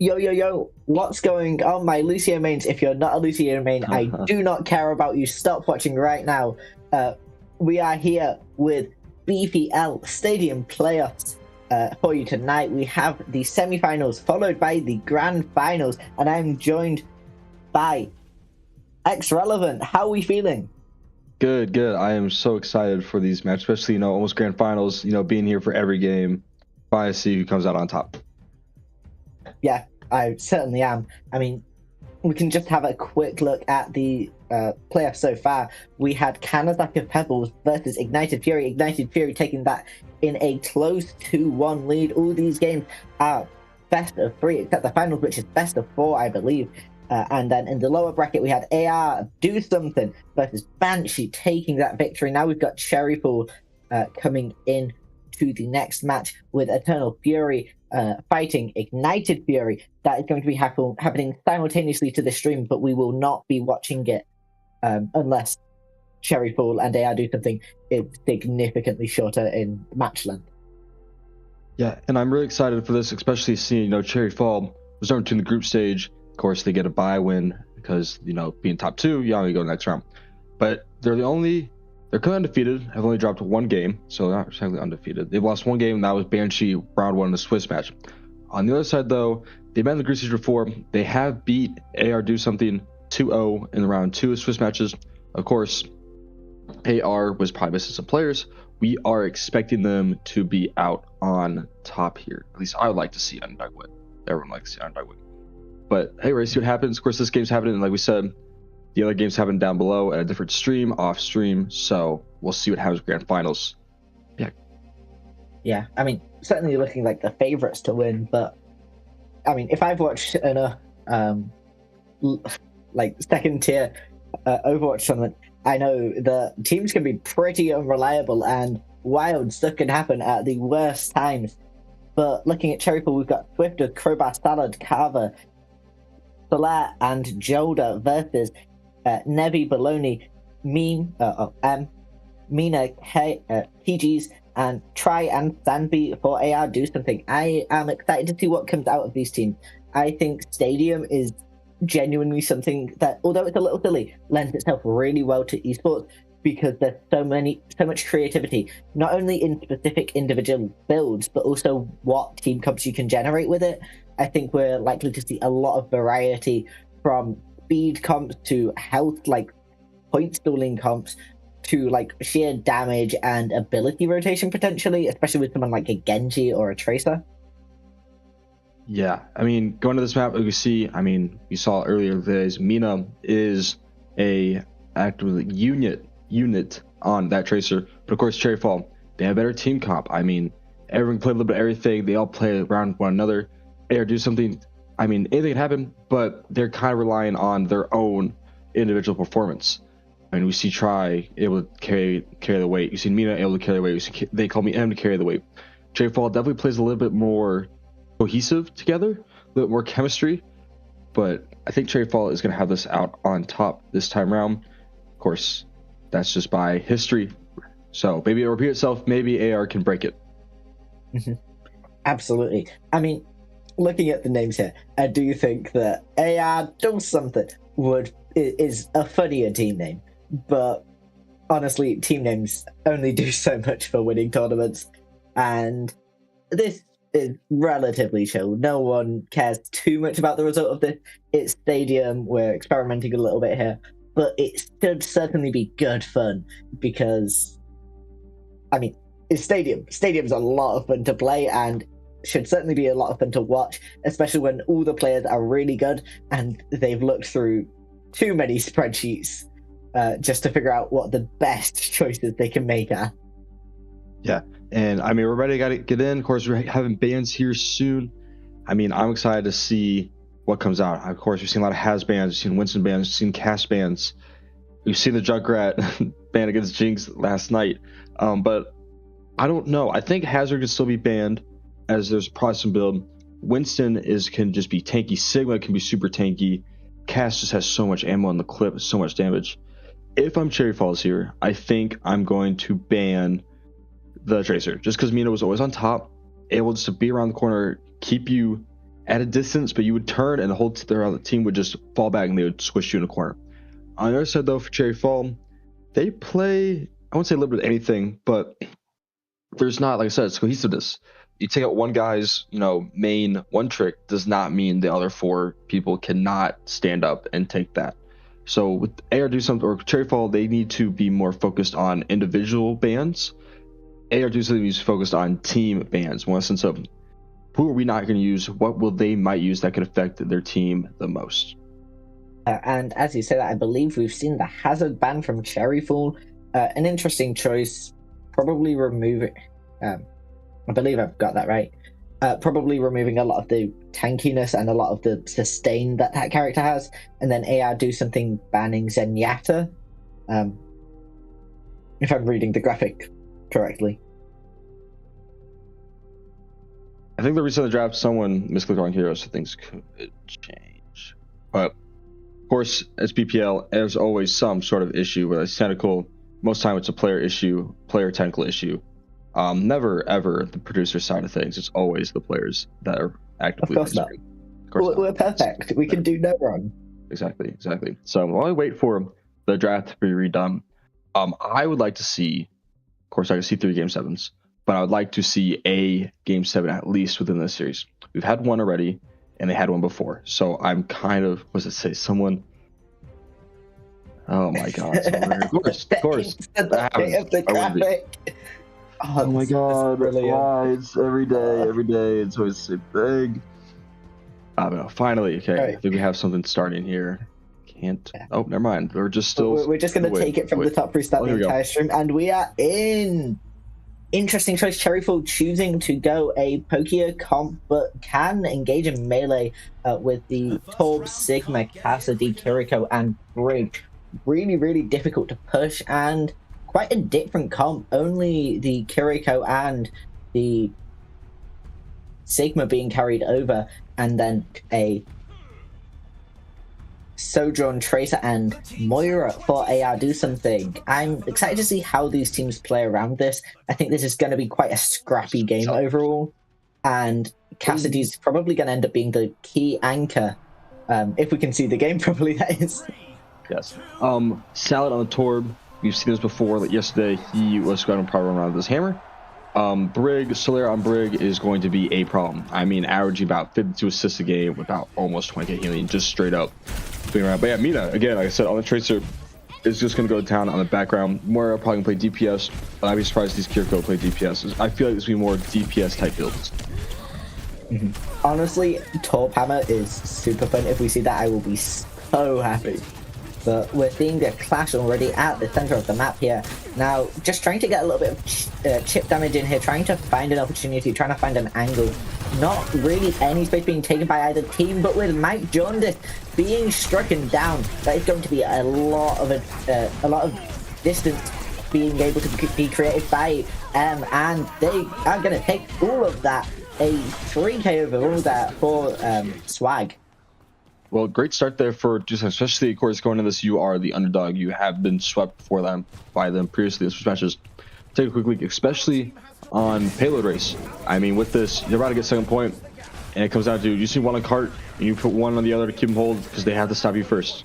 Yo, yo, yo, what's going on, my Lucio mains? If you're not a Lucio main, I do not care about you. Stop watching right now. We are here with BPL Stadium playoffs for you tonight. We have the semifinals followed by the grand finals, and I'm joined by X-Relevant. How are we feeling? Good. I am so excited for these matches, especially, almost grand finals, being here for every game. Finally see who comes out on top. Yeah, I certainly am. I mean, we can just have a quick look at the playoffs so far. We had Kanazaka Pebbles versus Ignited Fury. Ignited Fury taking that in a close 2-1 lead. All these games are best of 3, except the finals, which is best of 4, I believe. And then in the lower bracket, we had AR Do Something versus Banshee taking that victory. Now we've got Cherrypool coming in to the next match with Eternal Fury fighting Ignited Fury. That is going to be happening simultaneously to the stream, but we will not be watching it unless Cherrypool and AR Do Something is significantly shorter in match length. Yeah, and I'm really excited for this, especially seeing, Cherry Fall was over to the group stage. Of course, they get a bye win because, being top 2, you only go next round. But they're currently undefeated, have only dropped 1 game, so they're not technically undefeated. They've lost 1 game, and that was Banshee round 1 in the Swiss match. On the other side, though, they've been in the group stage before. They have beat AR Do Something 2-0 in round 2 of Swiss matches. Of course, AR was probably missing some players. We are expecting them to be out on top here. At least I would like to see Underdog win. Everyone likes to see Underdog win. But hey, we're see what happens. Of course, this game's happening, and like we said, the other games happen down below at a different stream, off stream. So we'll see what happens with grand finals. Yeah, I mean, certainly looking like the favorites to win, but I mean, if I've watched enough like second tier Overwatch tournament, I know the teams can be pretty unreliable and wild stuff can happen at the worst times. But looking at Cherrypool, we've got Swifter, Crowbar, Salad, Carver, Solar, and Joda versus Nevi, Baloney, Mina, PGs, and Try and Sandby for AR Do Something. I am excited to see what comes out of these teams. I think Stadium is genuinely something that, although it's a little silly, lends itself really well to esports because there's so much creativity, not only in specific individual builds, but also what team comps you can generate with it. I think we're likely to see a lot of variety from speed comps to health, like point stalling comps, to like sheer damage and ability rotation potentially, especially with someone like a Genji or a Tracer. Yeah, I mean, going to this map, we see, we saw earlier days, Mina is a active unit on that Tracer. But of course, Cherry Fall, they have better team comp. Everyone played a little bit of everything. They all play around one another. AR Do Something, anything can happen, but they're kind of relying on their own individual performance. We see Try able to carry the weight. You see Mina able to carry the weight. They call me M to carry the weight. Cherry Fall definitely plays a little bit more cohesive together, a little bit more chemistry, but I think Cherry Fall is going to have this out on top this time around. Of course, that's just by history, so maybe it'll repeat itself. Maybe AR can break it. Absolutely. Looking at the names here, I do think that AR Do Something is a funnier team name, but honestly, team names only do so much for winning tournaments, and this is relatively chill. No one cares too much about the result of this. It's Stadium. We're experimenting a little bit here, but it should certainly be good fun because, it's Stadium. Stadium's a lot of fun to play and should certainly be a lot of fun to watch, especially when all the players are really good and they've looked through too many spreadsheets just to figure out what the best choices they can make are. Yeah, and we're ready to get in. Of course, we're having bans here soon. I'm excited to see what comes out. Of course, we've seen a lot of Has bans, we've seen Winston bans, we've seen Cass bans. We've seen the Junkrat ban against Jinx last night. But I don't know. I think Hazard can still be banned, as there's probably some build. Winston can just be tanky. Sigma can be super tanky. Cass just has so much ammo on the clip, so much damage. If I'm Cherry Falls here, I think I'm going to ban the Tracer, just because Mina was always on top, able just to be around the corner, keep you at a distance, but you would turn and the whole the team would just fall back and they would squish you in a corner. On the other side, though, for Cherry Fall, they play, I won't say limited anything, but there's not, like I said, it's cohesiveness. You take out one guy's, main one trick does not mean the other 4 people cannot stand up and take that. So with AR do something or Cherry Fall, they need to be more focused on individual bans. AR do something is focused on team bans, more in the sense of who are we not going to use? What will they might use that could affect their team the most? And as you say that, I believe we've seen the hazard ban from Cherry Fall. An interesting choice, probably removing. I believe I've got that right. Probably removing a lot of the tankiness and a lot of the sustain that character has, and then AR do something banning Zenyatta. If I'm reading the graphic correctly. I think the recent draft, someone misclicked on heroes, so things could change. But of course, as BPL, there's always some sort of issue where it's technical. Most time, it's a player issue, player technical issue. Never ever the producer side of things. It's always the players that are actively. Of course not. We're perfect. We can do no wrong. Exactly. So while I wait for the draft to be redone, I would like to see. Of course, I can see 3 Game 7s, but I would like to see a Game 7 at least within this series. We've had one already, and they had one before. So I'm kind of, what does it say? Someone. Oh my God! Of course. That happens. Oh my God! It's every day. It's always the same thing. I don't know. Finally, okay. Right. I think we have something starting here. Can't. Oh, never mind. We're just still. We're just going to take it from the top, restart the entire stream, and we are in. Interesting choice. Cherryfall choosing to go a Pokia comp, but can engage in melee with the Torb, Sigma, Cassidy, Kiriko, and Brig. Really, really difficult to push, and quite a different comp. Only the Kiriko and the Sigma being carried over, and then a Sojourn, Tracer, and Moira for AR do something. I'm excited to see how these teams play around this. I think this is going to be quite a scrappy game overall, and Cassidy's probably going to end up being the key anchor, if we can see the game properly, that is. Yes. Salad on the Torb. We've seen this before. Like yesterday, he was going to probably run around with his hammer. Brig, Solera on Brig is going to be a problem. I mean, averaging about 52 assists a game with about almost 20k healing, just straight up being around. But yeah, Mina, again, like I said, on the Tracer, is just going to go to town on the background. Moira probably going to play DPS, but I'd be surprised if these Kiriko play DPS. I feel like this will be more DPS type builds. Honestly, Torb Hammer is super fun. If we see that, I will be so happy. But we're seeing the clash already at the center of the map here. Now, just trying to get a little bit of chip damage in here, trying to find an opportunity, trying to find an angle. Not really any space being taken by either team, but with Mike Jaundice being stricken down, that is going to be a lot of distance being able to be created by and they are going to take all of that. A 3k overall there for Swag. Well, great start there for just, especially, of course, going into this, you are the underdog. You have been swept by them previously in switch matches. Take a quick look, especially on payload race. I mean, with this, you're about to get second point, and it comes down to you just need one on cart, and you put one on the other to keep them hold, because they have to stop you first.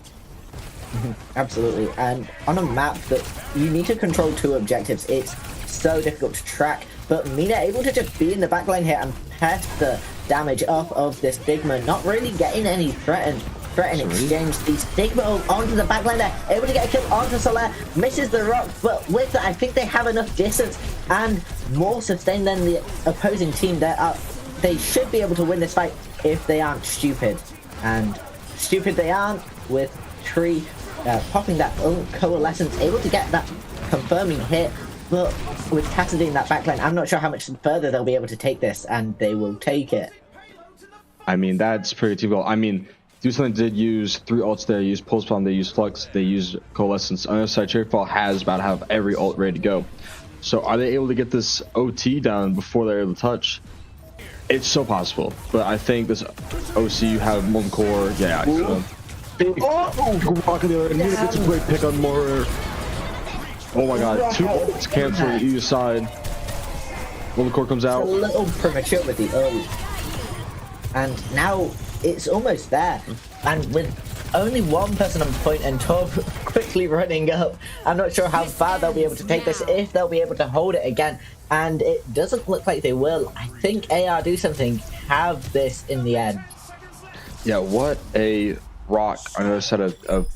Absolutely, and on a map that you need to control 2 objectives, it's so difficult to track, but Mina able to just be in the backline here and press the damage off of this Stigma, not really getting any threat exchange. The Stigma onto the backline there, able to get a kill onto Soler, misses the rock, but with that I think they have enough distance and more sustain than the opposing team. They should be able to win this fight if they aren't stupid, and stupid they aren't, with Tree popping that coalescence, able to get that confirming hit. But with Cassidy in that backline, I'm not sure how much further they'll be able to take this, and they will take it. I mean, that's pretty typical. I mean, Do Something did use 3 ults there. They used Pulse Bomb, they used Flux, they used Coalescence. On the other side, Cherryfall has about to have every ult ready to go. So are they able to get this OT down before they're able to touch? It's so possible. But I think this OC, you have Molten Core. Yeah. So, rock on the other end. Need to get some great pick on more. Oh my god, 2 ults canceled on either side. Molten Core comes out. It's a little premature with the early. And now it's almost there. And with only one person on point and Torb quickly running up, I'm not sure how far they'll be able to take this, if they'll be able to hold it again. And it doesn't look like they will. I think AR Do Something have this in the end. Yeah, what a rock on the other side of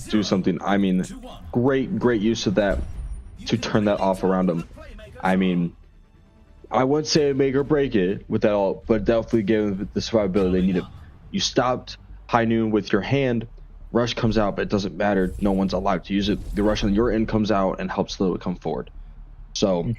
Do Something. I mean, great use of that to turn that off around them. I mean, I wouldn't say make or break it with that all, but definitely give them the survivability they needed. You stopped High Noon with your hand. Rush comes out, but it doesn't matter. No one's alive to use it. The Rush on your end comes out and helps Layla come forward. So,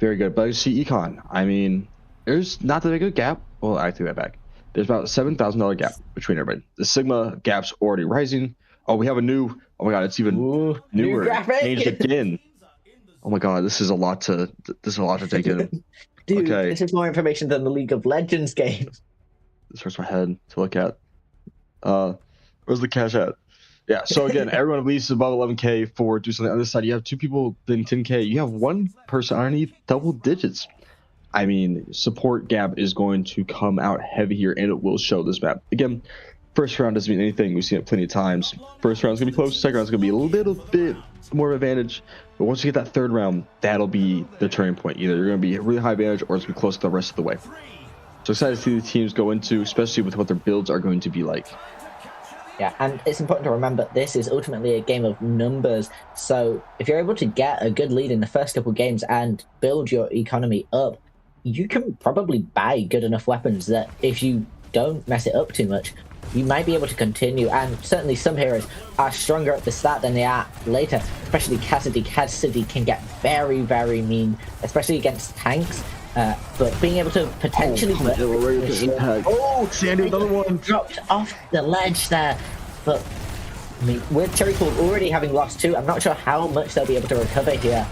very good. But I see Econ. I mean, there's not that big of a gap. Well, I take that back. There's about $7,000 gap between everybody. The Sigma gap's already rising. Oh, we have a new. Oh my God, it's even newer. New graphic. Changed again. Oh my God, this is a lot to take in. Dude, okay. This is more information than the League of Legends game. This hurts my head to look at. Where's the cash at? Yeah, so again, everyone at least above 11K for Do Something. On this side, you have 2 people in 10K. You have 1 person underneath double digits. I mean, support gap is going to come out heavy here, and it will show this map. Again, first round doesn't mean anything. We've seen it plenty of times. First round's going to be close. Second round's going to be a little bit more of advantage. But once you get that third round, that'll be the turning point. Either you're going to be really high advantage or it's going to be close the rest of the way. So excited to see the teams go into, especially with what their builds are going to be like. Yeah, and it's important to remember this is ultimately a game of numbers. So if you're able to get a good lead in the first couple games and build your economy up, you can probably buy good enough weapons that if you don't mess it up too much, you might be able to continue. And certainly some heroes are stronger at the start than they are later, especially Cassidy. Cassidy can get very, very mean, especially against tanks. But being able to potentially... Sandy, another one. Dropped off the ledge there. But I mean, with Cherry Pool already having lost 2, I'm not sure how much they'll be able to recover here.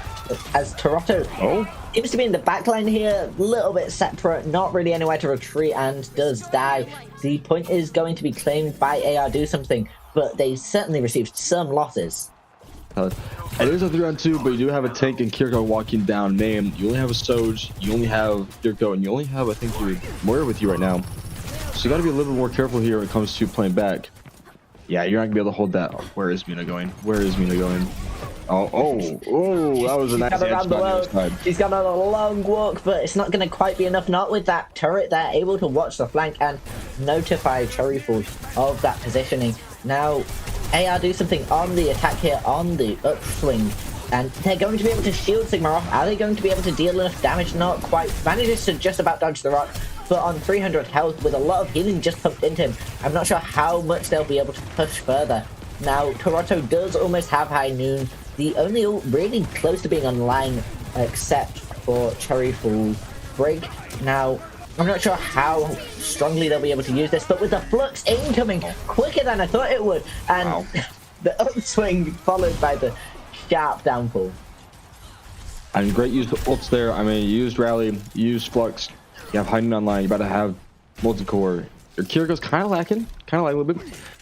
As Toronto seems to be in the backline here, a little bit separate, not really anywhere to retreat, and does die. The point is going to be claimed by AR Do Something, but they certainly received some losses. It is a 3-on-2, but you do have a tank and Kiriko walking down main. You only have a Soj, you only have Kiriko, and you only have, I think, your Moira with you right now. So you got to be a little bit more careful here when it comes to playing back. Yeah, you're not going to be able to hold that. Where is Mina going? Oh, that was a nice edge side. She's gone on a long walk, but it's not going to quite be enough. Not with that turret there, able to watch the flank and notify Cherryfall of that positioning. Now, AR Do Something on the attack here, on the upswing, and they're going to be able to shield Sigma off. Are they going to be able to deal enough damage? Not quite. Manages to just about dodge the rock, but on 300 health with a lot of healing just pumped into him, I'm not sure how much they'll be able to push further. Now, Toronto does almost have High Noon. The only really close to being online, except for Cherryfall Break. Now, I'm not sure how strongly they'll be able to use this, but with the flux incoming quicker than I thought it would, and the upswing followed by the sharp downfall. I mean, great use of ults there. I mean, you used Rally, you used Flux, you have High Noon online, you're about to have multi-core. Your Kiriko's kind of lacking a little bit,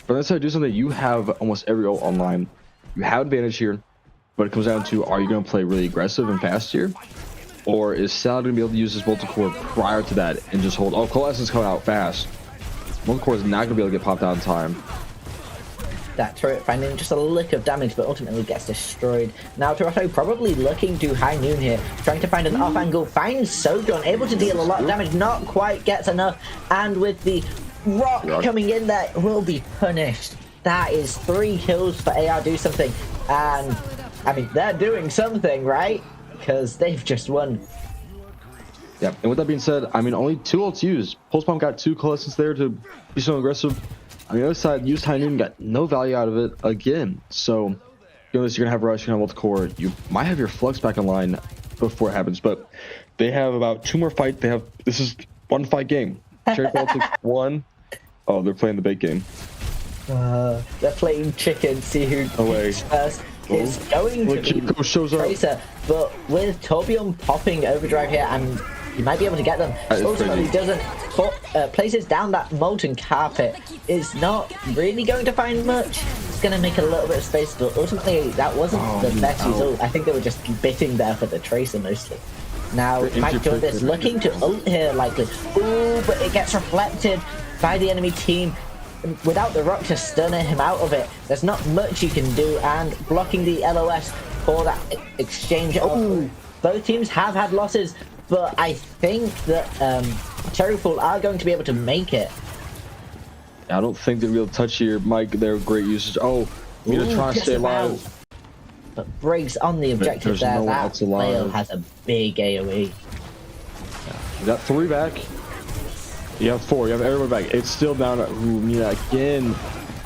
but that's how to Do Something. You have almost every ult online. You have advantage here, but it comes down to, are you going to play really aggressive and fast here? Or is Sal going to be able to use his multi-core prior to that and just hold? Oh, Coalescence coming out fast. Multi-core is not going to be able to get popped out in time. That turret finding just a lick of damage, but ultimately gets destroyed. Now Toronto probably looking to High Noon here, trying to find an off angle, finds Sojourn, able to deal a lot of damage, not quite gets enough, and with the rock coming in there, will be punished. That is 3 kills for AR Do Something, and I mean, they're doing something, right? Because they've just won. Yeah, and with that being said, I mean, only 2 ults used. Pulse Bomb got 2 Coalescence there to be so aggressive. On the other side, used High Noon, got no value out of it again. So, you're going to have Rush, you're going to have multi-core. You might have your Flux back online before it happens, but they have about 2 more fights. This is 1 fight game. Cherry Politics 1. Oh, they're playing the bait game. They're playing chicken, see who first. It's going to be Tracer, but with Torbjorn popping Overdrive here, and you might be able to get them. Ultimately doesn't. Places down that molten carpet, is not really going to find much. It's going to make a little bit of space, but ultimately that wasn't the best result. I think they were just bidding there for the Tracer mostly. Now, Mike Jordan looking to ult here, likely. Ooh, but it gets reflected by the enemy team. Without the rock to stun him out of it, there's not much you can do, and blocking the LOS for that exchange. Oh, both teams have had losses, but I think that Cherryfall are going to be able to make it. I don't think they'll be able to touch here, Mike. They're great usage. Oh, we're gonna try to stay alive. But breaks on the objective there. No that Layla has a big AoE. You got 3 back. You have 4. You have everyone back. It's still down to Mina again.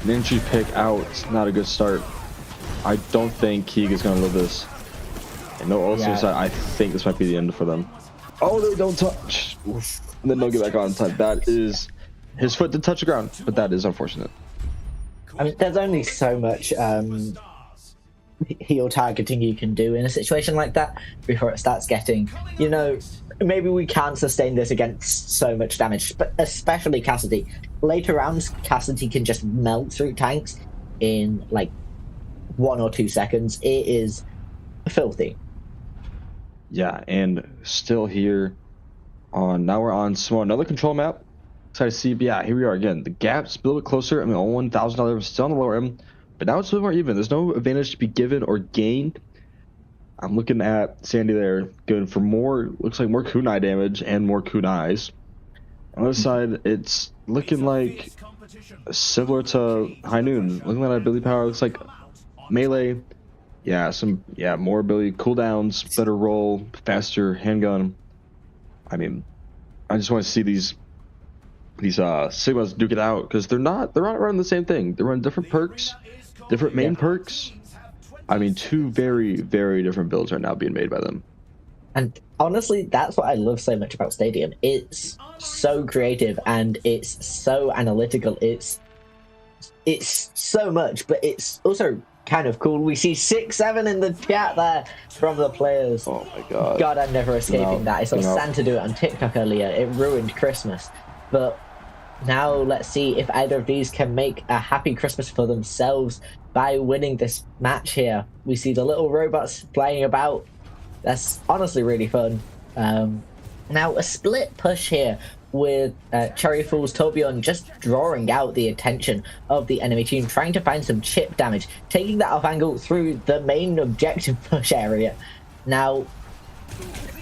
An entry pick out. It's not a good start. I don't think Keeg is gonna live this. And no, also I think this might be the end for them. Oh, they don't touch. Oof. And then they'll get back on time. That is his foot did touch the ground, but that is unfortunate. I mean, there's only so much heal targeting you can do in a situation like that before it starts getting, you know, maybe we can't sustain this against so much damage, but especially Cassidy. Later rounds, Cassidy can just melt through tanks in like 1 or 2 seconds. It is filthy. Yeah, and still here on, now we're on another control map. Excited to see, but yeah, here we are again. The gap's a little bit closer. I mean, only $1,000 still on the lower end, but now it's a little more even. There's no advantage to be given or gained. I'm looking at Sandy there, going for more, looks like more kunai damage and more kunais. On the other side, it's looking like similar to High Noon. Looking at ability power, looks like melee. Yeah, more ability, cooldowns, better roll, faster handgun. I mean, I just want to see these Sigmas duke it out, because they're not running the same thing. They're running different perks, different main perks. I mean, 2 very, very different builds are now being made by them. And honestly, that's what I love so much about Stadium. It's so creative and it's so analytical. It's so much, but it's also kind of cool. We see 6-7 in the chat there from the players. Oh my god. God, I'm never escaping that. I saw Santa do it on TikTok earlier. It ruined Christmas. But now let's see if either of these can make a happy Christmas for themselves by winning this match here. We see the little robots playing about. That's honestly really fun. Now a split push here with Cherryfall's Torbjorn just drawing out the attention of the enemy team, trying to find some chip damage, taking that off angle through the main objective push area. Now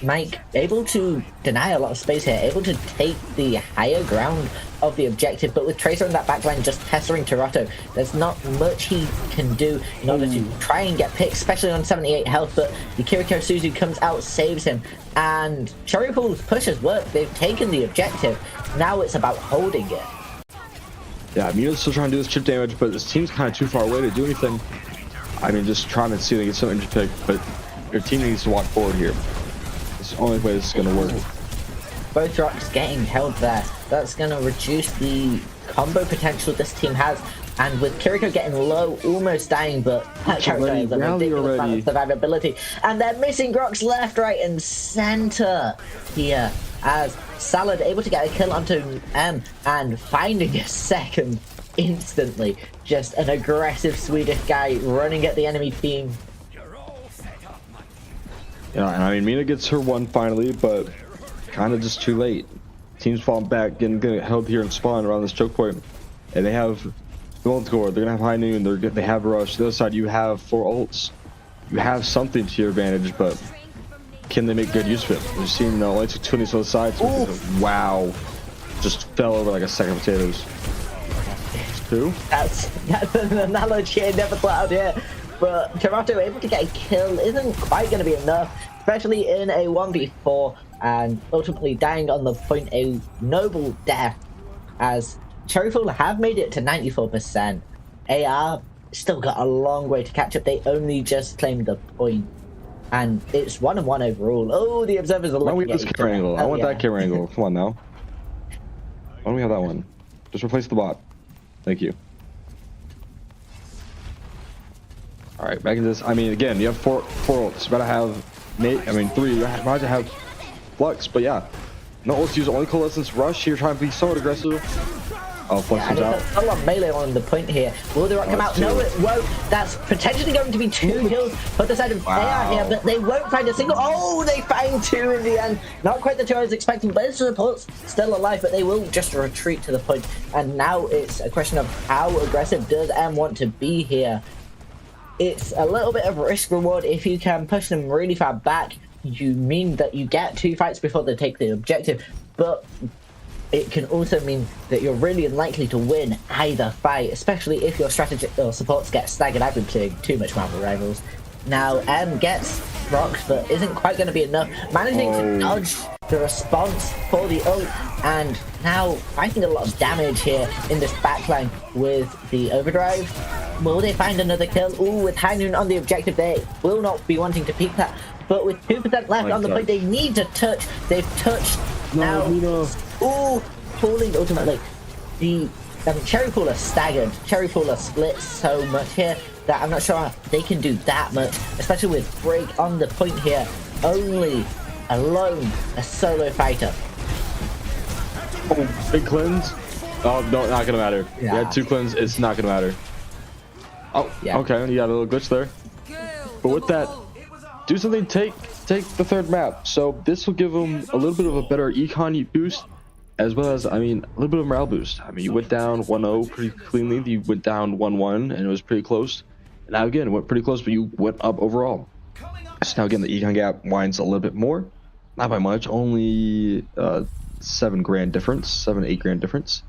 Mike able to deny a lot of space here, able to take the higher ground of the objective, but with Tracer in that backline just pestering Toronto, there's not much he can do in order to try and get picked, especially on 78 health. But the Kiriko Suzu comes out, saves him, and Cherryfall's push has worked. They've taken the objective. Now it's about holding it. Yeah, Mina's still trying to do this chip damage, but this team's kind of too far away to do anything. I mean, just trying to see if they get some injury pick, but your team needs to walk forward here. It's the only way this is going to work. Both rocks getting held there. That's going to reduce the combo potential this team has. And with Kiriko getting low, almost dying, but that character has a ridiculous amount of survivability. And they're missing rocks left, right, and center here. As Salad able to get a kill onto M and finding a second instantly. Just an aggressive Swedish guy running at the enemy team. Yeah, and I mean, Mina gets her one finally, but kind of just too late. Team's falling back, getting held here in spawn around this choke point, and they have Golden Score. They're gonna have High Noon. They have Rush. The other side, you have 4 ults. You have something to your advantage, but can they make good use of it? We've seen only took 2 on these other sides. Wow, just fell over like a sack of potatoes. 2. That's an analogy I never thought of here. But Toronto able to get a kill isn't quite going to be enough, especially in a 1v4, and ultimately dying on the point a noble death, as Cherryfall have made it to 94%. AR still got a long way to catch up. They only just claimed the point, and it's 1-1 overall. Oh, the observers are looking at this camera angle. I want that camera angle. Come on now. Why don't we have that one? Just replace the bot. Thank you. All right, back into this. I mean, again, you have 4 ults. You better have 3. You might to have Flux, but yeah. No ults use only Coalescence Rush. You're trying to be somewhat aggressive. Oh, Flux Yeah, comes and out. it's a lot of melee on the point here. Will the rock come out? two. No, it won't. That's potentially going to be 2 kills for the side of AR here, but they won't find a single. Oh, they find 2 in the end. Not quite the 2 I was expecting, but it's support's still alive, but they will just retreat to the point. And now it's a question of how aggressive does M want to be here. It's a little bit of risk reward. If you can push them really far back, you mean that you get 2 fights before they take the objective, but it can also mean that you're really unlikely to win either fight, especially if your strategy or supports get staggered. I've been playing too much Marvel Rivals. Now M gets rocked, but isn't quite going to be enough. Managing to dodge the response for the ult, and now fighting a lot of damage here in this backline with the overdrive. Will they find another kill? Ooh, with High Noon on the objective, they will not be wanting to peek that. But with 2% left on the point, they need to touch. They've touched. Now, ooh, falling ultimately. The Cherry Pooler staggered. Cherry Pooler split so much here that I'm not sure they can do that much, especially with Break on the point here. Only alone a solo fighter. Oh, big cleanse. Oh, no, not gonna matter. Yeah. You had 2 cleanse, it's not gonna matter. Oh, yeah. Okay, you got a little glitch there. But with that, do something, take the 3rd map. So this will give them a little bit of a better econ boost, as well as, I mean, a little bit of morale boost. I mean, you went down 1-0 pretty cleanly. You went down 1-1, and it was pretty close. And now again, it went pretty close, but you went up overall. So now again, the econ gap winds a little bit more, not by much, only 7 grand difference, 8 grand difference.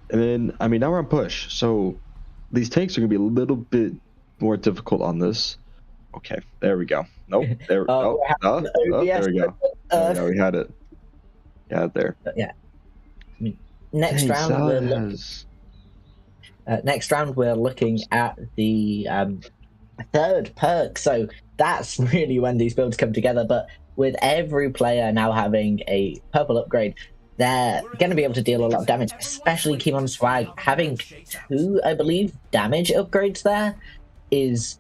And then, I mean, now we're on push, so these tanks are gonna be a little bit more difficult on this. Okay, there we go. Nope. There, there we go. We had it. Yeah, there. Yeah. I mean, next round, next round we're looking at the 3rd perk. So that's really when these builds come together. But with every player now having a purple upgrade, they're going to be able to deal a lot of damage, especially Kimon Swag. Having 2, I believe, damage upgrades there is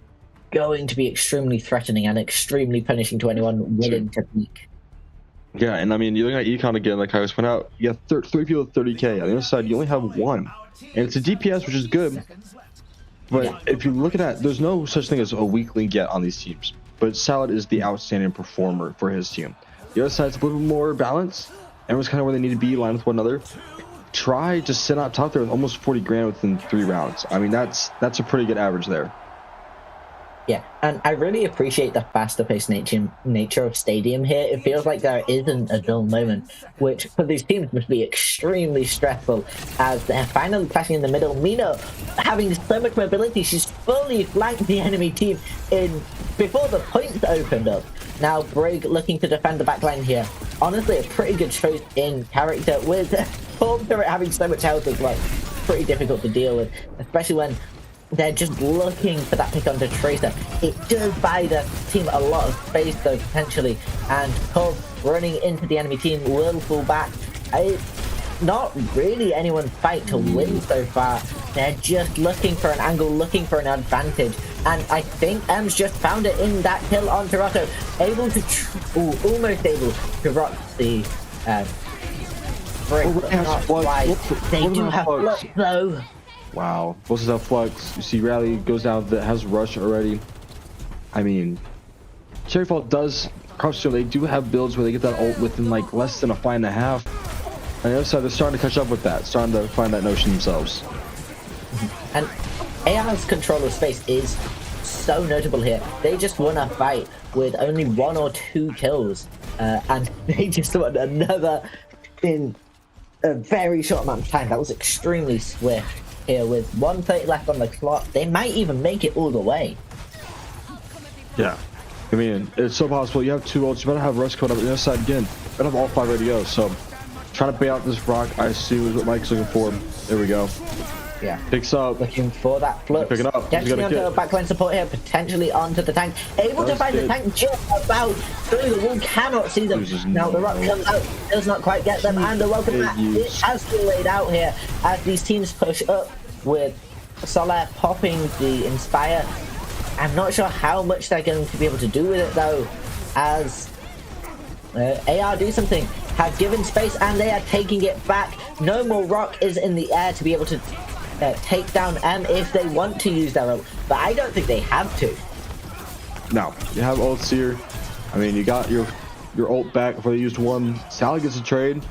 going to be extremely threatening and extremely punishing to anyone willing to peek. Yeah, and I mean, you're looking at econ again, like I was pointing out, you got 3 people with 30k. On the other side, you only have 1. And it's a DPS, which is good. But if you're looking at, there's no such thing as a weak link yet on these teams. But Salad is the outstanding performer for his team. The other side's a little bit more balanced. Everyone's kind of where they need to be, aligned with one another. Try to sit out top there with almost 40 grand within 3 rounds. I mean, that's a pretty good average there. Yeah, and I really appreciate the faster-paced nature of Stadium here. It feels like there isn't a dull moment, which for these teams must be extremely stressful as they're finally clashing in the middle. Mina, having so much mobility, she's fully flanked the enemy team in before the points opened up. Now Brig looking to defend the backline here. Honestly, a pretty good choice in character with Torb Turret having so much health as well. Pretty difficult to deal with, especially when they're just looking for that pick onto Tracer. It does buy the team a lot of space though, potentially, and Torb running into the enemy team will fall back. It's not really anyone's fight to win so far. They're just looking for an angle, looking for an advantage, and I think M's just found it in that kill on Toronto. Able to, almost able to rock the Brick, but not quite. They do have Flux though. Wow, Bosses have Flux. You see Rally goes down that has Rush already. I mean, Cherry Fall does cross. They do have builds where they get that ult within like less than a fight and a half. On the other side, they're starting to catch up with that, starting to find that notion themselves. And AR's control of space is so notable here. They just won a fight with only 1 or 2 kills, and they just won another in a very short amount of time. That was extremely swift here with 1:30 left on the clock. They might even make it all the way. Yeah, I mean, it's so possible. You have 2 ults, you better have Rush code up on the other side again. You better have all 5 ready to go. So trying to bait out this rock, I assume, is what Mike's looking for. There we go. Yeah. Picks up. Looking for that flux. Picking up. Definitely onto backline support here, potentially onto the tank. Able to find the tank just about through the wall, cannot see them. Now the rock comes out, does not quite get them, and the welcome mat it has been laid out here as these teams push up with Solar popping the Inspire. I'm not sure how much they're going to be able to do with it though, as AR do something. have given space, and they are taking it back. No more rock is in the air to be able to take down M if they want to use their ult, but I don't think they have to. No, you have ults here. I mean, you got your ult back before they used one. Sally gets a trade.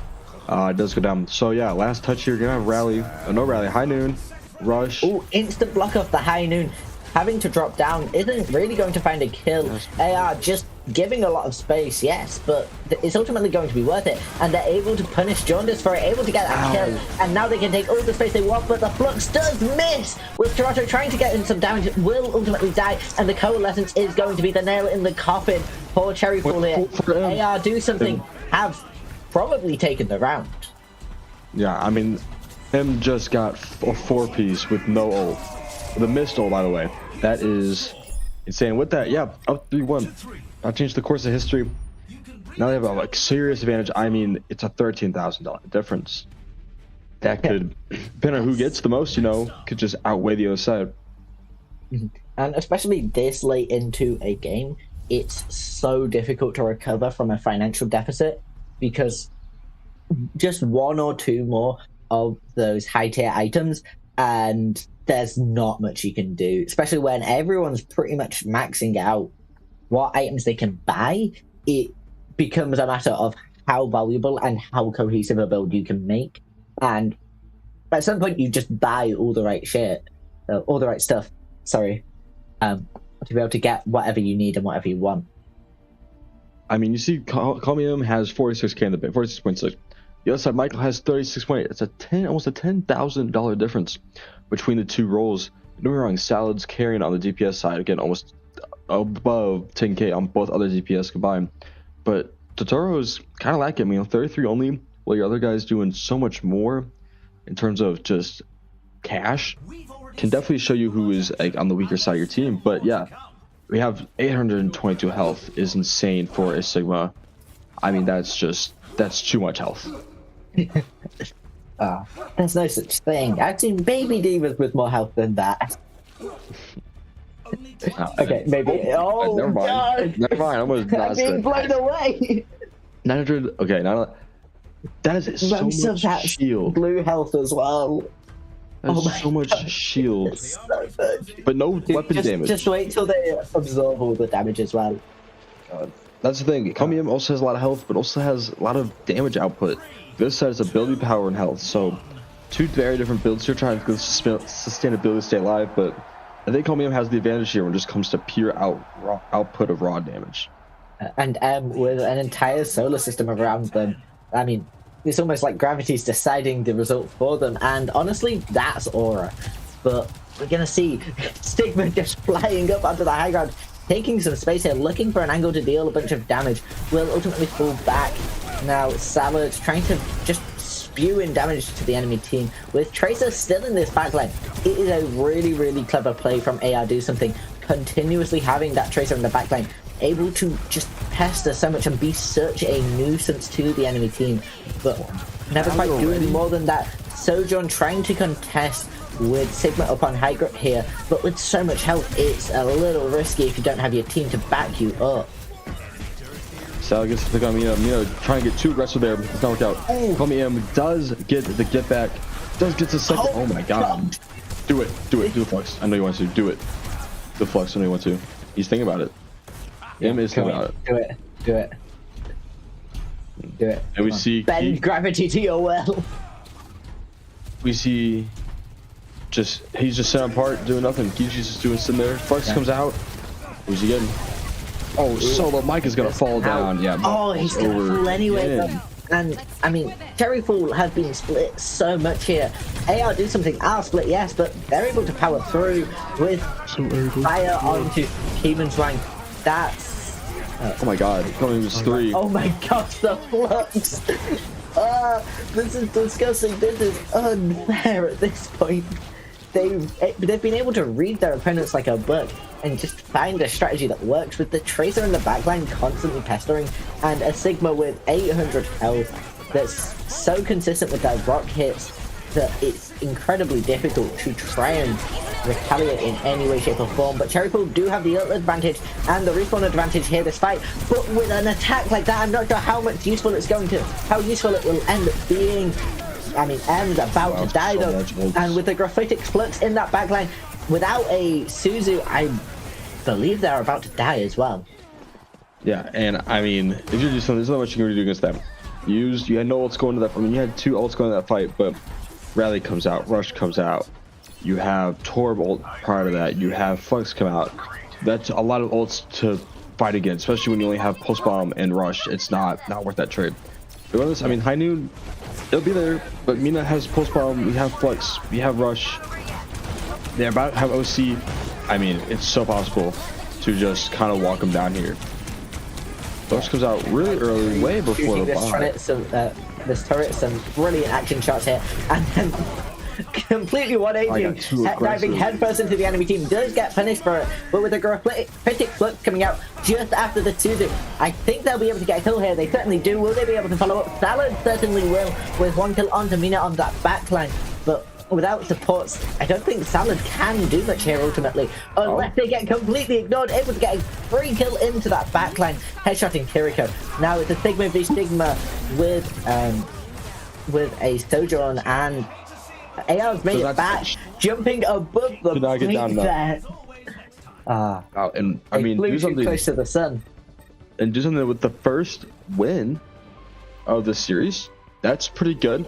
It does go down. So yeah, last touch here. Gonna have rally. No rally. High noon. Rush. Oh, instant block off the high noon. Having to drop down isn't really going to find a kill. They are just giving a lot of space, yes, but it's ultimately going to be worth it. And they're able to punish Jaundice for it, able to get that kill. And now they can take all the space they want, but the Flux does miss. With Toronto trying to get in some damage, will ultimately die. And the Coalescence is going to be the nail in the coffin for Cherryfall here. AR do something, have probably taken the round. Yeah, I mean, him just got a 4-piece with no ult. The missed ult, by the way. That is insane. With that, yeah, up 3-1. I'll change the course of history. Now they have a like serious advantage. I mean, it's a $13,000 difference. That could, depending on who gets the most, you know, could just outweigh the other side. And especially this late into a game, it's so difficult to recover from a financial deficit, because just one or two more of those high tier items and there's not much you can do, especially when everyone's pretty much maxing out what items they can buy. It becomes a matter of how valuable and how cohesive a build you can make. And at some point, you just buy all the right shit, all the right stuff, sorry, to be able to get whatever you need and whatever you want. I mean, you see, Comium has 46k in the bank, 46.6. The other side, Michael has 36.8. It's almost a $10,000 difference between the two roles. Don't get me wrong, Salad's carrying on the DPS side, again, almost above 10k on both other DPS combined. But Totoro's kind of lacking. I mean, 33 only, while your other guy's doing so much more in terms of just cash. Can definitely show you who is like on the weaker side of your team. But yeah, we have 822 health is insane for a Sigma. I mean, that's too much health. There's no such thing. I've seen baby divas with more health than that. Okay, maybe. Oh, never mind. God. Never mind. I'm being blown away. 900. Okay, that is so much shield. Blue health as well. That's so much shield. So much. But no weapon damage. Just wait till they absorb all the damage as well. That's the thing. Comium also has a lot of health, but also has a lot of damage output. This side is ability, power, and health. So, two very different builds here, trying to sustainability stay alive. But I think Comium has the advantage here when it just comes to pure output of raw damage. And with an entire solar system around them, I mean, it's almost like gravity's deciding the result for them. And honestly, that's Aura. But we're gonna see Stigma just flying up onto the high ground, taking some space here, looking for an angle to deal a bunch of damage, will ultimately fall back. Now, Salad's trying to just spew in damage to the enemy team. With Tracer still in this backline, it is a really, really clever play from AR Do Something, continuously having that Tracer in the backline, able to just pester so much and be such a nuisance to the enemy team, but never quite doing more than that. Sojourn trying to contest with Sigma up on high grip here, but with so much health, it's a little risky if you don't have your team to back you up. Sal gets to pick on Mino, trying to get too aggressive there, but it does not work out. Comium does get the get back, does get the second. Oh my god. Do it, do the Flux. I know you want to. Do it. The Flux, I know you want to. He's thinking about it. M is thinking about it. Do it. And we see bend gravity to your will. We see he's just set apart doing nothing. Kiji's just doing sitting there. Flux comes out. Who's he getting? Oh, Solo Mike is gonna fall down. Yeah. Oh, he's gonna fall anyway. And I mean, Cherryfall have been split so much here. AR Do Something are split, yes, but they're able to power through with fire onto Keeman's rank. That's oh my god, coming was 3. Oh my gosh, the Flux. This is disgusting. This is unfair at this point. They've been able to read their opponents like a book and just find a strategy that works, with the Tracer in the backline constantly pestering and a Sigma with 800 health that's so consistent with their rock hits. that it's incredibly difficult to try and retaliate in any way, shape, or form. But Cherry Pool do have the ult advantage and the respawn advantage here this fight. But with an attack like that, I'm not sure how useful it will end up being. I mean, M's about to die though, and with the Graphitic Flux in that backline, without a Suzu, I believe they're about to die as well. Yeah, and I mean, if you're just there's not much you can do against them. You had no ults going to that. I mean, you had 2 ults going to that fight, but Rally comes out, Rush comes out. You have Torb ult prior to that. You have Flux come out. That's a lot of ults to fight against, especially when you only have Pulse Bomb and Rush. It's not worth that trade. But this, I mean, High Noon, it'll be there, but Mina has Pulse Bomb. We have Flux. We have Rush. They're about to have OC. I mean, it's so possible to just kind of walk them down here. Rush comes out really early, way before the buy. This turret, some brilliant action shots here, and then completely 180, diving headfirst into the enemy team, does get punished for it, but with a Graphitic Flux coming out just after the Suzu, I think they'll be able to get a kill here. They certainly do. Will they be able to follow up? Salad certainly will, with 1 kill onto Mina on that backline, but without supports, I don't think Salad can do much here ultimately, unless they get completely ignored, able to get a free kill into that backline, headshotting Kiriko. Now it's a Sigma v Sigma with a Sojourn, and AR's made it back, jumping above the get there. And I mean, do something close to the sun. And do something with the first win of the series. That's pretty good.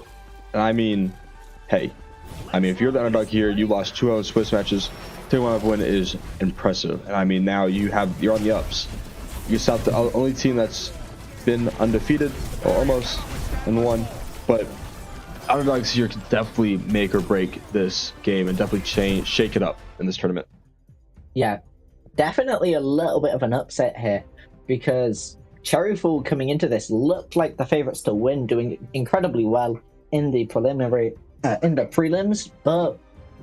And I mean, hey, if you're the underdog here, you lost 2-0 Swiss matches. Taking 1 win is impressive. And I mean, now you're on the ups. You're South, the only team that's been undefeated, or almost, and won. But underdogs here can definitely make or break this game and definitely shake it up in this tournament. Yeah, definitely a little bit of an upset here, because Cherry Fool coming into this looked like the favorites to win, doing incredibly well in the prelims, but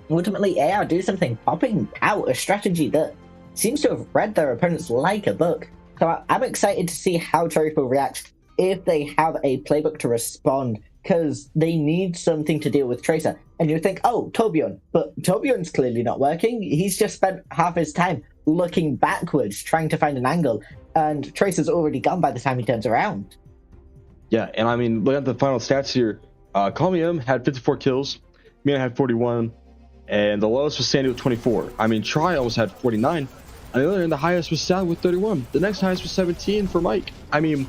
ultimately AR do something, popping out a strategy that seems to have read their opponents like a book. So I'm excited to see how Cherry Fool reacts if they have a playbook to respond, because they need something to deal with Tracer. And you think, oh, Torbjorn, but Torbjorn's clearly not working. He's just spent half his time looking backwards, trying to find an angle, and Tracer's already gone by the time he turns around. Yeah, and I mean, look at the final stats here. Call Me M had 54 kills, Mina had 41, and the lowest was Sandy with 24. I mean, Try almost had 49. On the other end, the highest was Sal with 31. The next highest was 17 for Mike. I mean,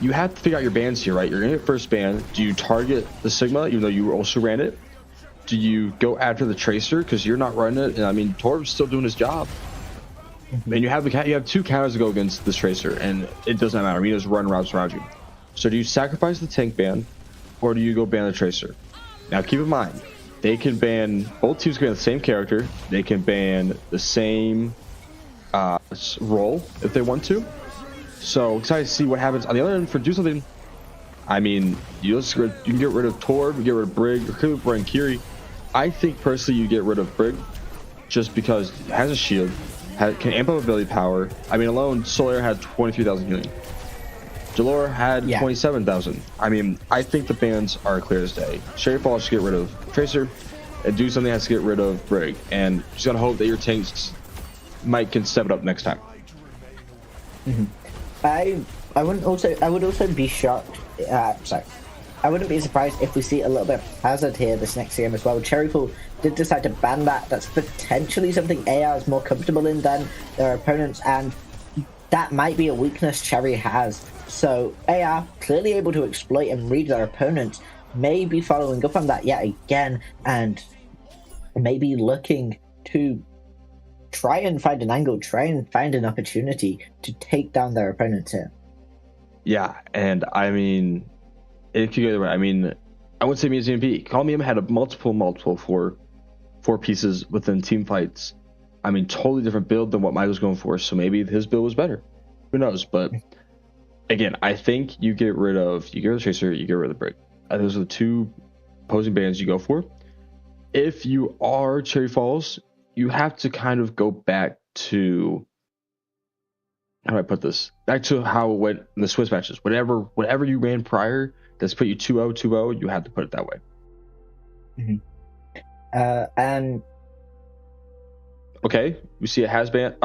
you have to figure out your bans here, right? You're going to get first ban. Do you target the Sigma, even though you also ran it? Do you go after the Tracer because you're not running it? And I mean, Torb's still doing his job. And you have 2 counters to go against this Tracer, and it doesn't matter. Mina's run routes around you. So do you sacrifice the tank ban, or do you go ban the Tracer? Now keep in mind, they can ban, both teams can ban the same character. They can ban the same role if they want to. So excited to see what happens on the other end for do something. I mean, you can get rid of Torb, you get rid of Brig, or could bring Kiri. I think personally you get rid of Brig just because it has a shield, can amp up ability power. I mean, alone Solaire had 23,000 healing. Jalor had 27,000. I mean, I think the bans are clear as day. Cherry Fall should get rid of Tracer, and do something has to get rid of Brig. And just gotta hope that your tanks can step it up next time. I would also be shocked. I wouldn't be surprised if we see a little bit of hazard here this next game as well. Cherry Pool did decide to ban that. That's potentially something AR is more comfortable in than their opponents, and that might be a weakness Cherry has. So AR clearly able to exploit and read their opponents, may be following up on that yet again, and maybe looking to try and find an angle, try and find an opportunity to take down their opponents here. Yeah, and I mean, it could go either way. I mean, I wouldn't say me as MVP. Call Me M had a multiple four pieces within team fights. I mean, totally different build than what Mike was going for, so maybe his build was better. Who knows? But again, I think you get rid of the Tracer, you get rid of the Brig. Those are the 2 opposing bans you go for. If you are Cherry Falls, you have to kind of go back to, how do I put this? Back to how it went in the Swiss matches. Whatever you ran prior that's put you 2-0, you have to put it that way. Mhm. And Okay, we see a has-been.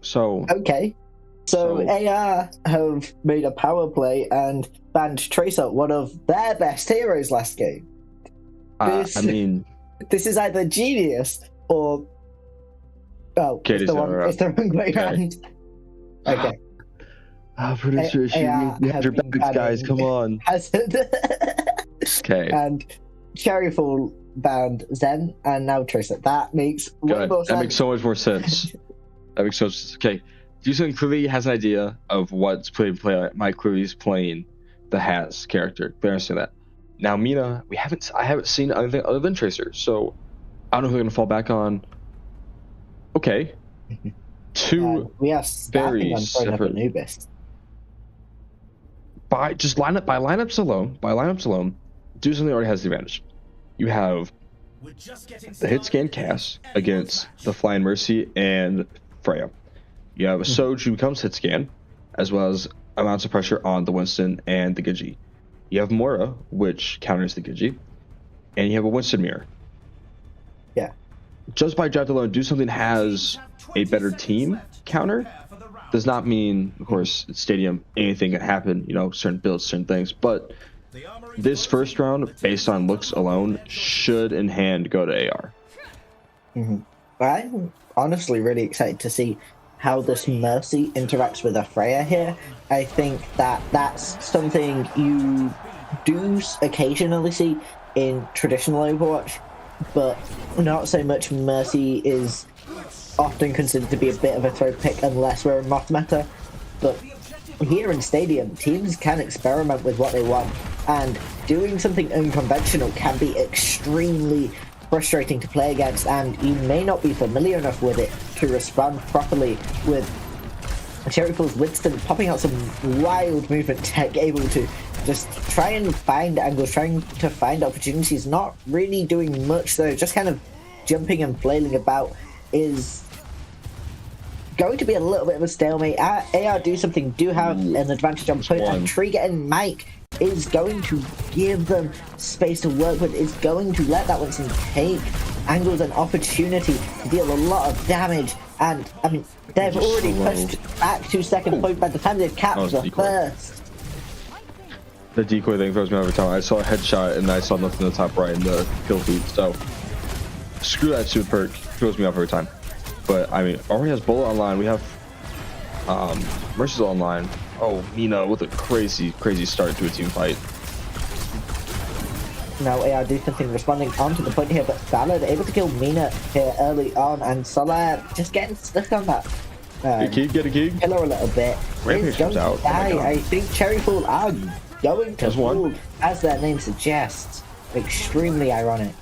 So okay, so AR have made a power play and banned Tracer, one of their best heroes last game. I mean, This is either genius or Katie's it's the wrong way around. Okay. Producer issue. We have your backs, guys. Come on. Hazard. Okay. And Cherryfall banned Zen and now Tracer. That makes way more sense. That makes so much more sense. That makes so much sense. Okay. Jason clearly has an idea of what's play. Mike clearly is playing the Has character. Clearly understand that. Now Mina, I haven't seen anything other than Tracer, so I don't know who they're gonna fall back on. Okay. Two we are starting on separate Anubis. By lineups alone, do something already has the advantage. You have the hit scan Cass against the Flying Mercy and Freya. You have a Soj who becomes hit scan, as well as amounts of pressure on the Winston and the Genji. You have Moira, which counters the Genji, and you have a Winston mirror. Yeah. Just by draft alone, do something has a better team counter. Does not mean, of course, it's Stadium, anything can happen, certain builds, certain things. But this first round, based on looks alone, should in hand go to AR. I'm honestly really excited to see how this Mercy interacts with a Freya here. I think that's something you do occasionally see in traditional Overwatch, but not so much. Mercy is often considered to be a bit of a throw pick unless we're in moth meta, but here in Stadium, teams can experiment with what they want, and doing something unconventional can be extremely frustrating to play against, and you may not be familiar enough with it to respond properly. With Cherryfall's Winston popping out some wild movement tech, able to just try and find angles, trying to find opportunities, not really doing much though, just kind of jumping and flailing about, is going to be a little bit of a stalemate. AR do something, do have an advantage on point, and Trigger and Mike is going to give them space to work with, is going to let that Winston take angles and opportunity to deal a lot of damage. And I mean, they've already pushed back to second point by the time they've capped the first. The decoy thing throws me over time. I saw a headshot and I saw nothing in the top right in the kill feed, so screw that super perk, throws me off every time. But I mean, already has Bullet online. We have Mercy's online. Oh, Mina with a crazy start to a team fight. Now AR do something, responding onto the point here, but Ballard able to kill Mina here early on, and Solar just getting stuck on that. Get a gig. Kill her a little bit. Rampage comes out. Oh I think Cherryfall are going to fold, as their name suggests. Extremely ironic.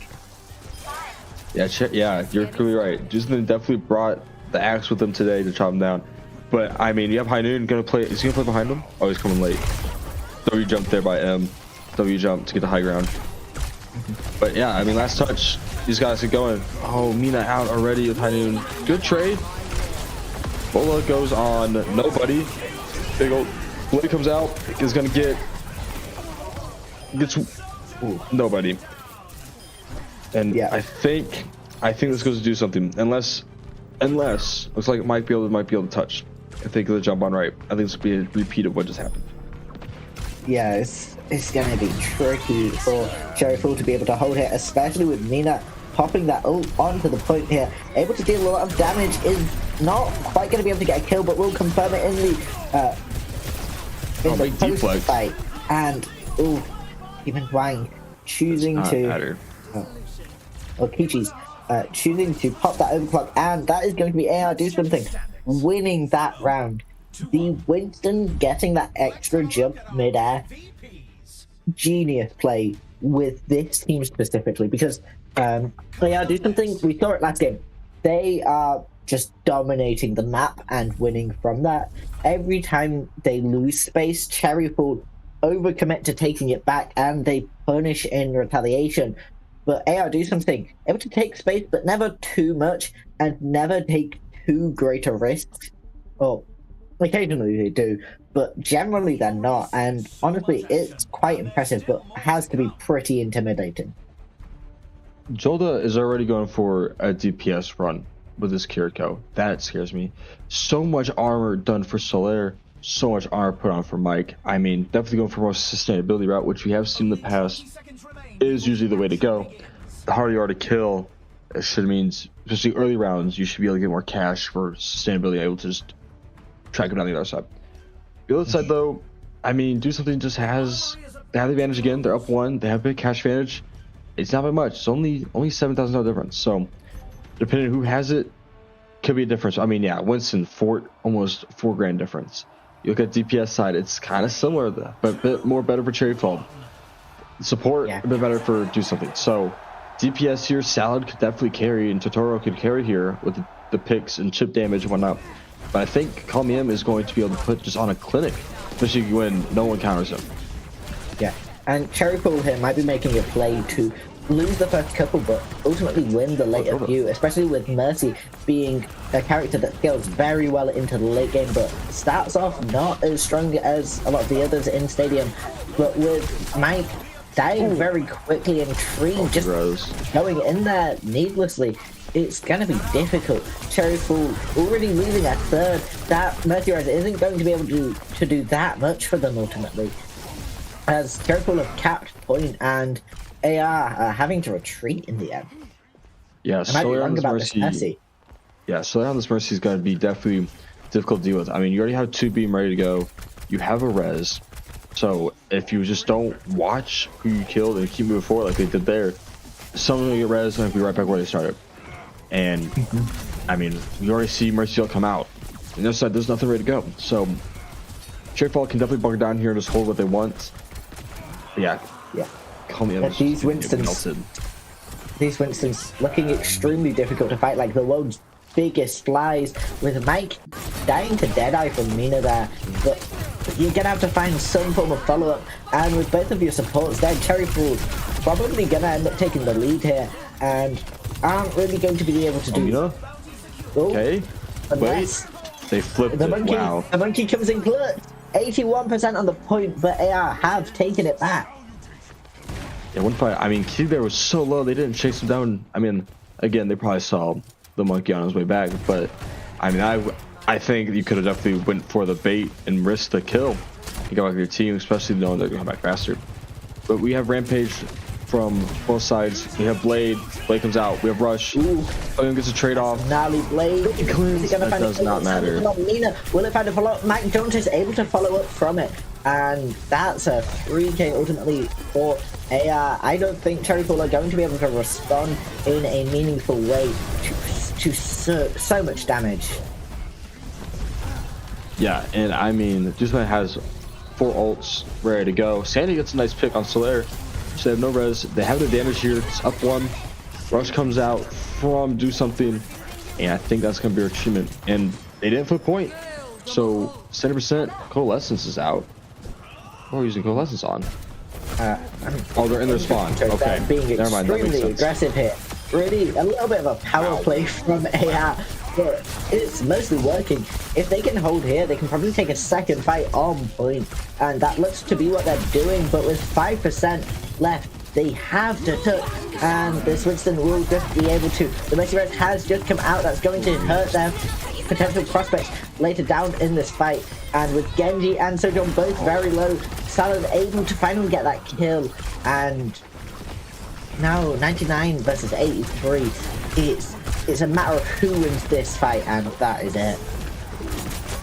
Yeah, you're clearly right. Justin definitely brought the axe with him today to chop him down. But I mean, you have High Noon gonna play. Is he gonna play behind him? Oh, he's coming late. W jump there by M. W jump to get the high ground. But yeah, I mean, last touch. These guys get going. Oh, Mina out already with High Noon. Good trade. Bola goes on nobody. Big old Blade comes out. Is gonna gets nobody. And yeah, I think this goes to do something. Unless looks like it might be able to touch. I think the jump on right. I think this will be a repeat of what just happened. Yeah, it's gonna be tricky for Cherryfall to be able to hold it, especially with Mina popping that ult onto the point here. Able to deal a lot of damage, is not quite gonna be able to get a kill, but will confirm it in the post fight. And even Wang choosing to Kichi's choosing to pop that overclock, and that is going to be AR do something, winning that round. The Winston getting that extra jump mid-air, genius play with this team specifically, because AR do something, we saw it last game. They are just dominating the map and winning from that. Every time they lose space, Cherryfall overcommit to taking it back, and they punish in retaliation. But AR do something, able to take space, but never too much, and never take too great a risk. Well, occasionally they do, but generally they're not. And honestly, it's quite impressive, but has to be pretty intimidating. Jolda is already going for a DPS run with this Kiriko. That scares me. So much armor done for Solaire, so much armor put on for Mike. I mean, definitely going for more sustainability route, which we have seen in the past is usually the way to go. The harder you are to kill, it should means, especially early rounds, you should be able to get more cash for sustainability, able to just track him down the other side. The other side, though, I mean, Do Something just has they have the advantage again. They're up 1. They have big cash advantage. It's not by much. It's only $7,000 difference. So depending on who has it, could be a difference. I mean, yeah, Winston, Fort, almost $4,000 difference. You look at DPS side, it's kind of similar, but a bit more better for Cherry Fall. Support, a bit better for Do Something. So DPS here, Salad could definitely carry, and Totoro could carry here with the picks and chip damage and whatnot. But I think Kalmium is going to be able to put just on a clinic, especially when no one counters him. Yeah, and Cherry Pool here might be making a play to lose the first couple, but ultimately win the later few, especially with Mercy being a character that scales very well into the late game, but starts off not as strong as a lot of the others in Stadium. But with Mike dying very quickly and Tree just going in there needlessly, it's going to be difficult. Cherry Pool already losing a third. That Mercy Rise isn't going to be able to do that much for them ultimately, as Cherry Pool have capped point and AR having to retreat in the end. Yeah, Solaire on this Mercy. Yeah, Solaire on this Mercy is going to be definitely difficult to deal with. I mean, you already have 2 beam ready to go. You have a res. So if you just don't watch who you killed and keep moving forward like they did there, someone will get res and be right back where they started. And I mean, you already see Mercy come out. On the other side, there's nothing ready to go. So Cherry Fall can definitely bunker down here and just hold what they want. But yeah. These Winstons looking extremely difficult to fight, like the world's biggest flies, with Mike dying to Deadeye from Mina there, but you're gonna have to find some form of follow-up, and with both of your supports there, Cherry Pool probably gonna end up taking the lead here, and aren't really going to be able to do okay, wait, they flipped the monkey, wow. The monkey comes in clutch, 81% on the point, but AR have taken it back. Yeah, one fight. I mean, Q there was so low, they didn't chase him down. I mean, again, they probably saw the monkey on his way back, but I mean, I think you could have definitely went for the bait and risked the kill and go back to your team, especially knowing they're going to come back faster. But we have Rampage from both sides. We have Blade. Blade comes out. We have Rush. William gets a trade off. Gnarly Blade. That does not matter. Mina, will it find a follow up? Mike Jones is able to follow up from it, and that's a 3K ultimately for AR. I don't think Cherry Pool are going to be able to respond in a meaningful way to so much damage. Yeah, and I mean, Dusman has 4 ults ready to go. Sandy gets a nice pick on Solaire. So they have no res. They have the damage here. It's up 1. Rush comes out from Do Something, and I think that's going to be our treatment. And they didn't flip point. So 70% Coalescence is out. What are we using Coalescence on? Oh, they're in their spawn. Okay, being never mind. That makes extremely sense. aggressive here. Really, a little bit of a power play from AR, but it's mostly working. If they can hold here, they can probably take a second fight on point, and that looks to be what they're doing. But with 5% left, they have to touch, and this Winston will just be able to. The Mercy Res has just come out. That's going to hurt their potential prospects later down in this fight. And with Genji and Sojourn both very low, Salad able to finally get that kill, and now 99 versus 83. It's a matter of who wins this fight, and that is it.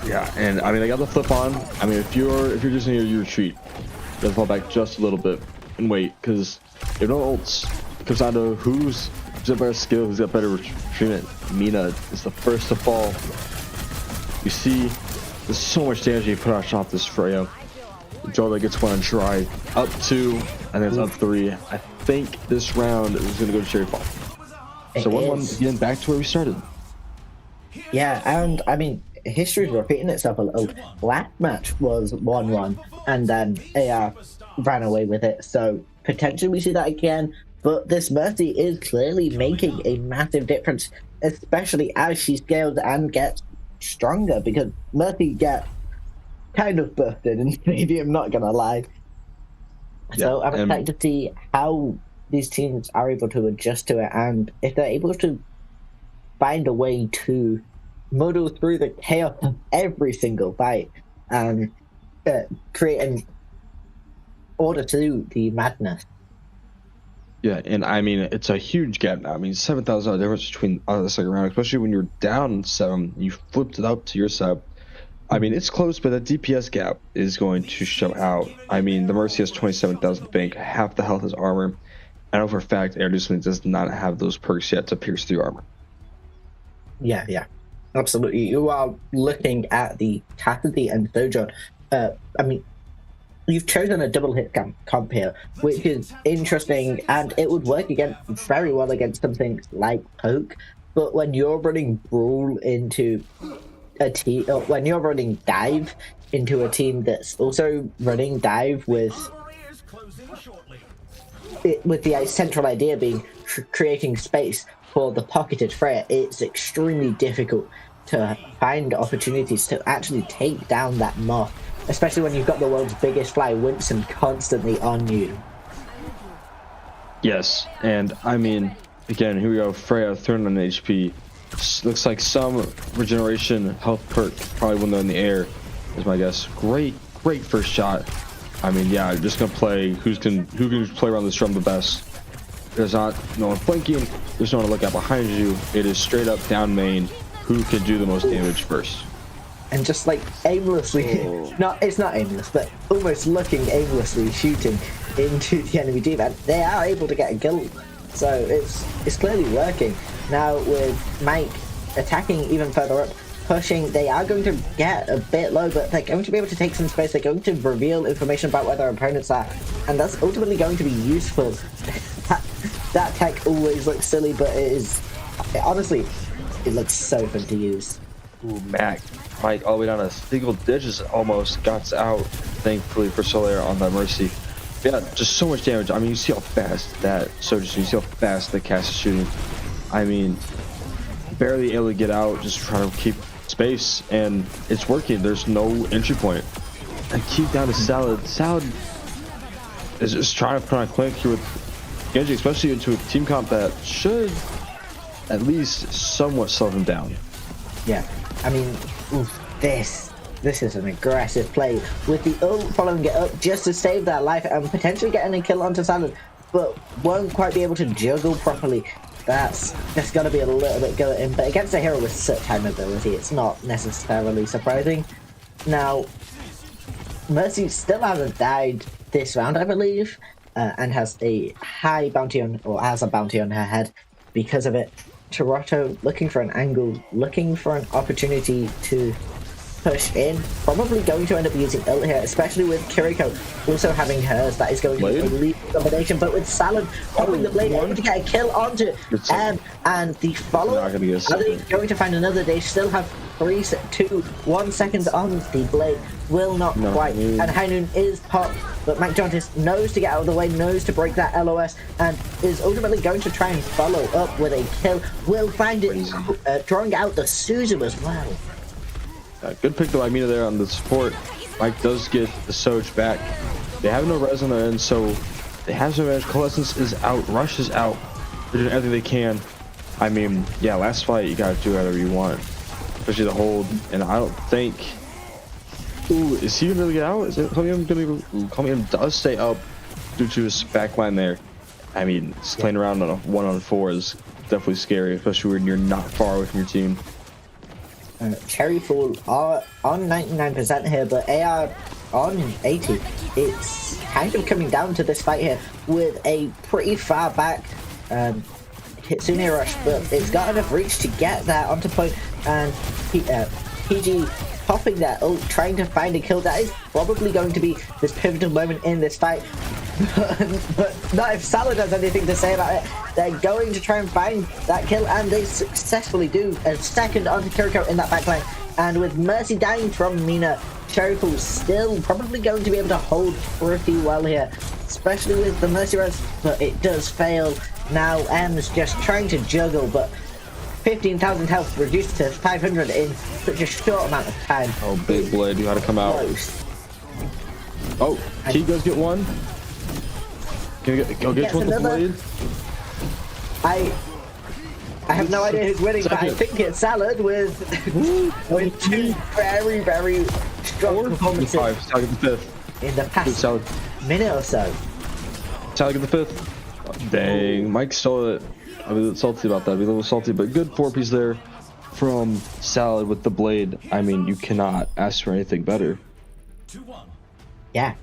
Yeah, and I mean, they got the flip on. I mean, if you're just in here, you retreat. You gotta fall back just a little bit and wait, because if no ults, it comes down to who's got better skill, who's got better treatment. Mina is the first to fall. You see, there's so much damage you put on off this Freya. Jola gets 1 on try, up 2, and then it's up 3. I think this round is going to go to Cherry Fall. So 1-1 again, back to where we started. Yeah, and I mean, history's repeating itself a little. Last match was 1-1, and then AR ran away with it. So potentially we see that again. But this Mercy is clearly making a massive difference, especially as she scales and gets stronger, because Mercy gets kind of busted in Stadium, not gonna lie. So I'm excited to see how these teams are able to adjust to it, and if they're able to find a way to muddle through the chaos of every single fight and create an order to the madness. Yeah, and I mean, it's a huge gap now. I mean, 7,000 difference between the second round, especially when you're down 7, you flipped it up to your side. I mean, it's close, but that DPS gap is going to show out. I mean, the Mercy has 27,000 bank, half the health is armor. I know for a fact Air Discipline does not have those perks yet to pierce through armor. Yeah, absolutely. You are looking at the Cassidy and Sojourn. I mean, you've chosen a double hit comp here, which is interesting, and it would work very well against something like Poke. But when you're running Brawl into a team, when you're running Dive into a team that's also running Dive with the central idea being creating space for the pocketed Freya, it's extremely difficult to find opportunities to actually take down that Moth, especially when you've got the world's biggest fly, Winston, constantly on you. Yes, and I mean, again, here we go, Freya, 300 HP. Looks like some regeneration health perk, probably when they're in the air, is my guess. Great first shot. I mean, yeah, just gonna play who can play around this drum the best. There's not no one flanking. There's no one to look at behind you. It is straight up down main. Who can do the most damage first? And just like aimlessly, it's not aimless, but almost looking aimlessly shooting into the enemy team, and they are able to get a kill. So it's clearly working. Now with Mike attacking even further up, pushing, they are going to get a bit low, but they're going to be able to take some space. They're going to reveal information about where their opponents are, and that's ultimately going to be useful. That tech always looks silly, but honestly, it looks so fun to use. Ooh, Mike all the way down to single digits, almost got out, thankfully for Solaire on that Mercy. Yeah, just so much damage. I mean, you see how fast that Sojourn, you see how fast the cast is shooting. I mean, barely able to get out, just trying to keep space, and it's working. There's no entry point. And keep down to Salad. Salad is just trying to put on Clank here with Genji, especially into a team comp that should at least somewhat slow him down. Yeah, I mean, this is an aggressive play with the ult following it up just to save that life and potentially getting a kill onto Salad, but won't quite be able to juggle properly. That's got to be a little bit gutting, but against a hero with such high mobility, it's not necessarily surprising. Now, Mercy still hasn't died this round, I believe, and has a high bounty on, or has a bounty on her head because of it. Toronto looking for an angle, looking for an opportunity to push in, probably going to end up using ult here, especially with Kiriko also having hers. That is going to be a lethal combination, but with Salad popping the blade, able to get a kill onto M, and the follow-up, are they going to find another? They still have 3, 2, 1 seconds on the blade, will not quite, and High Noon is popped, but Mike Jontis knows to get out of the way, knows to break that LOS, and is ultimately going to try and follow up with a kill, will find it, drawing out the Suzu as well. Good pick by Mina there on the support. Mike does get the Soj back. They have no res on their end, so they have some advantage. Coalescence is out, Rush is out. They're doing everything they can. I mean, yeah, last fight you gotta do whatever you want, especially the hold. And I don't think. Ooh, is he gonna really get out? Is it Chromium does stay up due to his backline there. I mean, playing around on a 1-on-4 is definitely scary, especially when you're not far away from your team. Cherry Fool are on 99% here, but AR on 80. It's kind of coming down to this fight here with a pretty far back Kitsune Rush, but it's got enough reach to get that onto point, and PG popping that ult, trying to find a kill. That is probably going to be this pivotal moment in this fight. But not if Salad has anything to say about it. They're going to try and find that kill, and they successfully do. A second onto Kiriko in that backline, and with Mercy dying from Mina, Cherrypool still probably going to be able to hold pretty well here, especially with the Mercy res, but it does fail. Now M's just trying to juggle, but 15,000 health reduced to 500 in such a short amount of time. Oh, big blade, you gotta come out. Close. Oh, he does get one. Can you get one with the blade? I have no idea who's winning, but I think it's Salad with two very, very strong performances Salad get the 5th. in the past minute or so. Salad get the 5th. Oh, dang, Mike stole it. I was a little salty about that. I'd be a little salty, but good 4-piece there from Salad with the blade. I mean, you cannot ask for anything better. Yeah,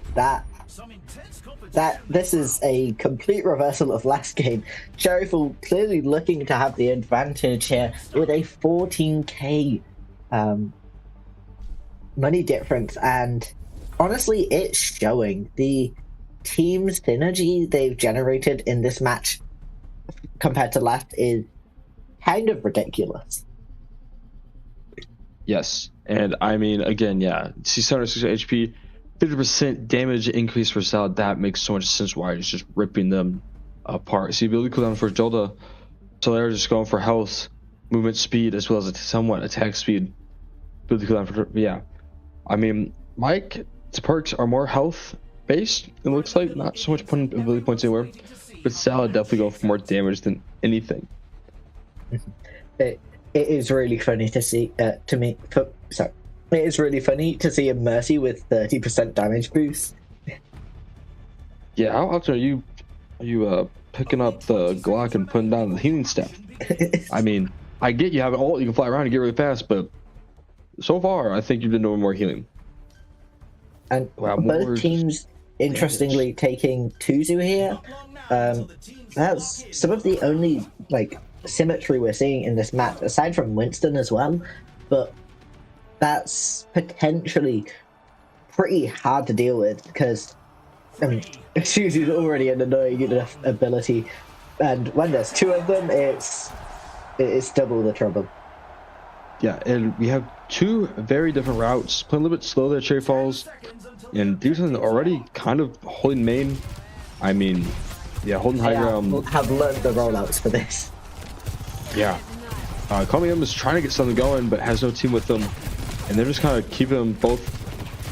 this is a complete reversal of last game. Cherryfall clearly looking to have the advantage here with a 14k money difference, and honestly, it's showing. The team synergy they've generated in this match compared to last is kind of ridiculous. Yes, and I mean, again, yeah, 660 HP, 50% damage increase for Salad. That makes so much sense why it's just ripping them apart. See, ability cooldown for Jolda, so they're just going for health, movement speed, as well as a somewhat attack speed. Ability cooldown for, yeah. I mean, Mike's perks are more health based, it looks like, not so much putting ability points anywhere, but Salad definitely going for more damage than anything. It is really funny to see, it is really funny to see a Mercy with 30% damage boost. Yeah, how often are you picking up the Glock and putting down the healing staff? I mean, I get you have an ult, you can fly around and get really fast, but so far I think you've been doing more healing. And both teams, interestingly, taking Tuzu here. That's some of the only symmetry we're seeing in this match, aside from Winston as well. But that's potentially pretty hard to deal with because Tuzu's already an annoying enough ability, and when there's two of them, it's double the trouble. Yeah, and we have two very different routes. Playing a little bit slow there, Cherry Falls, and Dewson already kind of holding main. I mean, yeah, holding high ground. Have learned the rollouts for this. Yeah, Comium is trying to get something going, but has no team with them, and they're just kind of keeping them both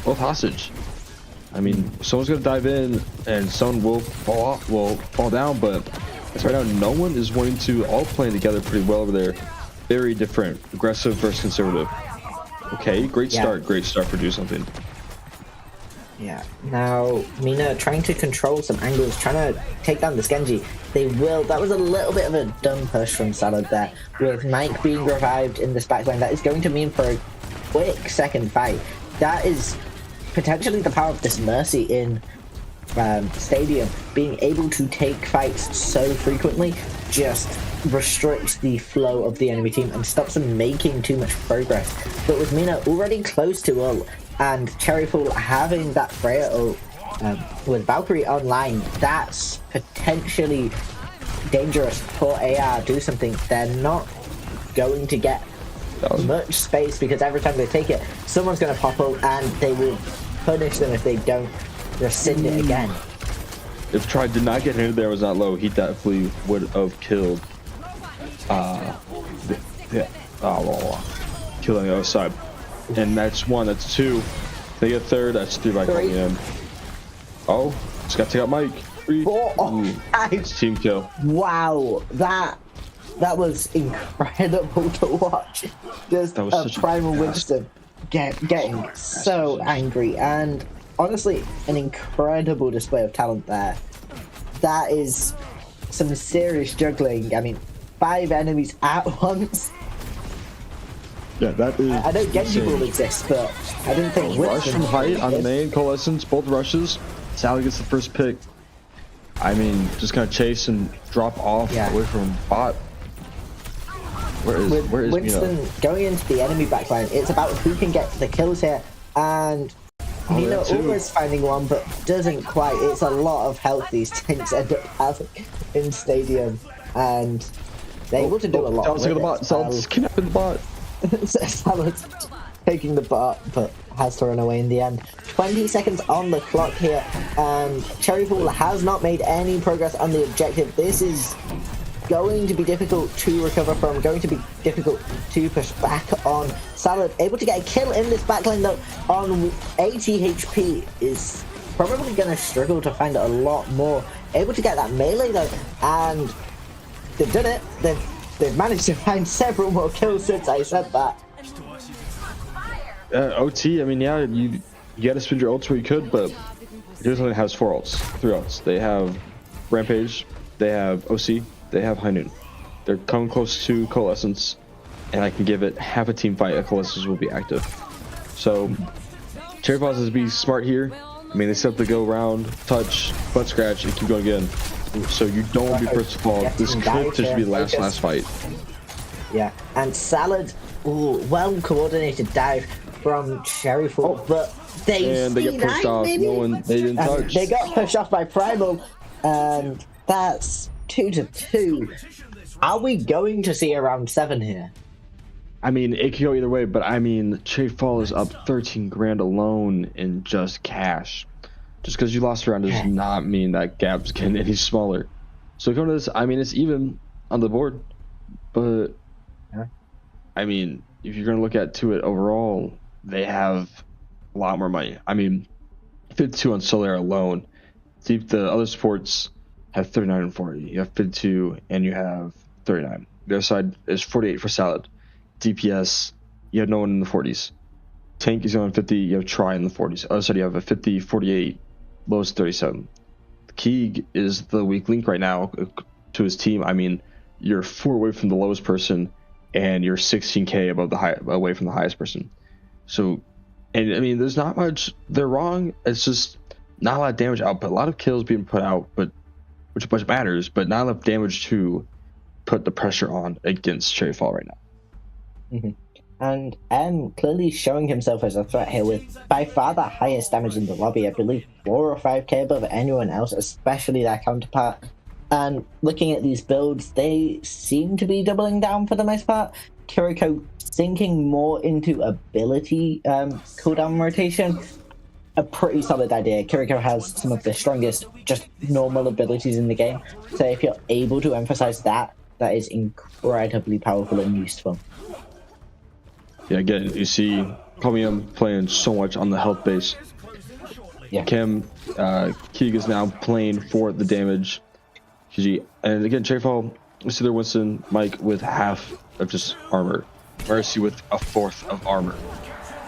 hostage. I mean, someone's gonna dive in, and someone will fall down, but as right now, no one is wanting to. All playing together pretty well over there. Very different, aggressive versus conservative. Okay, great start for Do Something. Yeah, now Mina trying to control some angles, trying to take down this Genji. That was a little bit of a dumb push from Salad there, with Mike being revived in this backline. That is going to mean for a quick second fight. That is potentially the power of this Mercy in Stadium. Being able to take fights so frequently just restricts the flow of the enemy team and stops them making too much progress. But with Mina already close to ult, and Cherryfall having that Freya ult with Valkyrie online, that's potentially dangerous for AR. Do something. They're not going to get much space because every time they take it, someone's going to pop ult and they will punish them if they don't rescind it again. If Tried did not get hit there, was not low, he definitely would have killed. Kill on the other side. And that's one, that's two. They get third, that's three by coming in. Oh, just got to take out Mike. Three. It's team kill. Wow, that was incredible to watch. Just a Primal Winston getting so angry, and honestly, an incredible display of talent there. That is some serious juggling. I mean, 5 enemies at once. Yeah, that is. I know Genji will exist, but I didn't think Rush from height on the main, Coalescence, both rushes. Sally gets the first pick. I mean, just kind of chase and drop off away from bot. Where is Winston Mina? Going into the enemy backline? It's about who can get the kills here, and Mina always finding one, but doesn't quite. It's a lot of health these tanks end up having in Stadium, and they're able to do a lot. Salad's kidnapping the bot. Salad's taking the bot, but has to run away in the end. 20 seconds on the clock here, and Cherryfall has not made any progress on the objective. This is going to be difficult to recover from, going to be difficult to push back on. Salad able to get a kill in this backline though on 80 HP is probably going to struggle to find a lot more. Able to get that melee though, and they've done it. They've managed to find several more kills since I said that. OT, I mean, yeah, you got to spend your ults where you could, but here's one that has 4 ults, 3 ults. They have Rampage, they have OC, they have High Noon. They're coming close to Coalescence, and I can give it half a team fight. Coalescence will be active. So, Cherry Falls is be smart here. I mean, they still have to go around, touch, butt scratch, and keep going again. So you don't want to be first of all. This could just be the last fight. Yeah, and Salad, well coordinated dive from Cherry Falls, but they get pushed off. Maybe? They didn't touch. They got pushed off by Primal, and that's 2-2. Are we going to see a round 7 here? I mean, it could go either way, but I mean, Cherry Fall is up 13 grand alone in just cash. Just because you lost a round does not mean that gap's getting any smaller. So coming to this, I mean, it's even on the board, but I mean, if you're going to look at to it overall, they have a lot more money. I mean, 52 on Solaire alone. The other sports have 39 and 40. You have 52 and you have 39. The other side is 48 for Salad. DPS, you have no one in the 40s. Tank is on 50, you have Try in the 40s. Other side, you have a 50, 48, lowest 37. Keeg is the weak link right now to his team. I mean, you're 4 away from the lowest person, and you're 16k away from the highest person. So, and I mean, there's not much. They're wrong. It's just not a lot of damage output. A lot of kills being put out, but which matters, but not enough damage to put the pressure on against Cherry Fall right now. And M clearly showing himself as a threat here with by far the highest damage in the lobby. I believe 4 or 5k above anyone else, especially their counterpart. And looking at these builds, they seem to be doubling down for the most part. Kiriko sinking more into ability cooldown rotation. A pretty solid idea. Kiriko has some of the strongest just normal abilities in the game. So if you're able to emphasize that, that is incredibly powerful and useful. Yeah, again, you see Chromium playing so much on the health base. Yeah. Keeg is now playing for the damage. And again, Cherry Fall, we see there Winston, Mike with half of just armor. Mercy with a 1/4 of armor.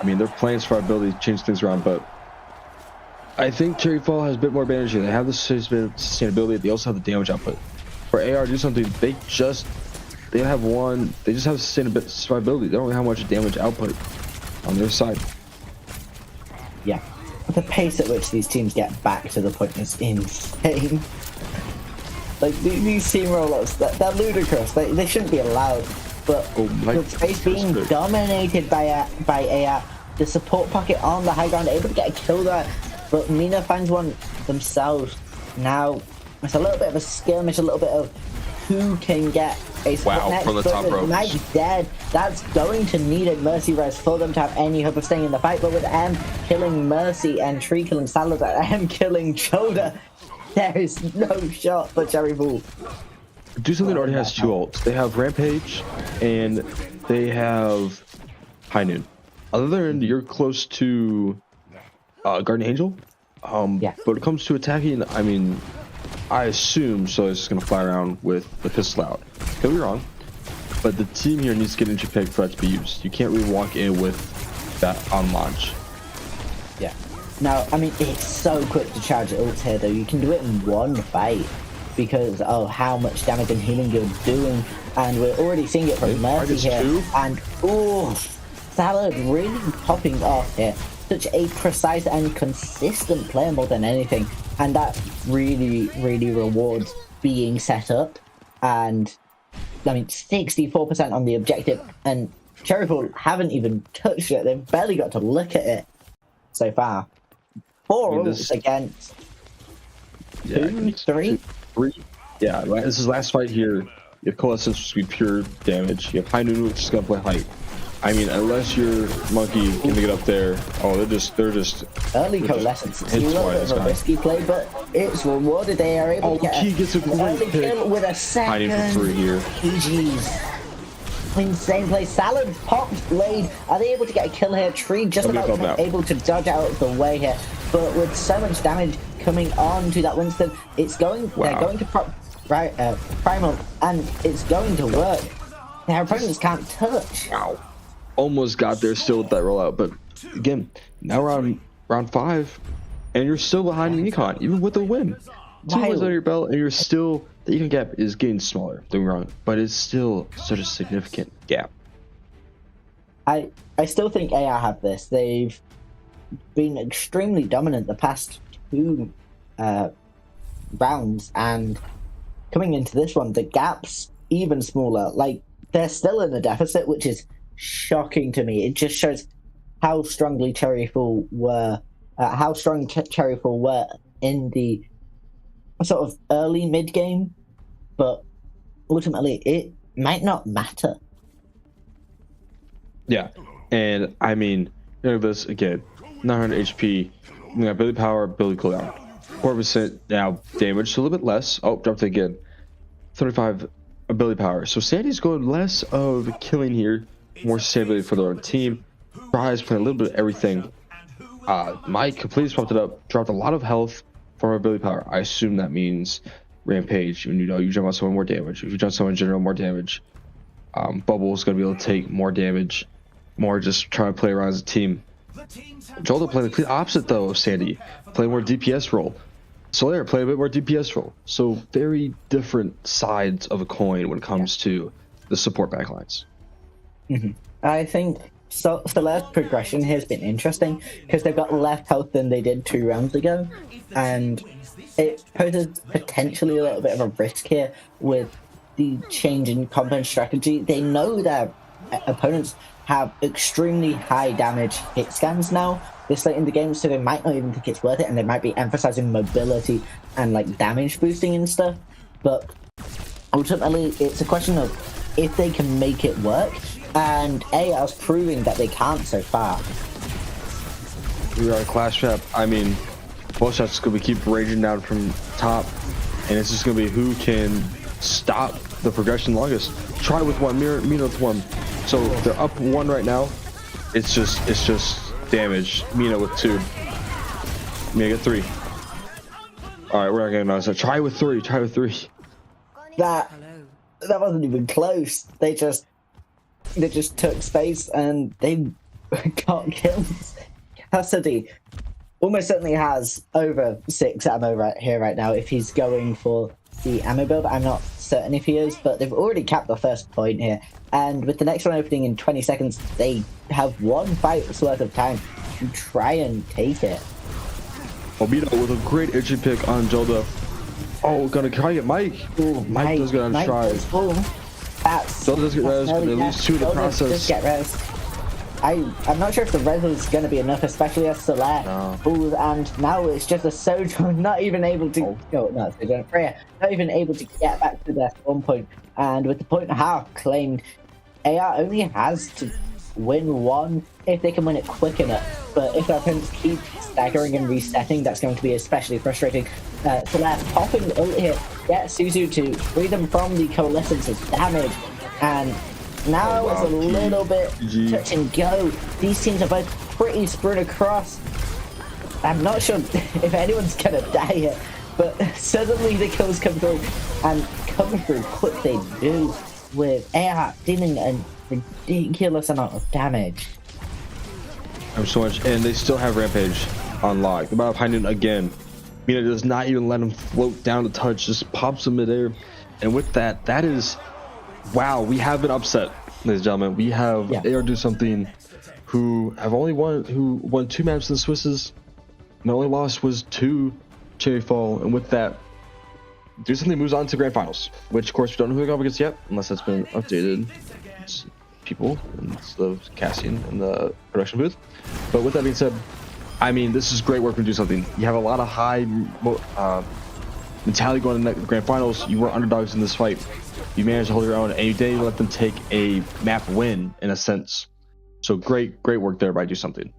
I mean, they're playing for ability to change things around, but I think Cherry Fall has a bit more advantage here. They have the sustainability, they also have the damage output. For AR to do something, they just have survivability. They don't have much damage output on their side. Yeah. The pace at which these teams get back to the point is insane. Like, these team rollouts, they're ludicrous. They shouldn't be allowed. But with space being dominated by AR, the support pocket on the high ground, able to get a kill there. But Mina finds one themselves. Now, it's a little bit of a skirmish, a little bit of who can get a split next, from the top rope. Mike's dead. That's going to need a Mercy res for them to have any hope of staying in the fight. But with M killing Mercy and Tree killing Salazar, M killing Shoulder, there is no shot for Cherry Fall. Do something already has 2 ults. They have Rampage and they have High Noon. Other than you're close to Guardian Angel, yeah. But when it comes to attacking, I mean, I assume so. It's just gonna fly around with the pistol out. Could be wrong, but the team here needs to get into peg for that to be used. You can't really walk in with that on launch. Yeah. Now, I mean, it's so quick to charge ults here, though. You can do it in one fight because of how much damage and healing you're doing, and we're already seeing it from Mercy here. 2. And Salad really popping off here. Such a precise and consistent player more than anything, and that really rewards being set up. And I mean, 64% on the objective, and Cherry Fall haven't even touched it. They've barely got to look at it so far. 4 ults against 2, 3. Yeah, this is last fight here. You have Coalescence, which is pure damage. You have High Noon, which is gonna play height. I mean, unless you're Monkey gonna get up there, oh, they're just early Coalescence. It's a little bit of a risky play, but it's rewarded. They are able to get he gets a great early kill with a second. Hiding for 3 here. GG's. Insane play. Salad popped Blade. Are they able to get a kill here? Tree just about able to dodge out of the way here, but with so much damage coming on to that Winston, it's going. Wow. They're going to Primal, and it's going to work. Their opponents can't touch. Wow. Almost got there still with that rollout, but again, now round 5, and you're still behind Econ, even with a win. 2 wins under your belt, and you're still, the Econ gap is getting smaller, don't get me wrong, but it's still such a significant gap. I still think AR have this. They've been extremely dominant the past 2 rounds, and coming into this one, the gap's even smaller. Like, they're still in a deficit, which is shocking to me. It just shows how strongly Cherry Fall were, in the sort of early mid game, but ultimately it might not matter. Yeah, and I mean, this again, 900 HP, we got ability power, ability cooldown, 4% now damage, so a little bit less. Oh, dropped it again. 35 ability power. So Sandy's going less of killing here, more sustainability for their own team. Fry's playing a little bit of everything. Mike completely swapped it up, dropped a lot of health for ability power. I assume that means Rampage. When you jump on someone, more damage. If you jump on someone in general, more damage. Bubble's going to be able to take more damage, more just trying to play around as a team. Jolda playing the complete opposite though of Sandy, playing more DPS role. Solaire play a bit more DPS role. So very different sides of a coin when it comes to the support backlines. Mm-hmm. I think Solaire's progression here has been interesting because they've got less health than they did 2 rounds ago, and it poses potentially a little bit of a risk here with the change in combat strategy. They know that opponents have extremely high damage hit scans now this late in the game, so they might not even think it's worth it, and they might be emphasizing mobility and like damage boosting and stuff. But ultimately, it's a question of if they can make it work, and AR's proving that they can't so far. We are a clash trap. I mean, both shots going to keep raging down from top, and it's just going to be who can stop the progression longest. Try with 1, Mina with 1. So they're up 1 right now. It's just damage. Mina with 2. Mina get 3. All right, we're not getting on. So try with 3. Try with 3. That wasn't even close. They just took space and they got kills. Cassidy almost certainly has over 6 ammo right now if he's going for the ammo build. I'm not certain if he is, but they've already capped the first point here, and with the next one opening in 20 seconds, they have 1 fight's worth of time to try and take it. Obito with a great entry pick on Jolda. Oh, gonna try to get Mike. Ooh, Mike does get on a try. Jolda does get res, but at least 2 in the process. Just get res. I'm not sure if the res is going to be enough, especially as Solaire. No. And now it's just a Sojo not even able to... Freya not even able to get back to their spawn point. And with the point half claimed, AR only has to win 1 if they can win it quick enough. But if their opponents keep staggering and resetting, that's going to be especially frustrating. Solaire popping the ult here, get Suzu to free them from the Coalescence's damage. And now it's a little bit touch and go. These teams are both pretty spread across. I'm not sure if anyone's gonna die here, but suddenly the kills come through, and come through quick they do, with AR dealing a ridiculous amount of damage. So much, and they still have Rampage on lock. The battle behind it again. Mina does not even let him float down to touch, just pops him midair. And with that, that is... Wow, we have been upset, ladies and gentlemen. We have AR do something who won 2 matches in the Swisses. And the only loss was to Cherry Fall. And with that, do something moves on to Grand Finals, which of course we don't know who they're going against yet, unless that's been updated. It's people instead of Cassian in the production booth. But with that being said, I mean, this is great work to do something. You have a lot of high mentality going into the Grand Finals. You were underdogs in this fight. You managed to hold your own, and you didn't even let them take a map win, in a sense. So great work there by Do Something.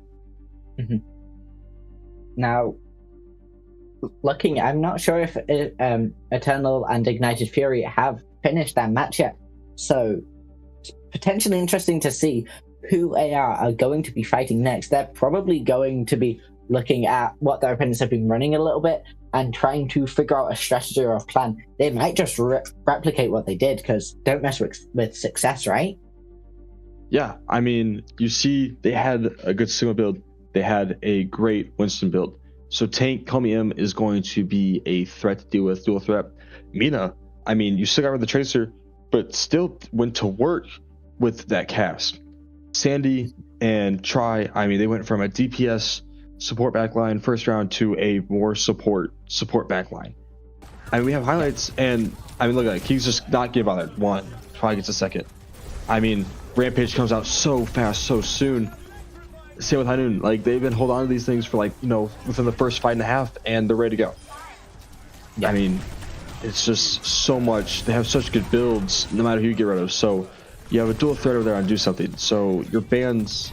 Now, I'm not sure if Eternal and Ignited Fury have finished that match yet. So, potentially interesting to see who AR are going to be fighting next. They're probably going to be looking at what their opponents have been running a little bit and trying to figure out a strategy or a plan. They might just replicate what they did, because don't mess with success, right? Yeah, I mean, you see, they had a good Sigma build. They had a great Winston build. So Tank Komi M is going to be a threat to deal with, dual threat. Mina, I mean, you still got rid of the Tracer, but still went to work with that cast. Sandy and Try, I mean, they went from a DPS support backline first round to a more support backline. I mean, we have highlights, and I mean, look at it. He's just not getting bothered. One, Try gets a second. I mean, Rampage comes out so fast, so soon. Same with Hanun. Like, they've been holding on to these things for, like, you know, within the first fight and a half, and they're ready to go. Yeah. I mean, it's just so much. They have such good builds, no matter who you get rid of. So you have a dual threat over there on Do Something. So your bans,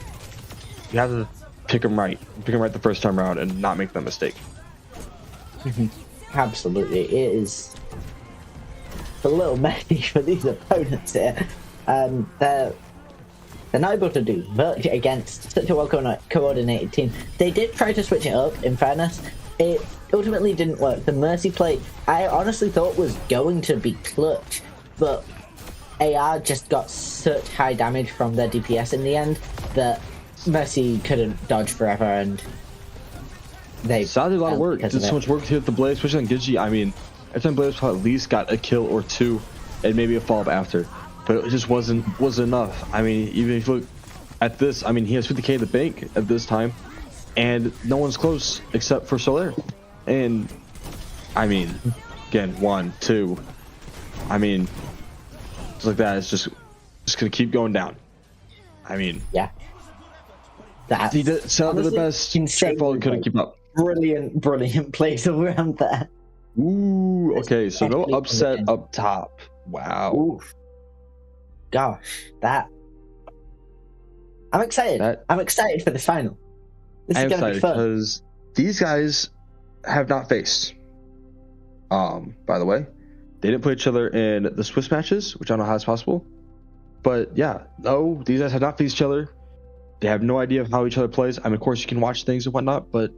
you have to pick them right. Pick them right the first time around and not make that mistake. Absolutely. It is a little messy for these opponents here. They're not able to do much against such a well-coordinated team. They did try to switch it up, in fairness. It ultimately didn't work. The Mercy play, I honestly thought was going to be clutch, but AR just got such high damage from their DPS in the end that Mercy couldn't dodge forever, and they did a lot of work. Did so much work to hit the Blaze, especially on Gigi. I mean, every time Blaze at least got a kill or two, and maybe a follow-up after. But it just wasn't enough. I mean, even if you look at this, I mean, he has 50k in the bank at this time, and no one's close except for Soler. And I mean, again, 1, 2. I mean, just like that, it's just gonna keep going down. I mean, yeah, that's he did sell the best. Streetfall couldn't keep up. Brilliant plays around there. Ooh, okay, so no upset up top. Wow. Oof. Gosh, that I'm excited. I'm excited for this final. This is gonna be fun because these guys have not faced. By the way, they didn't play each other in the Swiss matches, which I don't know how it's possible. But yeah, no, these guys have not faced each other. They have no idea of how each other plays. I mean, of course, you can watch things and whatnot, but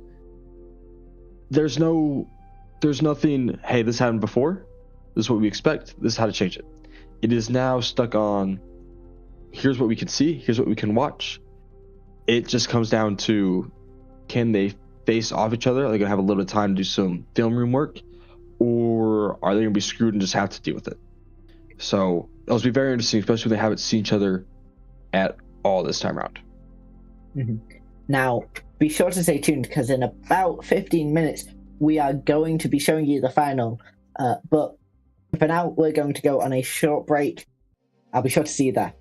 there's nothing. Hey, this happened before. This is what we expect. This is how to change it. It is now stuck on. Here's what we can see. Here's what we can watch. It just comes down to, can they face off each other? Are they gonna have a little bit of time to do some film room work, or are they gonna be screwed and just have to deal with it? So it'll be very interesting, especially when they haven't seen each other at all this time around. Now, be sure to stay tuned, because in about 15 minutes we are going to be showing you the final. But for now, we're going to go on a short break. I'll be sure to see you there.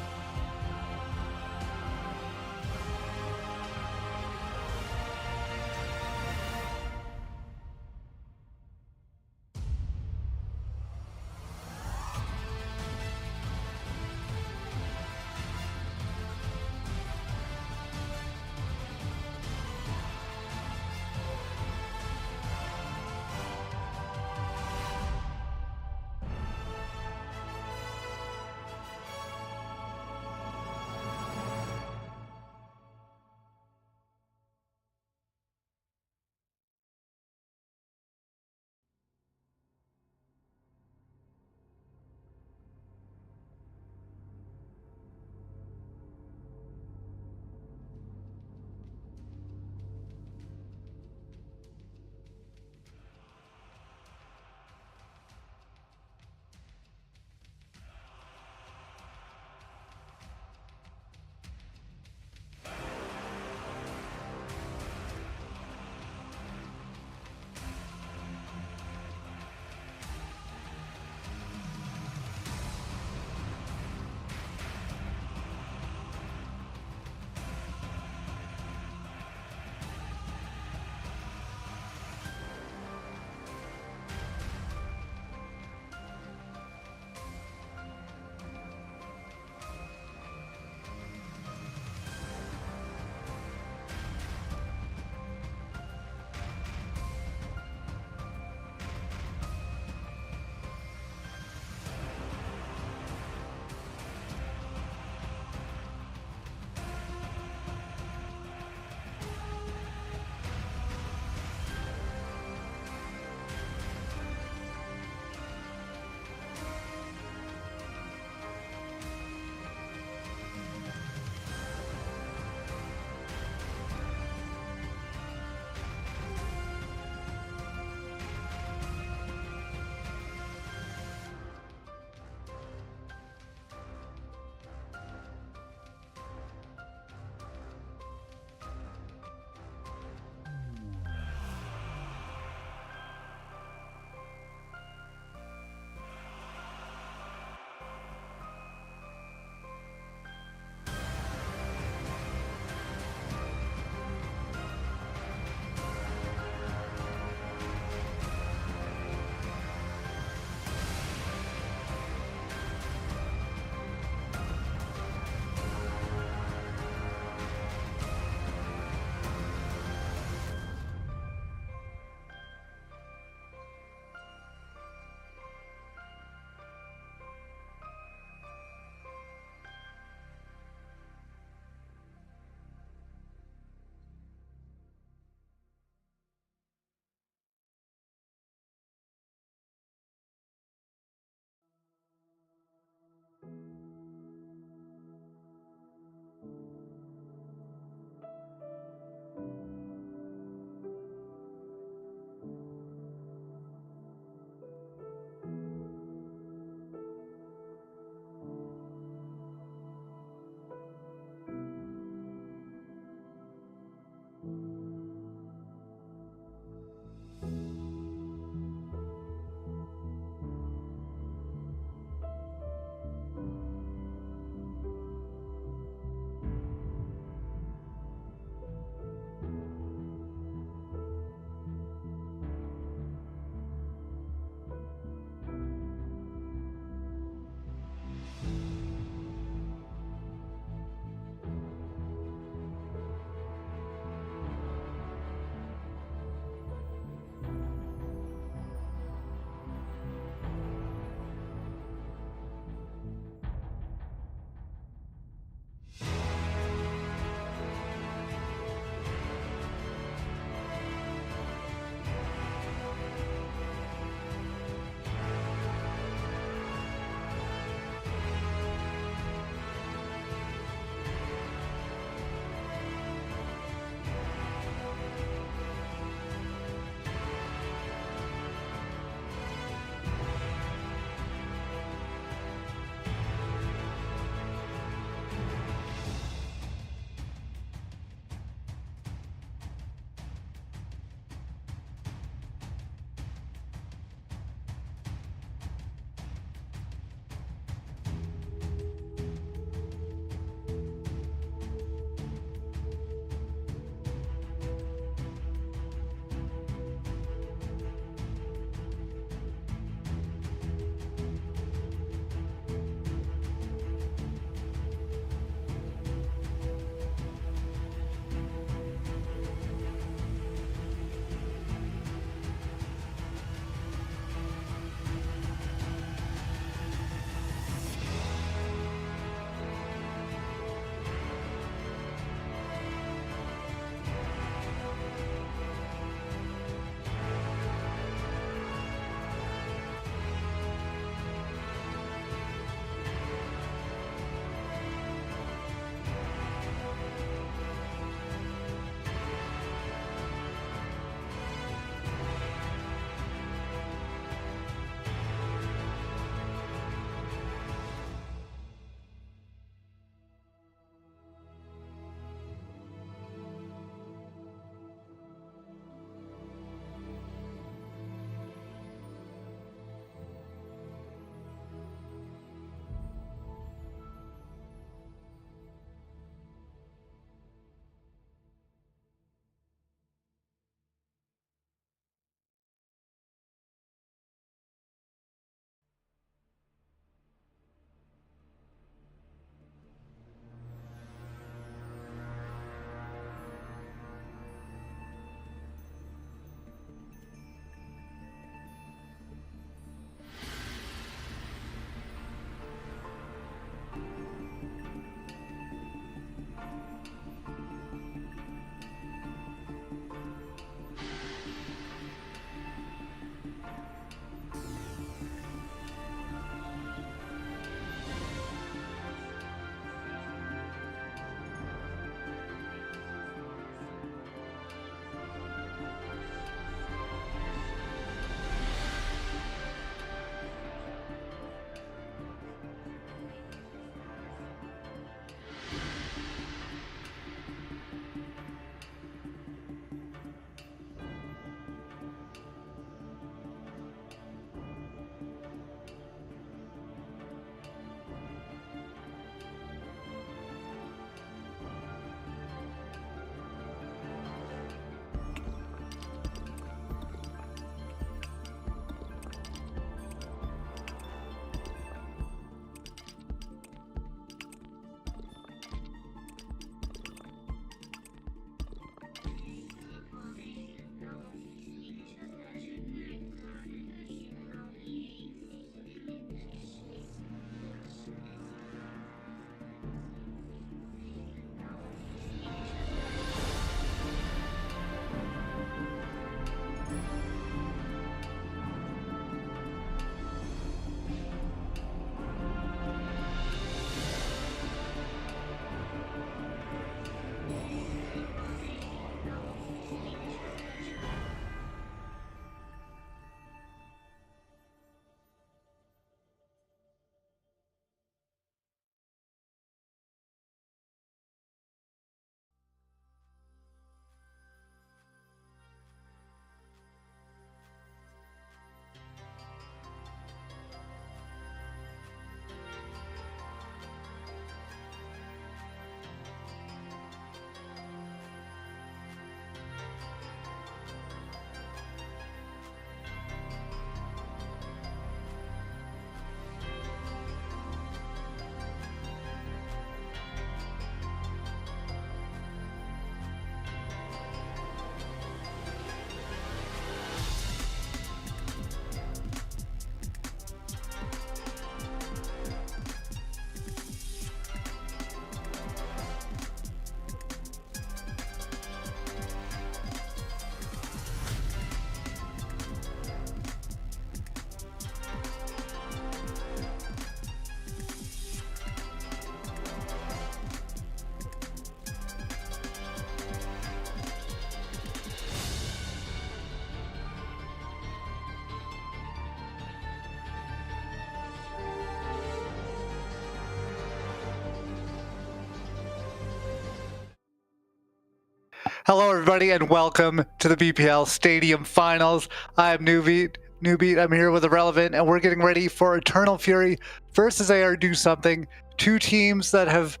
Hello, everybody, and welcome to the BPL Stadium Finals. I'm Newbeat. I'm here with Irrelevant, and we're getting ready for Eternal Fury versus AR Do Something. Two teams that have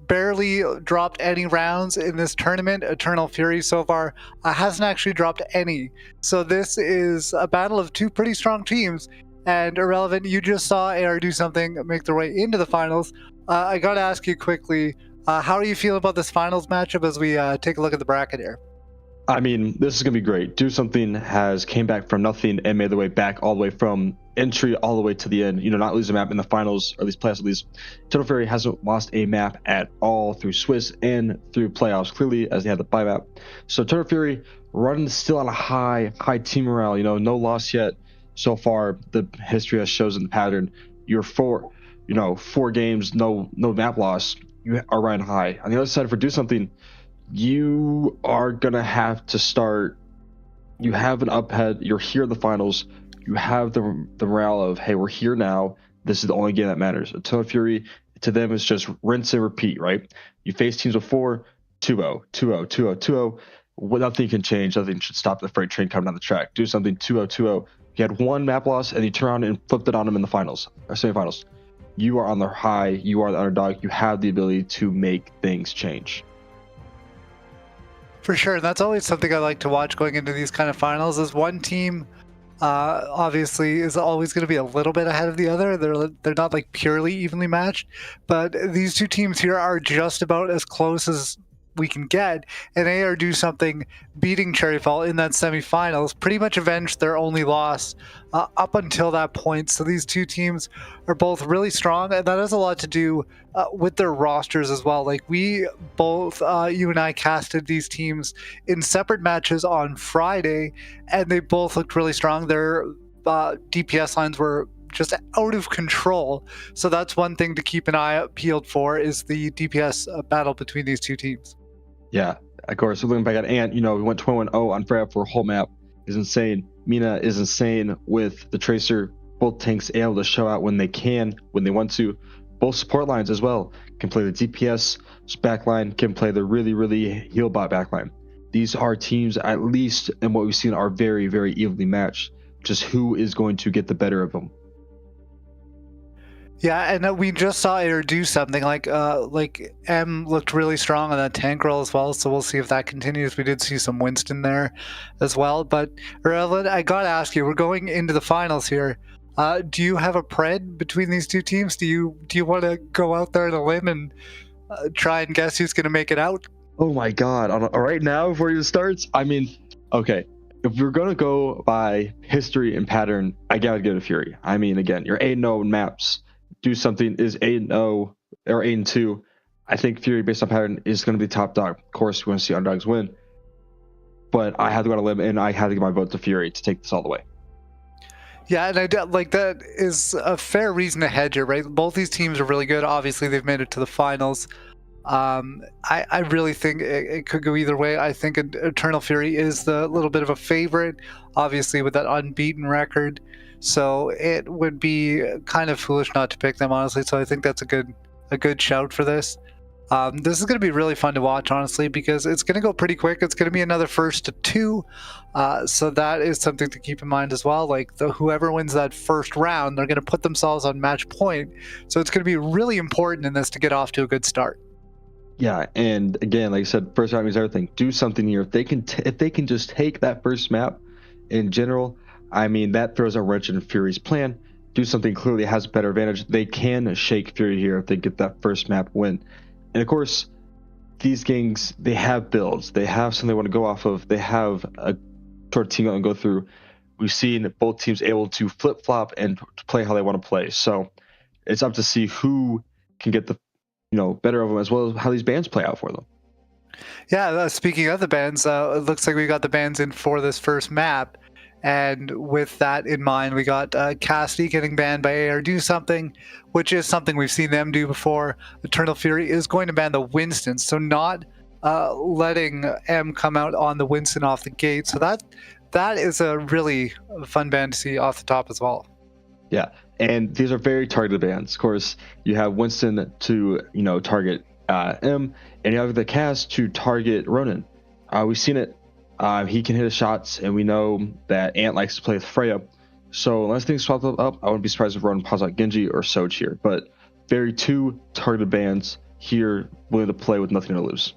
barely dropped any rounds in this tournament. Eternal Fury so far hasn't actually dropped any. So this is a battle of two pretty strong teams. And Irrelevant, you just saw AR Do Something make their way into the finals. I got to ask you quickly, how are you feeling about this finals matchup as we take a look at the bracket here? I mean, this is going to be great. Do Something has came back from nothing and made their way back all the way from entry all the way to the end. Not losing a map in the finals, or at least playoffs at least. Eternal Fury hasn't lost a map at all through Swiss and through playoffs, clearly, as they had the bye map. So Eternal Fury running still on a high team morale. No loss yet so far. The history has shows in the pattern. You're four games, no map loss. You are running high. On the other side, for Do Something, you are gonna have to start. You have an uphead. You're here in the finals. You have the morale of, hey, we're here now. This is the only game that matters. Eternal Fury, to them, is just rinse and repeat, right? You face teams before 2-0, 2-0, 2-0, 2-0. Nothing can change. Nothing should stop the freight train coming down the track. Do Something 2-0, 2-0. You had one map loss, and you turn around and flipped it on them in the finals or semifinals. You are on the high. You are the underdog. You have the ability to make things change. For sure, that's always something I like to watch going into these kind of finals. Is one team obviously is always going to be a little bit ahead of the other. They're not like purely evenly matched, but these two teams here are just about as close as we can get, and AR Do Something beating Cherry Fall in that semifinals pretty much avenged their only loss up until that point. So these two teams are both really strong, and that has a lot to do with their rosters as well. Like we both, you and I casted these teams in separate matches on Friday, and they both looked really strong. Their DPS lines were just out of control. So that's one thing to keep an eye peeled for, is the DPS battle between these two teams. Yeah, of course. We're looking back at Ant. We went 21-0 on Freya for a whole map. Is insane. Mina is insane with the Tracer. Both tanks able to show out when they can, when they want to. Both support lines as well can play the DPS backline, can play the really heal bot backline. These are teams, at least in what we've seen, are very, very evenly matched. Just who is going to get the better of them? Yeah, and we just saw her do something like M looked really strong on that tank roll as well, so we'll see if that continues. We did see some Winston there as well, but Irrelevant, I gotta ask you, we're going into the finals here. Do you have a pred between these two teams? Do you want to go out there on a limb and try and guess who's going to make it out? Oh my god! Right now, before it even starts, I mean, okay. If we're gonna go by history and pattern, I gotta go to Fury. I mean, again, you're 8-0 in maps. Do Something is 8-0 or 8-2. I think Fury, based on pattern, is going to be top dog. Of course, we want to see underdogs win, but I had to go on a limb, and I had to give my vote to Fury to take this all the way. Yeah, and that is a fair reason to hedge it, right? Both these teams are really good. Obviously, they've made it to the finals. I really think it could go either way. I think Eternal Fury is the little bit of a favorite, obviously with that unbeaten record. So it would be kind of foolish not to pick them, honestly. So I think that's a good shout for this. This is going to be really fun to watch, honestly, because it's going to go pretty quick. It's going to be another first to two. So that is something to keep in mind as well. Like whoever wins that first round, they're going to put themselves on match point. So it's going to be really important in this to get off to a good start. Yeah, and again, like I said, first round means everything. Do something here. If they can just take that first map in general, I mean, that throws a wrench in Fury's plan. Do Something clearly has a better advantage. They can shake Fury here if they get that first map win. And of course, these gangs, they have builds. They have something they want to go off of. They have a sort of team to go through. We've seen both teams able to flip-flop and play how they want to play. So it's up to see who can get the better of them, as well as how these bans play out for them. Yeah, speaking of the bans, it looks like we got the bans in for this first map. And with that in mind, we got Cassidy getting banned by AR Do Something, which is something we've seen them do before. Eternal Fury is going to ban the Winston, so not letting M come out on the Winston off the gate. So that is a really fun ban to see off the top as well. Yeah, and these are very targeted bans. Of course, you have Winston to target M, and you have the cast to target Ronin. We've seen it. He can hit his shots, and we know that Ant likes to play with Freya. So unless things swap up, I wouldn't be surprised if Ronan pops out Genji or Soj here. But very two targeted bans here, willing to play with nothing to lose.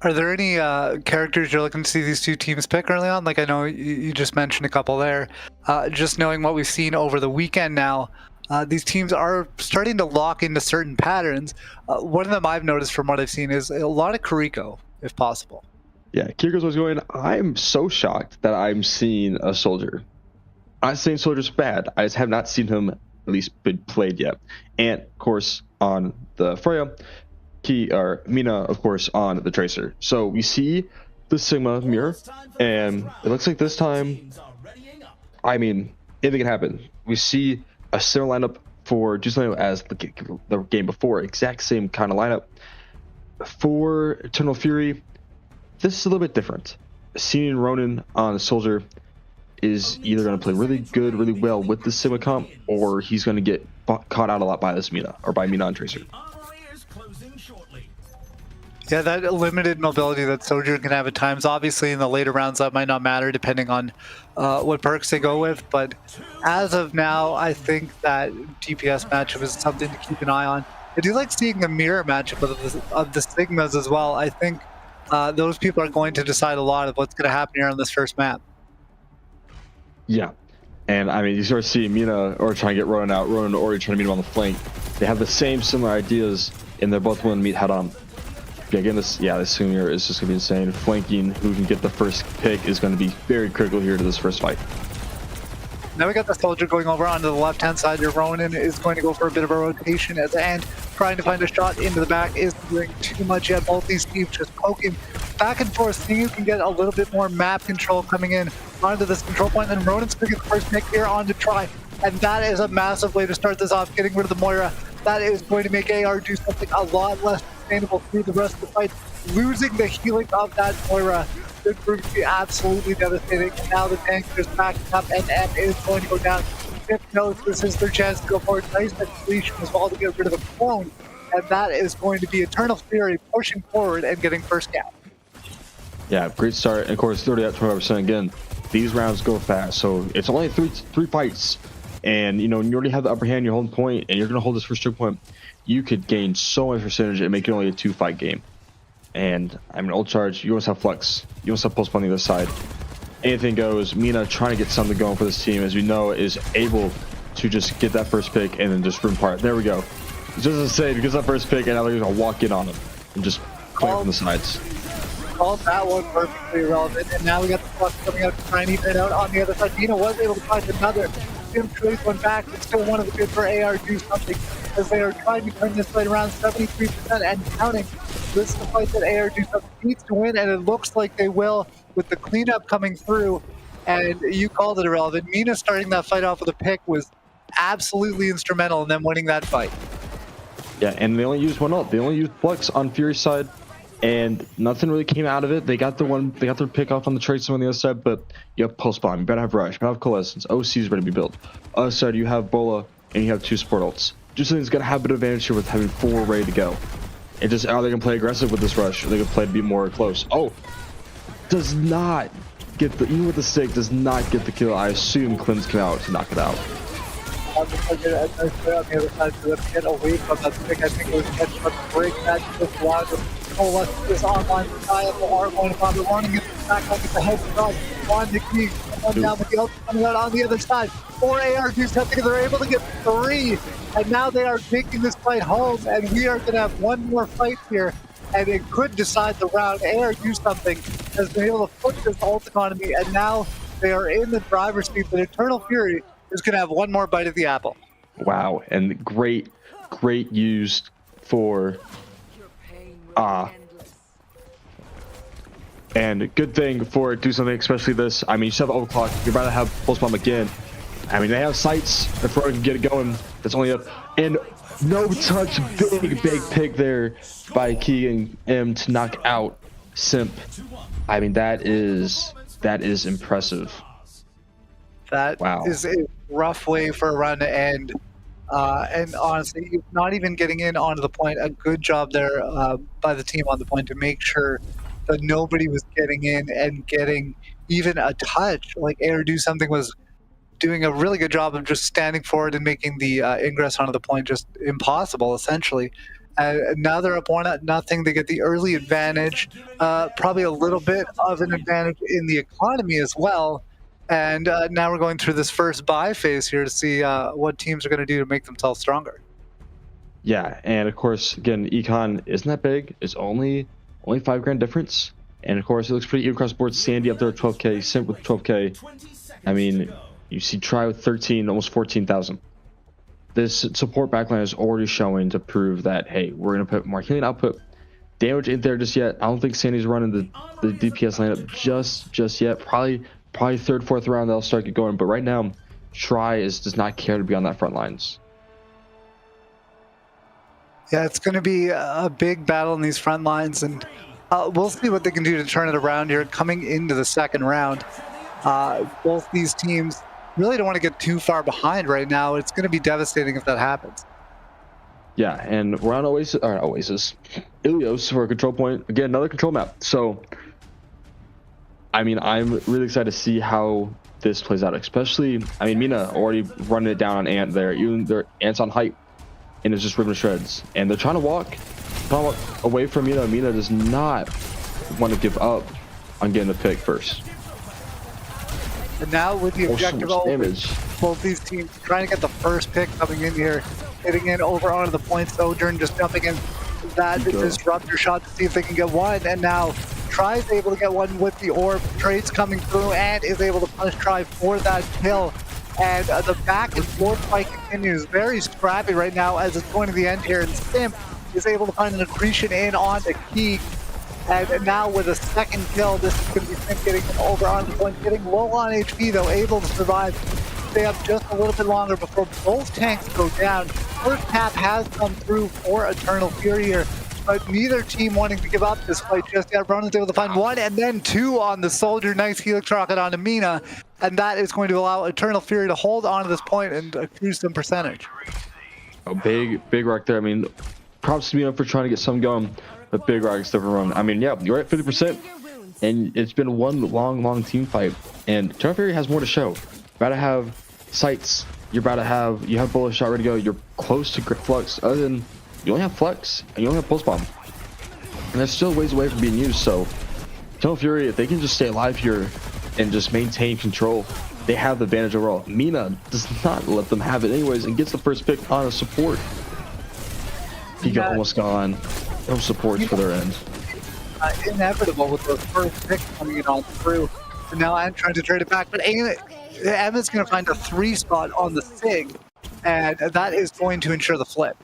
Are there any characters you're looking to see these two teams pick early on? Like I know you just mentioned a couple there. Just knowing what we've seen over the weekend now, these teams are starting to lock into certain patterns. One of them I've noticed from what I've seen is a lot of Kiriko, if possible. Yeah, Kiriko's was going. I'm so shocked that I'm seeing a Soldier. I'm not saying Soldier's bad. I just have not seen him at least been played yet. And of course on the Freya, Mina, of course, on the Tracer. So we see the Sigma mirror, and it looks like this time, I mean, anything can happen. We see a similar lineup for Juicelino as the game before, exact same kind of lineup. For Eternal Fury, this is a little bit different. Seeing Ronan on Soldier is either going to play really good, really well with the Sigma comp, or he's going to get caught out a lot by this Mina, or by Mina on Tracer. Yeah, that limited mobility that Soldier can have at times. Obviously, in the later rounds, that might not matter depending on what perks they go with. But as of now, I think that DPS matchup is something to keep an eye on. I do like seeing the mirror matchup of the Sigmas as well. I think those people are going to decide a lot of what's going to happen here on this first map. Yeah. And I mean, you sort of see Mina or trying to get Ronan out, Ronan or trying to meet him on the flank. They have the same similar ideas, and they're both willing to meet head on. Yeah, again, this senior is just going to be insane. Flanking, who can get the first pick, is going to be very critical here to this first fight. Now we got the Soldier going over onto the left-hand side. Your Ronan is going to go for a bit of a rotation at the end, trying to find a shot into the back. Isn't doing too much yet. Both these teams just poking back and forth, seeing who can get a little bit more map control coming in onto this control point. And Ronan's going to get the first pick here on to try. And that is a massive way to start this off, getting rid of the Moira. That is going to make AR do something a lot less sustainable through the rest of the fight. Losing the healing of that Moira could prove to be absolutely devastating. And now the tank is backing up, and M is going to go down. Fifth knows this is their chance to go forward. Nice execution as well to get rid of the clone. And that is going to be Eternal Fury pushing forward and getting first gap. Yeah, great start. And of course, 30 at 25% again. These rounds go fast, so it's only three fights. And you know, you already have the upper hand, you're holding point, and you're going to hold this first choke point. You could gain so much percentage and make it only a 2-fight game. And I mean, ult charge, you always have flex, you always have pulse on the other side. Anything goes. Mina trying to get something going for this team, as we know, is able to just get that first pick and then just room part. There we go. Just to say, because that first pick, and now they're going to walk in on him and just play from the sides. Called that one perfectly irrelevant, and now we got the flex coming out to try and even it out on the other side. Mina was able to find another. Jim trades one back, but still one of the good for AR do something, as they are trying to turn this fight around 73% and counting. This is the fight that AR do something needs to win, and it looks like they will with the cleanup coming through. And you called it irrelevant. Mina starting that fight off with a pick was absolutely instrumental in them winning that fight. Yeah, and they only used one ult. They only used flex on Fury's side, and nothing really came out of it. They got their pick off on the tracer on the other side, but you have pulse bomb, you better have rush, you better have coalescence. OC is ready to be built. Other side, you have Bola, and you have 2 support ults. Juicelino's gonna have a bit of advantage here with having 4 ready to go. And just are they gonna play aggressive with this rush, or they gonna play to be more close? Oh, does not get the, even with the stick, does not get the kill. I assume Clem's came out to knock it out. On the other side to them get away from that pick. I think it was catch but break that just wide. Coalesce is online style are going to find the warning. Gets back up with the head shot. On the key, one down with the ult coming out on the other side. 4 AR do something. They're able to get 3, and now they are taking this fight home. And we are going to have one more fight here, and it could decide the round. AR do something has been able to flip this ult economy, and now they are in the driver's seat. But Eternal Fury is going to have one more bite of the apple. Wow, and great used for and good thing for do something, especially this. I mean, you still have overclock. You're about to have pulse bomb again. I mean, they have sights. If Ronan can get it going, that's only up. And no touch, big pick there by Keegan M to knock out Simp. I mean, that is impressive. That is a rough way for a run to end. And honestly, not even getting in onto the point, a good job there by the team on the point to make sure that nobody was getting in and getting even a touch. Like Air Do Something was doing a really good job of just standing forward and making the ingress onto the point just impossible, essentially. Now they're up 1-0. They get the early advantage, probably a little bit of an advantage in the economy as well. And now we're going through this first buy phase here to see what teams are going to do to make themselves stronger. Yeah, and of course, again, econ isn't that big. It's only $5,000 difference, and of course, it looks pretty even across the board. Sandy up there at 12K, Simp with 12K. I mean, you see Try with 13, almost 14,000. This support backline is already showing to prove that, hey, we're going to put more healing output. Damage ain't there just yet. I don't think Sandy's running the DPS lineup just yet. Probably third, fourth round they'll start get going. But right now, Try does not care to be on that front lines. Yeah, it's going to be a big battle in these front lines, and we'll see what they can do to turn it around here coming into the second round. Both these teams really don't want to get too far behind right now. It's going to be devastating if that happens. Yeah, and we're on Oasis. Ilios for a control point. Again, another control map. So, I mean, I'm really excited to see how this plays out, especially, I mean, Mina already running it down on Ant there. Even their Ant's on height, and it's just ripping to shreds. And they're trying to walk away from Mina. Mina does not want to give up on getting the pick first. And now with the objective damage, both these teams trying to get the first pick coming in here, hitting in over onto the point. Sojourn just jumping in that disruptor shot to see if they can get one. And now Try is able to get one with the orb. Trades coming through and is able to punish Try for that kill. And the back and forth fight continues. Very scrappy right now as it's going to the end here. And Simp is able to find an accretion in on the key. And now with a second kill, this is going to be Simp getting over on the point, getting low on HP though, able to survive. Stay up just a little bit longer before both tanks go down. First tap has come through for Eternal Fury here, but neither team wanting to give up this fight just yet. Ronan's able to find one and then two on the Soldier. Nice Helix rocket onto Mina, and that is going to allow Eternal Fury to hold on to this point and accrue some percentage. A big rock there. I mean, props to Mina for trying to get some going. But big rock is different run. I mean, yeah, you're at 50%, and it's been one long team fight. And Eternal Fury has more to show. You're about to have sights. You have bullet shot ready to go. You're close to Flux. Other than you only have Flux and you only have Pulse Bomb, and that's still ways away from being used. So Eternal Fury, if they can just stay alive here and just maintain control, they have the advantage overall. Mina does not let them have it anyways and gets the first pick on a support. Pika almost gone. No supports for their end. Inevitable with those first picks coming in on through. And now I'm trying to trade it back, but Emma's going to find a 3 spot on the Sig, and that is going to ensure the flip.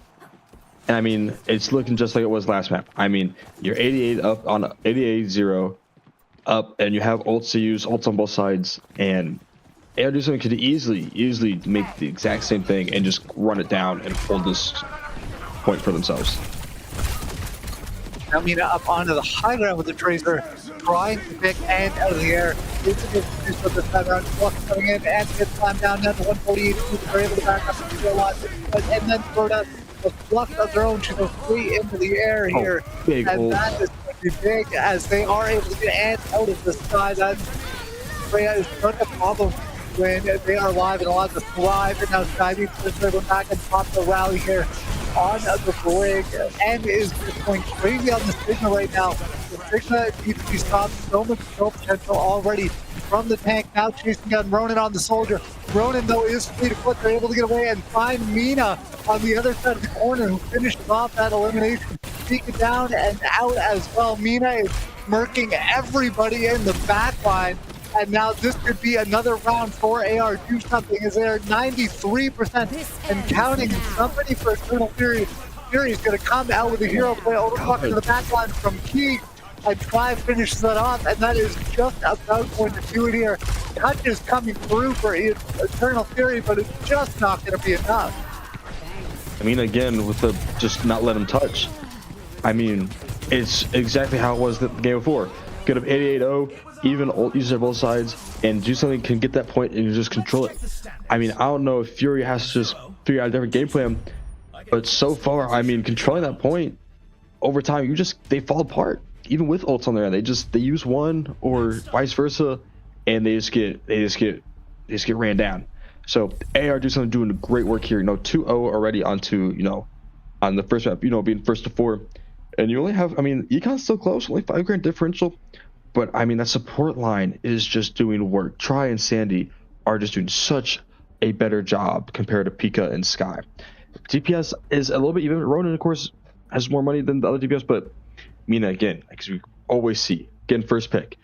And I mean, it's looking just like it was last map. I mean, you're 88 up on 88-0 up, and you have ults to use, ults on both sides, and Air Do Something could easily make the exact same thing and just run it down and hold this point for themselves. Now Mina up onto the high ground with the Tracer, trying to pick and out of the air. It's a good produce with this time around. Flux coming in and gets slammed down to 148. They're able to back up and do a lot. And then throw down the Flux of their own. She goes 3 into the air here. Big and that is going to be big as they are able to get ants out of the sky. That's Freya is such a problem when they are live and allowed to thrive. And now Skybeam is going back and pop the rally here on the brig, and is just going crazy on the Sigma right now. The Sigma needs to be stopped. So much kill potential already from the tank. Now chasing down Ronan on the Soldier. Ronan, though, is fleet of foot. They're able to get away and find Mina on the other side of the corner, who finishes off that elimination. Peek it down and out as well. Mina is murking everybody in the back line. And now this could be another round for AR. Do something as they're 93% and counting. Somebody for Eternal Fury. Fury is going to come out with a hero play, overclock to the backline from Key, and Try finishes that off, and that is just about going to do it here. Touch is coming through for Eternal Fury, but it's just not going to be enough. I mean, again, with the just not let him touch. I mean, it's exactly how it was the game before. Get up 88-0. Even ult users on both sides, and Do Something can get that point and just control it. I mean, I don't know if Fury has to just figure out a different game plan. But so far, I mean, controlling that point over time, they fall apart. Even with ults on there, they use one or vice versa, and they just get ran down. So AR doing great work here. 2-0 already onto on the first map. Being first to 4, and you only have. I mean, Econ's still close, only 5 grand differential, but I mean that support line is just doing work. Tri and Sandy are just doing such a better job compared to Pika and Sky. DPS is a little bit even. Ronan, of course, has more money than the other DPS, but Mina, again, because we always see, again, first pick.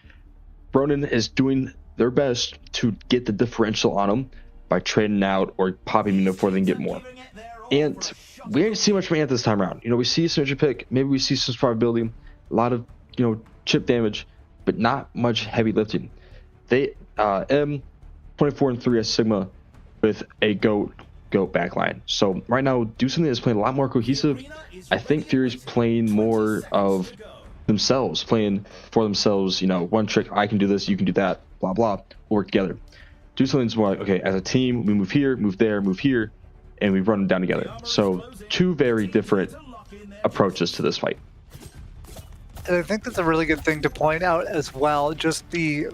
Ronan is doing their best to get the differential on them by trading out or popping Mina before they can get more. And we didn't see much from Ant this time around. We see a synergy pick, maybe we see some survivability, a lot of, chip damage, but not much heavy lifting. They, M24-3 as Sigma with a GOAT backline. So right now, Do Something is playing a lot more cohesive. I think Fury's playing more of themselves, playing for themselves. One trick, I can do this, you can do that, blah blah. We'll work together. Do Something's more like, okay, as a team, we move here, move there, move here, and we run them down together. So 2 very different approaches to this fight. And I think that's a really good thing to point out as well. Just the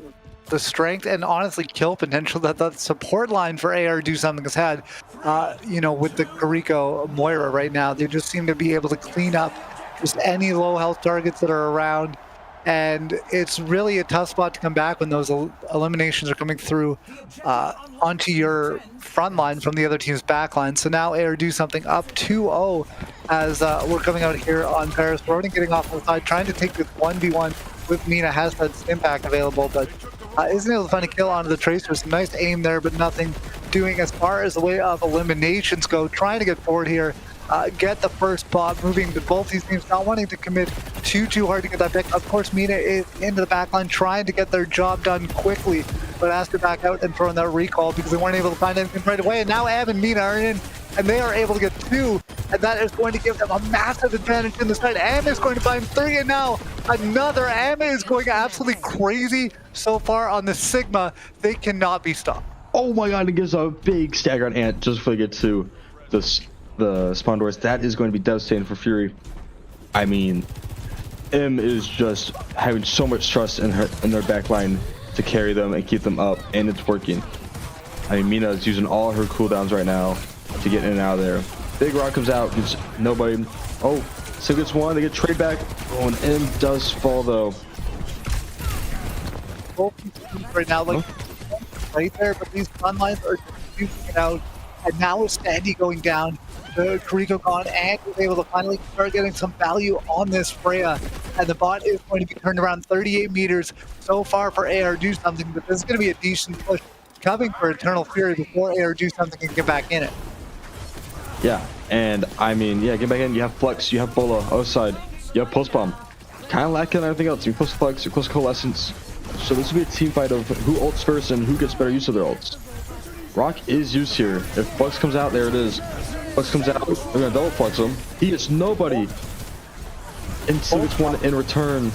strength and honestly kill potential that support line for AR Do Something has had. With the Kariko Moira right now, they just seem to be able to clean up just any low health targets that are around. And it's really a tough spot to come back when those eliminations are coming through onto your front line from the other team's back line. So now AR Do Something up 2-0 as we're coming out here on Paris. Ronan getting off on the side, trying to take this 1v1 with Mina. Has that impact available, but isn't able to find a kill onto the Tracer. Some nice aim there, but nothing doing as far as the way of eliminations go. Trying to get forward here, get the first spot, moving to both these teams, not wanting to commit too hard to get that pick. Of course, Mina is into the backline, trying to get their job done quickly, but has to back out and throw in that recall because they weren't able to find anything right away. And now Am and Mina are in, and they are able to get 2, and that is going to give them a massive advantage in this fight. Am is going to find 3, and now another. Am is going absolutely crazy so far on the Sigma. They cannot be stopped. Oh my god, it gives a big stagger on Ant just before they get to the spawn doors. That is going to be devastating for Fury. I mean, M is just having so much trust in their backline to carry them and keep them up, and it's working. I mean, Mina is using all her cooldowns right now to get in and out of there. Big Rock comes out, gives nobody. Oh, so gets 1, they get trade back. Oh, and M does fall though. Right now, right there, but these front lines are shooting it out. And now with Sandy going down, the Kariko gone, and was able to finally start getting some value on this Freya. And the bot is going to be turned around 38 meters so far for AR Do Something, but this is going to be a decent push coming for Eternal Fury before AR Do Something can get back in it. Yeah, and I mean, get back in. You have Flex, you have Bola, other side, you have Pulse Bomb. Kind of lacking everything else. You're close to Flex, you're close to Coalescence. So this will be a team fight of who ults first and who gets better use of their ults. Rock is used here. If Flux comes out, there it is. Flux comes out, they're gonna double Flux him. He gets nobody. And so it's 1 in return.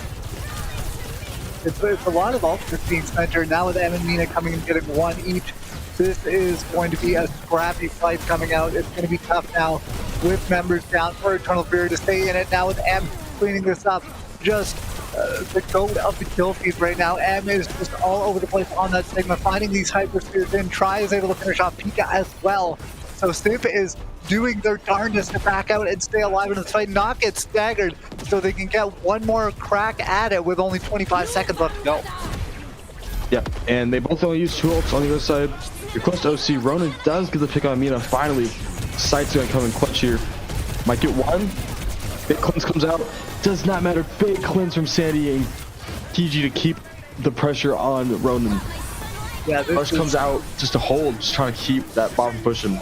It's a lot of ultimates being spent here. Now with Em and Mina coming and getting 1 each, this is going to be a scrappy fight coming out. It's going to be tough now with members down for Eternal Fury to stay in it. Now with Em cleaning this up, just the goat of the kill feed right now. Em is just all over the place on that Sigma, finding these hyperspheres in. Tri is able to finish off Pika as well. So Sif is doing their darndest to back out and stay alive in this fight, not get staggered, so they can get one more crack at it with only 25 seconds left to go. Yeah, and they both only use 2 ults on the other side. You're close to OC. Ronan does get the pick on Mina. Finally, Sight's gonna come in clutch here. Might get 1. Big cleanse comes out. Does not matter. Big cleanse from Sandy and TG to keep the pressure on Ronan. Yeah, Rush comes out just to hold, just trying to keep that bottom pushing.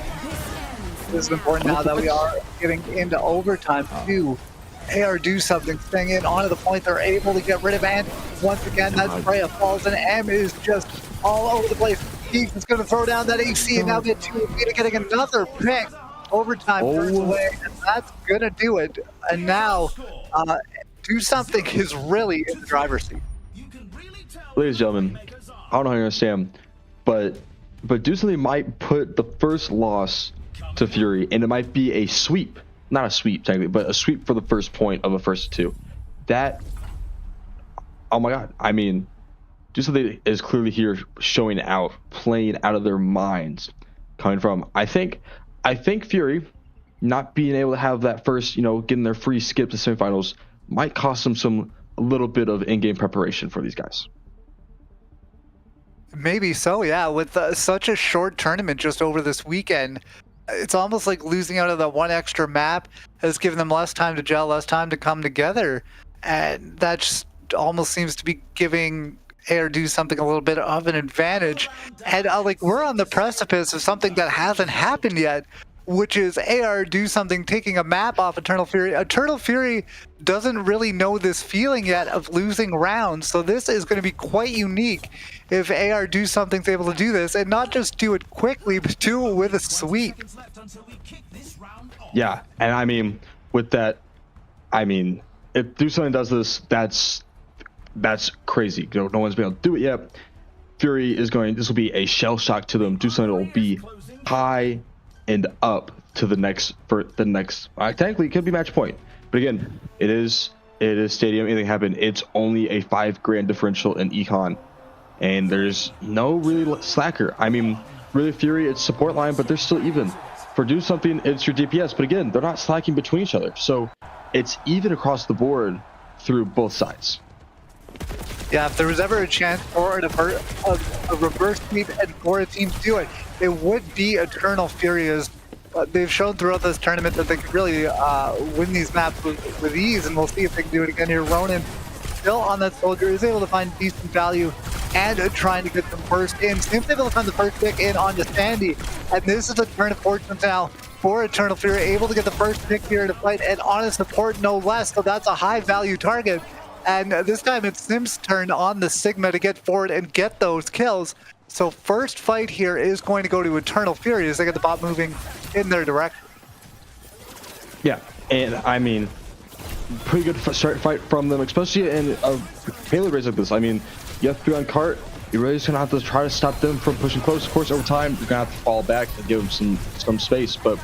This is important now that we are getting into overtime too. AR Do Something, staying in onto the point. They're able to get rid of Ant. Once again, that Freya falls, and M is just all over the place. Keith is going to throw down that AC and now get 2. Mina getting another pick. Overtime turns away, and that's going to do it. And now, Do Something is really in the driver's seat. Ladies and gentlemen, I don't know how you understand, but Do Something might put the first loss to Fury, and it might be a sweep. Not a sweep, technically, but a sweep for the first point of a first two. That, oh my God. I mean, Do Something is clearly here showing out, playing out of their minds, coming from. I think Fury not being able to have that first, getting their free skip to semifinals might cost them a little bit of in-game preparation for these guys. Maybe so, yeah. With such a short tournament just over this weekend, it's almost like losing out on the one extra map has given them less time to gel, less time to come together. And that just almost seems to be giving AR Do Something a little bit of an advantage. And we're on the precipice of something that hasn't happened yet, which is AR Do Something taking a map off Eternal Fury. Eternal Fury doesn't really know this feeling yet of losing rounds, so this is going to be quite unique if AR Do Something's able to do this, and not just do it quickly, but do it with a sweep. Yeah, and I mean, with that, if Do Something does this, that's crazy. No one's been able to do it yet. Fury this will be a shell shock to them. Do Something will be high and up to the next technically it could be match point, but again, it is Stadium. Anything happen, it's only a $5,000 differential in econ, and there's no really slacker. I mean, really, Fury, it's support line, but they're still even. For Do Something, it's your DPS, but again, they're not slacking between each other, so it's even across the board through both sides. Yeah, if there was ever a chance for a reverse sweep and for a team to do it, it would be Eternal Fury. They've shown throughout this tournament that they could really win these maps with ease, and we'll see if they can do it again here. Ronin, still on that soldier, is able to find decent value and trying to get them first in. Seems able to find the first pick in onto Sandy, and this is a turn of fortune now for Eternal Fury, able to get the first pick here to fight, and on a support no less, so that's a high value target. And this time it's Sim's turn on the Sigma to get forward and get those kills. So first fight here is going to go to Eternal Fury as they get the bot moving in their direction. Yeah, and I mean, pretty good start fight from them, especially in a payload race like this. I mean, you have to be on cart. You're really just going to have to try to stop them from pushing close. Of course, over time, you're going to have to fall back and give them some space. But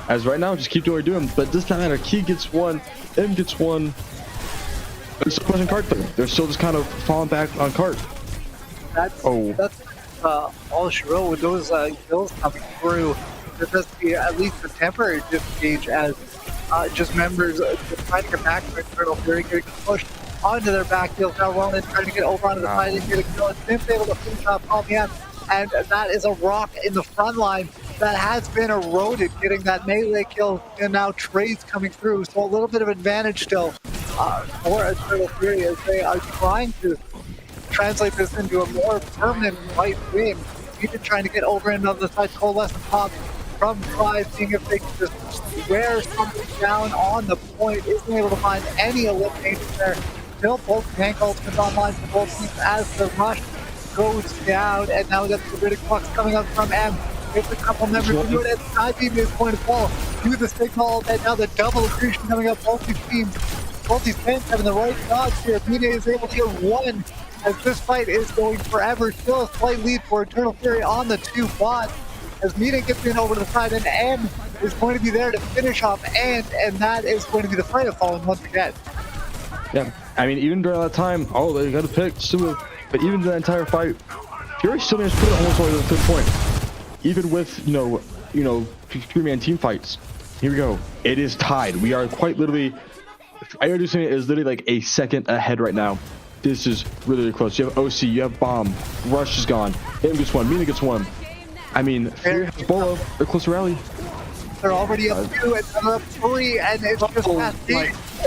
as right now, just keep doing what you're doing. But it does not matter. Key gets one, M gets one. They're still pushing cart through. They're still just kind of falling back on cart. That's all she wrote with those kills coming through. There does be at least a temporary disengage as just members trying to get back to Eternal Fury, getting pushed onto their backfield. Now Ronin trying to get over onto the side and get a kill. And Sim's able to finish off Palmian, and that is a rock in the front line that has been eroded, getting that melee kill, and now trades coming through. So a little bit of advantage still for Eternal Fury as they are trying to translate this into a more permanent fight win. Even trying to get over and on the side, coalesce and pop from Clive, seeing if they can just wear something down on the point. Isn't able to find any elimination there. Still both tank ultimates online for both teams as the rush goes down, and now we got the Riddick Flux coming up from M. It's a couple members to do it, and Skybeam is going to fall to the signal, and now the double accretion coming up. Both these teams, both these tanks having the right dodge here. Mina is able to get one as this fight is going forever. Still a slight lead for Eternal Fury on the two bots as Mina gets in over to the side, and M is going to be there to finish off and that is going to be the fight of falling once again. Yeah, I mean, even during that time, they got a pick, but even the entire fight, Fury still managed to put it almost all the way to the third point. Even with, three-man team fights. Here we go. It is tied. We are quite literally, Aeroducing is literally like a second ahead right now. This is really, really close. You have OC, you have Bomb, Rush is gone, M gets one, Mina gets one. I mean, Fury has Bolo, they're close to rally. They're already up 2 and they're up 3, and it's just past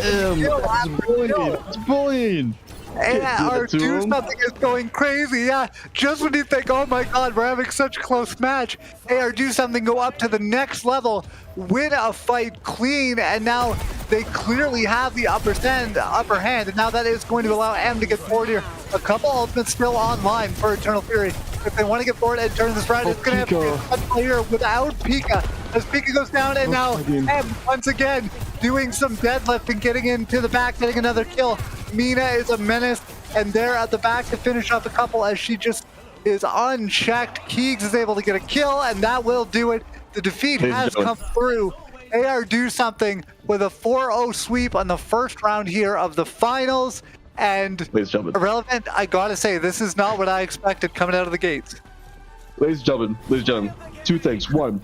It's bullying. And our Do Something is going crazy. Yeah, just when you think, oh my god, we're having such a close match, AR Do Something go up to the next level, win a fight clean, and now they clearly have the upper hand, and now that is going to allow M to get forward here. A couple ultimates still online for Eternal Fury. If they want to get forward and turn this round, it's going to have to be a fun player without Pika. As Pika goes down, and now M once again doing some deadlift and getting into the back, getting another kill. Mina is a menace, and they're at the back to finish off a couple as she just is unchecked. Keegs is able to get a kill, and that will do it. The defeat Ladies and has gentlemen. come through. AR do something with a 4-0 sweep on the first round here of the finals. And Ladies and gentlemen. Irrelevant, I gotta say, this is not what I expected coming out of the gates. Ladies and gentlemen, two things. One,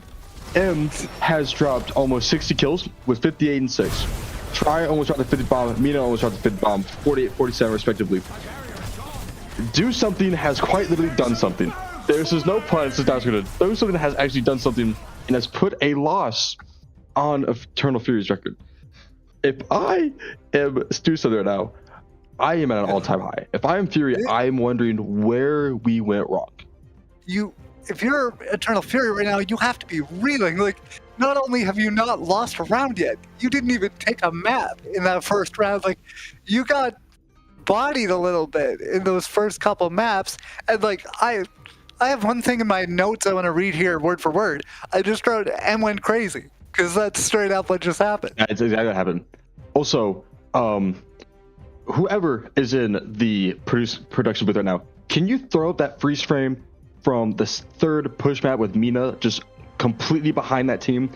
M has dropped almost 60 kills with 58 and 6. Try almost dropped the 50 bomb. Mina almost dropped the 50 bomb, 48, 47 respectively. Do something has quite literally done something. This is no pun. This is not good. Do something has actually done something and has put a loss on Eternal Fury's record. If I am Stu Southern now, I am at an all-time high. If I am Fury, I am wondering where we went wrong. If you're Eternal Fury right now, you have to be reeling. Like, not only have you not lost a round yet, you didn't even take a map in that first round. Like, you got bodied a little bit in those first couple maps. And like, I have one thing in my notes I want to read here word for word. I just wrote M went crazy because that's straight up what just happened. Yeah, it's exactly what happened. Also, whoever is in the production booth right now, can you throw up that freeze frame from the third push map with Mina just completely behind that team?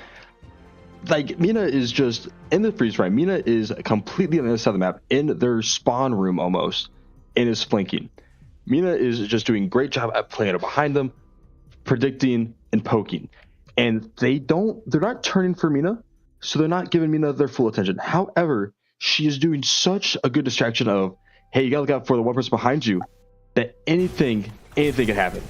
Like, Mina is just in the freeze frame. Mina is completely on the other side of the map in their spawn room almost and is flanking. Mina is just doing a great job at playing behind them, predicting and poking. And they're not turning for Mina, so they're not giving Mina their full attention. However, she is doing such a good distraction of, hey, you gotta look out for the one person behind you, that anything can happen.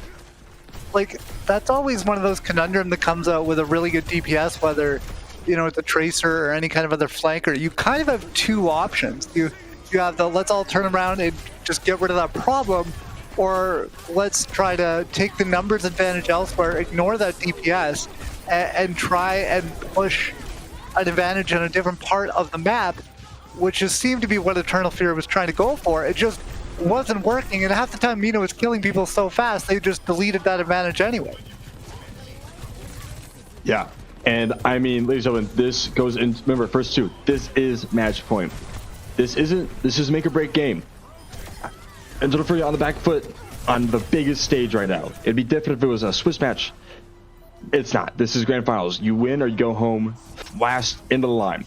Like, that's always one of those conundrum that comes out with a really good DPS, whether, you know, it's a tracer or any kind of other flanker. You kind of have two options. You have the let's all turn around and just get rid of that problem, or let's try to take the numbers advantage elsewhere, ignore that DPS, and try and push an advantage in a different part of the map, which just seemed to be what Eternal Fury was trying to go for. It just wasn't working, and half the time Mina was killing people so fast they just deleted that advantage anyway. Yeah, and I mean, ladies and gentlemen, this goes in. Remember, first two. This is match point. This is make or break game. And don't forget, on the back foot on the biggest stage right now. It'd be different if it was a Swiss match. It's not. This is grand finals. You win or you go home last into the line.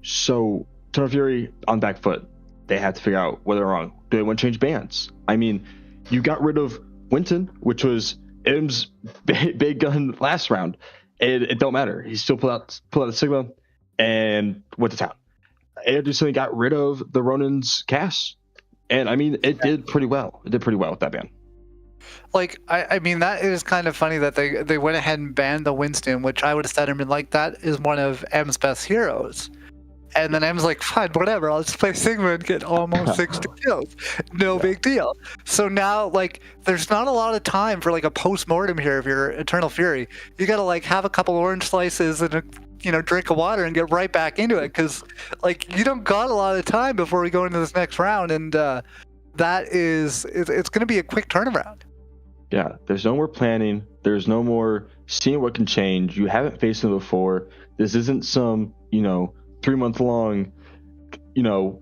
So Eternal Fury on back foot. They have to figure out whether they're wrong. Do they want to change bans? I mean, you got rid of Winton, which was M's big gun last round. It don't matter. He still pulled out the Sigma and went to town. And recently got rid of the Ronin's cast. And I mean, it did pretty well. It did pretty well with that ban. Like, I mean, that is kind of funny that they went ahead and banned the Winston, which I would have said, I mean, like, that is one of M's best heroes. And then M's like, fine, whatever, I'll just play Sigma and get almost 60 kills. No big deal. So now, like, there's not a lot of time for, like, a post-mortem here if you're Eternal Fury. You gotta, like, have a couple orange slices and a drink of water and get right back into it, because, like, you don't got a lot of time before we go into this next round, and it's going to be a quick turnaround. Yeah, there's no more planning. There's no more seeing what can change. You haven't faced them before. This isn't some, 3-month-long,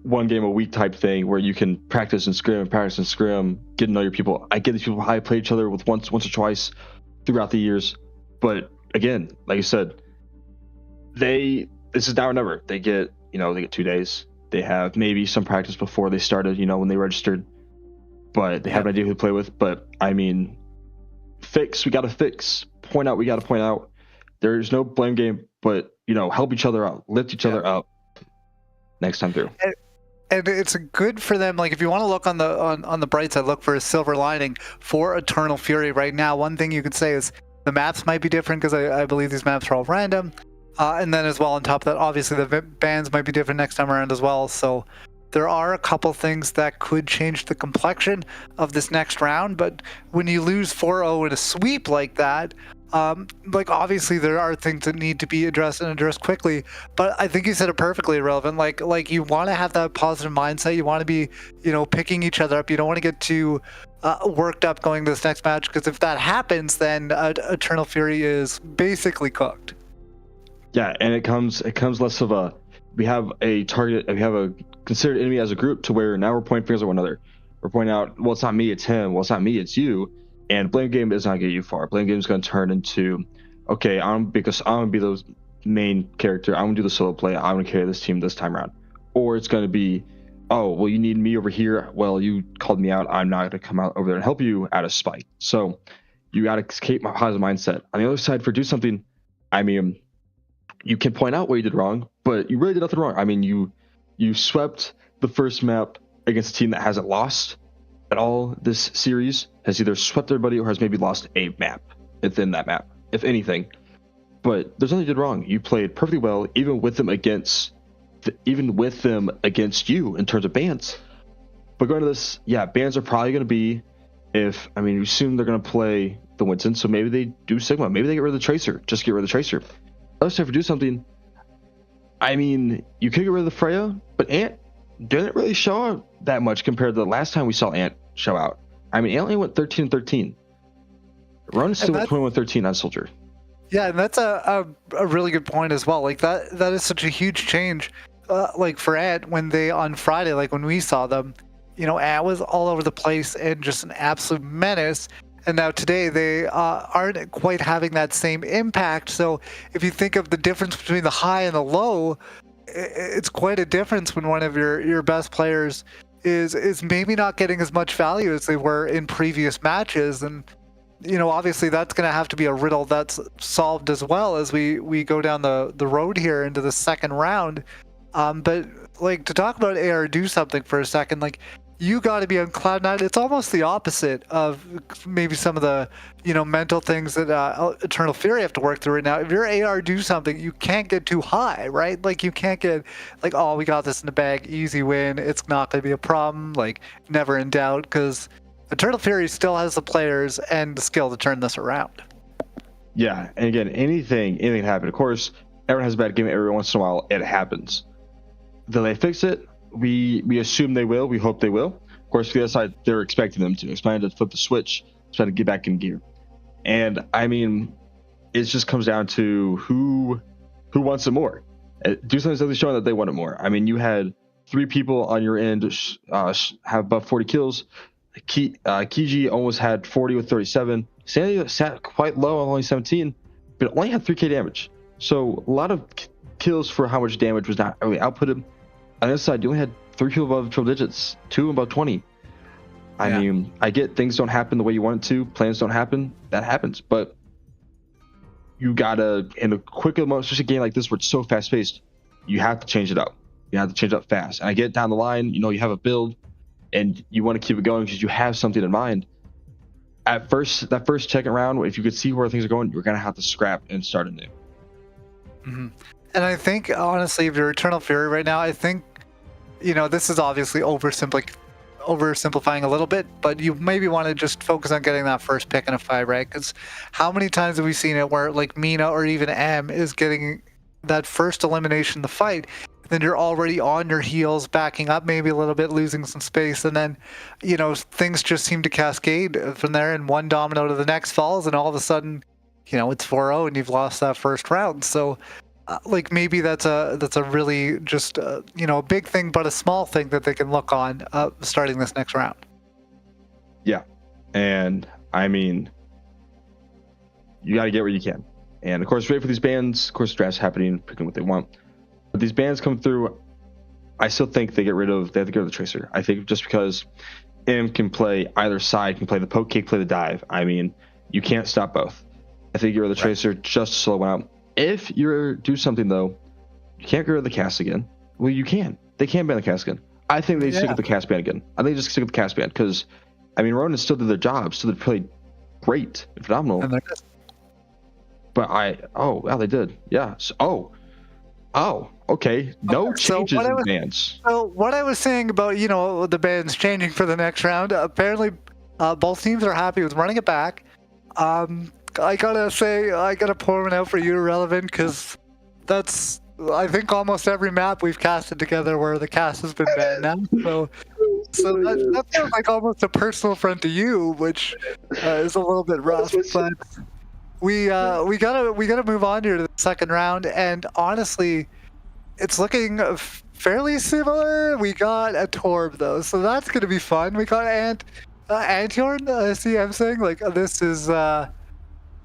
one game a week type thing where you can practice and scrim, get to know your people. I get these people how to play each other with once or twice throughout the years. But again, like I said, this is now or never. They get 2 days. They have maybe some practice before they started, when they registered, but they have an idea who to play with. But I mean, we got to fix, point out, we got to point out. There's no blame game, but help each other out, lift each other up next time through. And it's good for them. Like, if you want to look on the bright side, look for a silver lining for Eternal Fury right now. One thing you could say is the maps might be different, because I believe these maps are all random. And then as well, on top of that, obviously the bans might be different next time around as well. So there are a couple things that could change the complexion of this next round. But when you lose 4-0 in a sweep like that, obviously there are things that need to be addressed and addressed quickly. But I think you said it perfectly, Irrelevant. Like you want to have that positive mindset. You want to be, picking each other up. You don't want to get too worked up going to this next match, because if that happens, then Eternal Fury is basically cooked. Yeah, and it comes less of we have a target, we have a considered enemy as a group, to where now we're pointing fingers at one another. We're pointing out, well, it's not me, it's him. Well, it's not me, it's you. And blame game is not getting you far. Blame game is going to turn into okay, because I'm gonna be the main character. I'm gonna do the solo play. I'm gonna carry this team this time around. Or it's gonna be, oh, well, you need me over here. Well, you called me out. I'm not gonna come out over there and help you out of spite. So you gotta keep my positive mindset. On the other side, for do something, I mean, you can point out what you did wrong, but you really did nothing wrong. I mean, you swept the first map against a team that hasn't lost at all this series, has either swept everybody or has maybe lost a map within that map, if anything. But there's nothing you did wrong. You played perfectly well, even with them against you in terms of bans. But going to this, yeah, bans are probably going to be, you assume they're going to play the Winston, so maybe they do Sigma, maybe they get rid of the Tracer, just get rid of the Tracer. Other side for do something. I mean, you could get rid of the Freya, but Ant didn't really show out that much compared to the last time we saw Ant show out. I mean, Ant only went 13-13. Run still went 21-13 on Soldier. Yeah, and that's a really good point as well. Like that is such a huge change. Like for Ant, when they on Friday, like when we saw them, Ant was all over the place and just an absolute menace. And now today they aren't quite having that same impact. So if you think of the difference between the high and the low, it's quite a difference when one of your best players is maybe not getting as much value as they were in previous matches. And obviously that's going to have to be a riddle that's solved as well as we go down the road here into the second round. But like to talk about AR do something for a second, like you got to be on cloud nine. It's almost the opposite of maybe some of the mental things that Eternal Fury have to work through right now. If you're AR do something, you can't get too high, right? Like you can't get like, oh, we got this in the bag, easy win. It's not going to be a problem. Like never in doubt, because Eternal Fury still has the players and the skill to turn this around. Yeah, and again, anything can happen. Of course, everyone has a bad game every once in a while. It happens. Will they fix it? We assume they will. We hope they will. Of course, the other side, they're expecting them to. Expecting to flip the switch, trying to get back in gear. And I mean, it just comes down to who wants it more. Do something's at least showing that they want it more. I mean, you had 3 people on your end have above 40 kills. Kiji almost had 40 with 37. Sandy sat quite low on only 17, but only had 3k damage. So a lot of kills for how much damage was not really outputted. On this side, you only had 3 people above 12 digits, 2 above 20. I mean, I get things don't happen the way you want it to. Plans don't happen. That happens. But you gotta, in a quick, especially a game like this where it's so fast paced, you have to change it up. You have to change it up fast. And I get down the line, you have a build and you want to keep it going because you have something in mind. At first, that first second round, if you could see where things are going, you're gonna have to scrap and start anew. Mm-hmm. And I think, honestly, if you're Eternal Fury right now, I think, this is obviously oversimplifying a little bit, but you maybe want to just focus on getting that first pick in a fight, right? Because how many times have we seen it where, like, Mina or even M is getting that first elimination in the fight, then you're already on your heels, backing up maybe a little bit, losing some space, and then, things just seem to cascade from there, and one domino to the next falls, and all of a sudden, it's 4-0 and you've lost that first round. So like maybe that's a really just a big thing, but a small thing that they can look on starting this next round. Yeah, and I mean, you got to get where you can, and of course, wait for these bans. Of course, drafts happening, picking what they want, but these bans come through. I still think they have to get rid of the Tracer. I think just because M can play either side, can play the poke kick, play the dive. I mean, you can't stop both. I think get rid of the Tracer just to slow out. If you do something, though, you can't get rid of the cast again. Well, you can. They can ban the cast again. I think they stick with the cast ban again. I think they just stick with the cast ban because, I mean, Ronan still did their job. Still did played great and phenomenal. And but they did. Yeah. So, okay. No changes in bans. So what I was saying about, the bans changing for the next round, apparently both teams are happy with running it back. I gotta pour one out for you, Relevant, because that's, I think, almost every map we've casted together where the cast has been banned now. So that feels like almost a personal affront to you, which is a little bit rough. But we gotta move on here to the second round, and honestly, it's looking fairly similar. We got a Torb though, so that's gonna be fun. We got Antiorn. See, I'm saying like this is.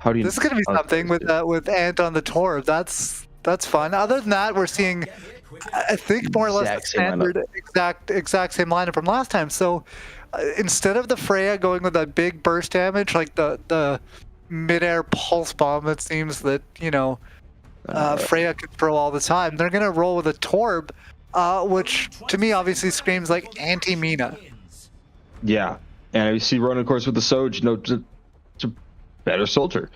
How do you? This is going to be something with Ant on the tour. That's fun. Other than that, we're seeing, I think, more or less the standard exact same lineup from last time. So instead of the Freya going with that big burst damage, like the mid-air pulse bomb, it seems that Freya can throw all the time. They're going to roll with a Torb, which to me obviously screams like anti-Mina. Yeah, and you see Ronan, of course, with the Soj, it's a better soldier.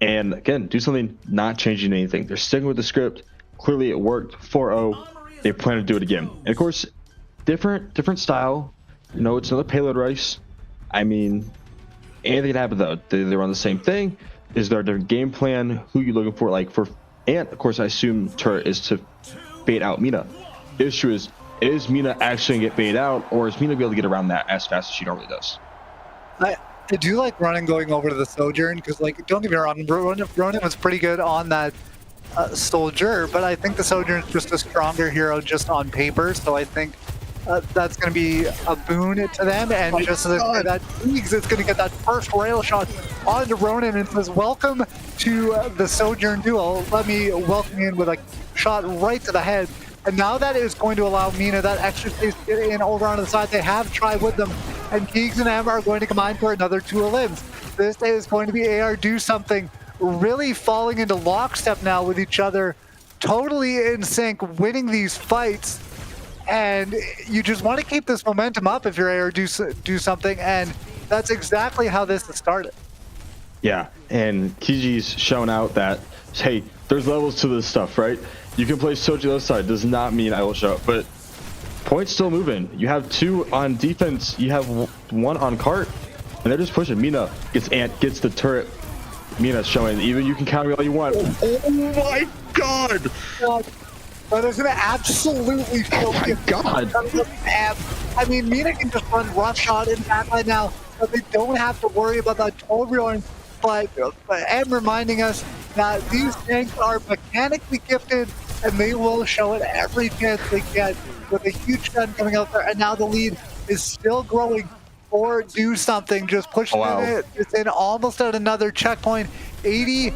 And again, do something, not changing anything. They're sticking with the script. Clearly it worked. 4-0. They plan to do it again. And of course, different style. It's another payload race. I mean, anything can happen though. They run the same thing. Is there a different game plan? Who are you looking for? Like for Ant, of course, I assume turret is to bait out Mina. Issue is Mina actually gonna get baited out, or is Mina gonna be able to get around that as fast as she normally does? I do like Ronan going over to the Sojourn because, like, don't get me wrong, Ronan was pretty good on that soldier, but I think the Sojourn is just a stronger hero just on paper, so I think that's going to be a boon to them, and just as that Leagues is going to get that first rail shot onto Ronan and says, welcome to the Sojourn duel. Let me welcome you in with a shot right to the head. And now that is going to allow Mina that extra space to get in over onto the side. They have Tri with them, and Keegs and M are going to combine for another 2 limbs. This is going to be AR do something, really falling into lockstep now with each other, totally in sync, winning these fights. And you just want to keep this momentum up if you're AR do something, and that's exactly how this has started. Yeah, and Kiji's shown out that, hey, there's levels to this stuff, right? You can play Soji the other side, does not mean I will show up, but points still moving. You have 2 on defense, you have 1 on cart, and they're just pushing. Mina gets Ant, gets the turret. Mina's showing, even you can counter me all you want. Oh my god! But it's gonna absolutely show. Oh my god! I mean, Mina can just run rough shot in backline now, but they don't have to worry about that Torbjorn. But I'm reminding us that these tanks are mechanically gifted, and they will show it every chance they get with a huge gun coming out there. And now the lead is still growing for do something, just pushing it. It's in almost at another checkpoint. 80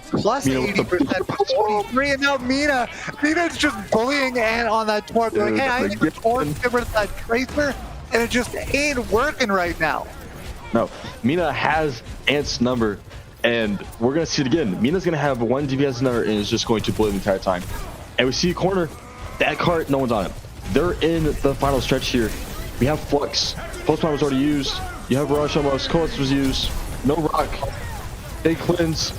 plus 80%, 43, and now Mina's just bullying Ant on that Torb. Like, hey, I need a Torb to get rid of that Tracer, and it just ain't working right now. No, Mina has Ant's number, and we're going to see it again. Mina's going to have 1 DPS number, and is just going to bully the entire time. And we see a corner, that cart, no one's on it. They're in the final stretch here. We have Flux. Postman was already used. You have Rush almost. Colas was used. No Rock. Big cleanse.